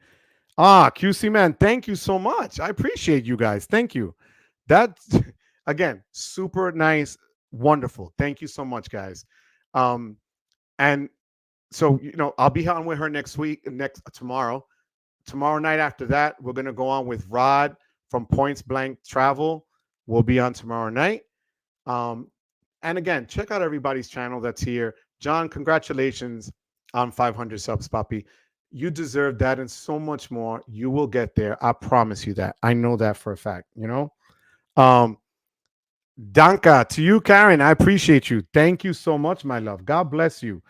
QC man, thank you so much. I appreciate you guys. Thank you. That's again super nice, wonderful. Thank you so much, guys. Um, and so I'll be on with her next week, next tomorrow. Tomorrow night after that, we're gonna go on with Rod from Points Blank Travel. We'll be on tomorrow night. Um, and again, check out everybody's channel that's here. John, congratulations on 500 subs, Poppy. You deserve that and so much more. You will get there. I promise you that. I know that for a fact. Um, Danka, to you, Karen, I appreciate you. Thank you so much, my love. God bless you.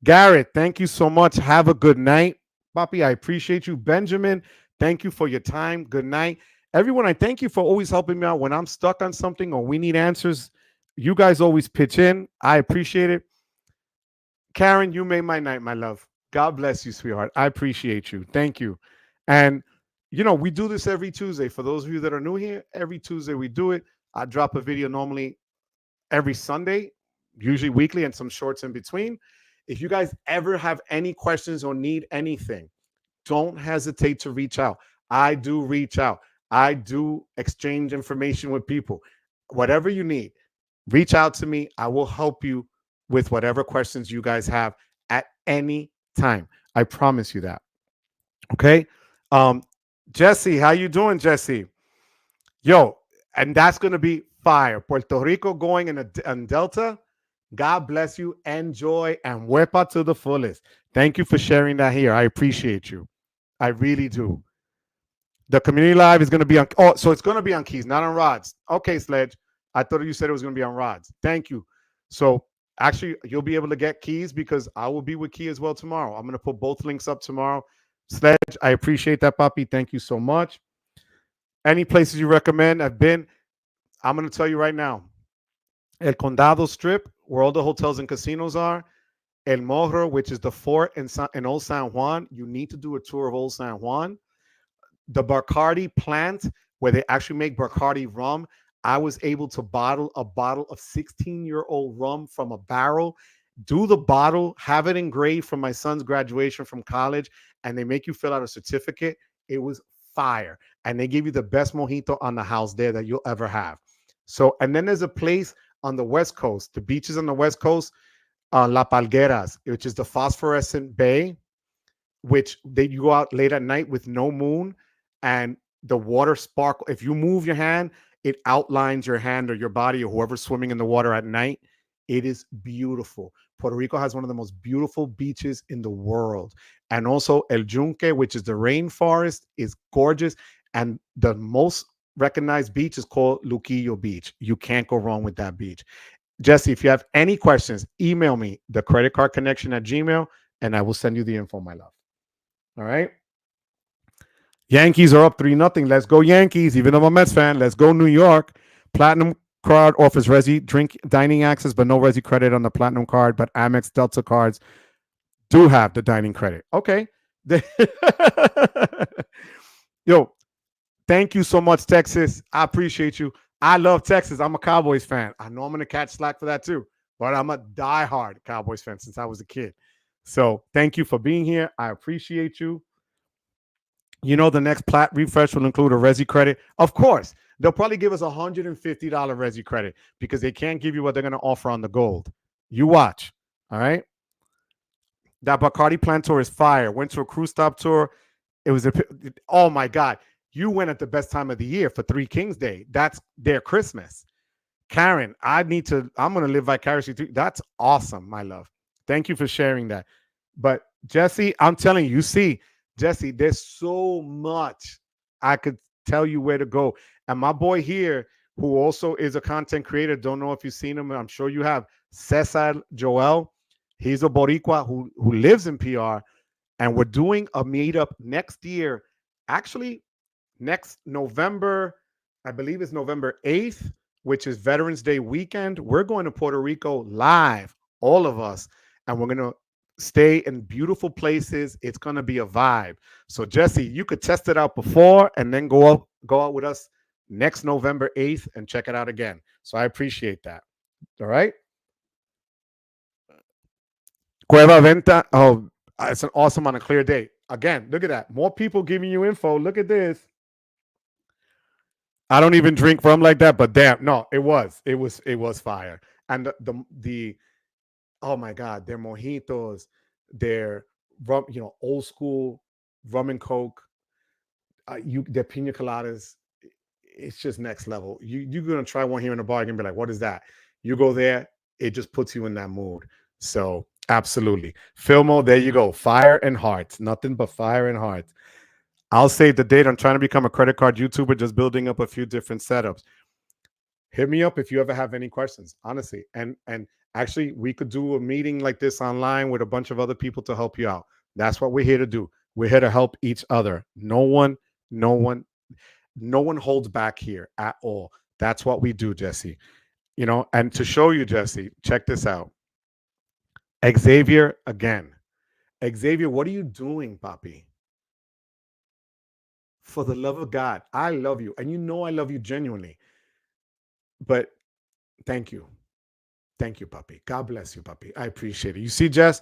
Garrett, thank you so much. Have a good night. Papi, I appreciate you. Benjamin, thank you for your time. Good night. Everyone, I thank you for always helping me out when I'm stuck on something or we need answers. You guys always pitch in. I appreciate it. Karen, you made my night, my love. God bless you, sweetheart. I appreciate you. Thank you. And, we do this every Tuesday. For those of you that are new here, every Tuesday we do it. I drop a video normally every Sunday, usually weekly, and some shorts in between. If you guys ever have any questions or need anything, don't hesitate to reach out. I do reach out. I do exchange information with people. Whatever you need, reach out to me. I will help you with whatever questions you guys have at any time. I promise you that. Okay. Jesse, how you doing, Jesse? Yo, and that's going to be fire. Puerto Rico going in Delta. God bless you. Enjoy and huepa to the fullest. Thank you for sharing that here. I appreciate you. I really do. The community live is going to be on. Oh, so it's going to be on keys, not on rods. Okay, Sledge. I thought you said it was going to be on rods. Thank you. So actually, you'll be able to get keys because I will be with Key as well tomorrow. I'm going to put both links up tomorrow. Sledge, I appreciate that, Papi. Thank you so much. Any places you recommend? I'm going to tell you right now. El Condado Strip, where all the hotels and casinos are. El Morro, which is the fort in Old San Juan. You need to do a tour of Old San Juan. The Bacardi plant, where they actually make Bacardi rum. I was able to bottle a bottle of 16-year-old rum from a barrel, do the bottle, have it engraved from my son's graduation from college, and they make you fill out a certificate. It was fire. And they give you the best mojito on the house there that you'll ever have. So, and then there's a place on the West Coast, the beaches on the West Coast, La Palgueras, which is the phosphorescent bay, which you go out late at night with no moon and the water sparkle. If you move your hand, it outlines your hand or your body or whoever's swimming in the water at night. It is beautiful. Puerto Rico has one of the most beautiful beaches in the world. And also El Yunque, which is the rainforest, is gorgeous. And the most recognized beach is called Luquillo Beach. You can't go wrong with that beach. Jesse, if you have any questions, email me, the credit card connection at Gmail, and I will send you the info, my love. All right. Yankees are up 3-0. Let's go Yankees. Even though I'm a Mets fan, let's go New York. Platinum card offers Resi drink dining access, but no Resi credit on the Platinum card. But Amex Delta cards do have the dining credit. Okay. Yo, thank you so much, Texas. I appreciate you. I love Texas. I'm a Cowboys fan. I know I'm going to catch slack for that too, but I'm a diehard Cowboys fan since I was a kid. So thank you for being here. I appreciate you. You know, the next plat refresh will include a Resi credit. Of course, they'll probably give us $150 Resi credit because they can't give you what they're going to offer on the gold. You watch. All right. That Bacardi Plan tour is fire. Went to a cruise stop tour. It was oh my God. You went at the best time of the year for Three Kings Day. That's their Christmas. Karen, I'm going to live vicariously through. That's awesome, my love. Thank you for sharing that. But Jesse, I'm telling you, see, Jesse, there's so much I could tell you where to go. And my boy here, who also is a content creator, don't know if you've seen him. I'm sure you have. Cesar Joel. He's a Boricua who lives in PR. And we're doing a meetup next year. Actually, next November, I believe it's November 8th, which is Veterans Day weekend. We're going to Puerto Rico live, all of us. And we're going to stay in beautiful places. It's going to be a vibe. So Jesse, you could test it out before and then go out with us next November 8th and check it out again. So I appreciate that. All right. Cueva Venta. Oh, it's an awesome on a clear day. Again, look at that. More people giving you info. Look at this. I don't even drink rum like that, but damn, no, it was fire. And the oh my God, their mojitos, their rum, old school rum and coke, their pina coladas. It's just next level. You're gonna try one here in the bar, you're gonna be like, what is that? You go there, it just puts you in that mood. So absolutely, Filmo, there you go, fire and hearts, nothing but fire and hearts. I'll save the date. I'm trying to become a credit card YouTuber, just building up a few different setups. Hit me up if you ever have any questions, honestly. And actually, we could do a meeting like this online with a bunch of other people to help you out. That's what we're here to do. We're here to help each other. No one holds back here at all. That's what we do, Jesse. And to show you, Jesse, check this out. Xavier again. Xavier, what are you doing, Papi? For the love of God, I love you. And I love you genuinely. But thank you. Thank you, Papi. God bless you, Papi. I appreciate it. You see, Jess,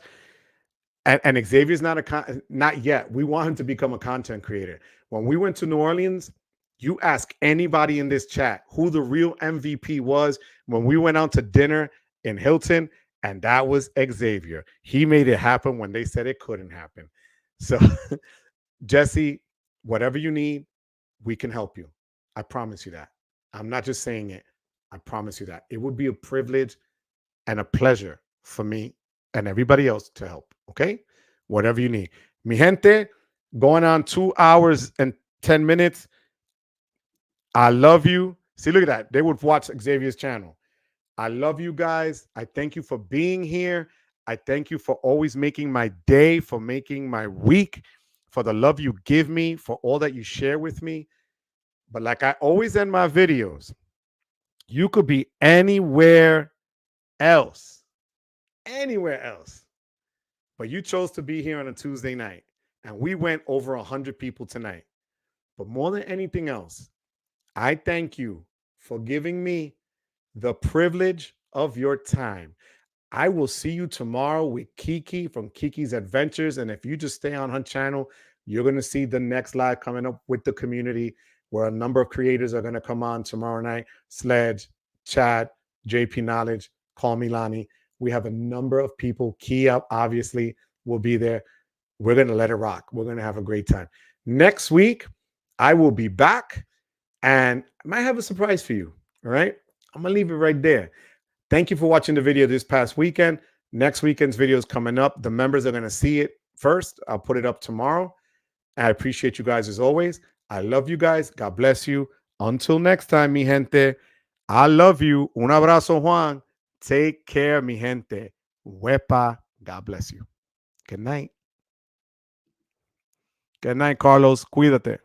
and Xavier's not yet. We want him to become a content creator. When we went to New Orleans, you ask anybody in this chat who the real MVP was when we went out to dinner in Hilton, and that was Xavier. He made it happen when they said it couldn't happen. So, Jesse, whatever you need, we can help you. I promise you that. I'm not just saying it. I promise you that. It would be a privilege and a pleasure for me and everybody else to help. Okay? Whatever you need. Mi gente, going on 2 hours and 10 minutes. I love you. See, look at that. They would watch Xavier's channel. I love you guys. I thank you for being here. I thank you for always making my day, for making my week, for the love you give me, for all that you share with me. But like I always end my videos, you could be anywhere else, but you chose to be here on a Tuesday night, and we went over 100 people tonight. But more than anything else, I thank you for giving me the privilege of your time. I will see you tomorrow with Kiki from Kiki's Adventures. And if you just stay on her channel, you're going to see the next live coming up with the community, where a number of creators are going to come on tomorrow night. Sledge, Chad, JP Knowledge, Call Me Lani. We have a number of people. Kia, obviously, will be there. We're going to let it rock. We're going to have a great time. Next week, I will be back, and I might have a surprise for you. All right? I'm going to leave it right there. Thank you for watching the video this past weekend. Next weekend's video is coming up. The members are going to see it first. I'll put it up tomorrow. I appreciate you guys as always. I love you guys. God bless you. Until next time, mi gente. I love you. Un abrazo, Juan. Take care, mi gente. Wepa. God bless you. Good night. Good night, Carlos. Cuídate.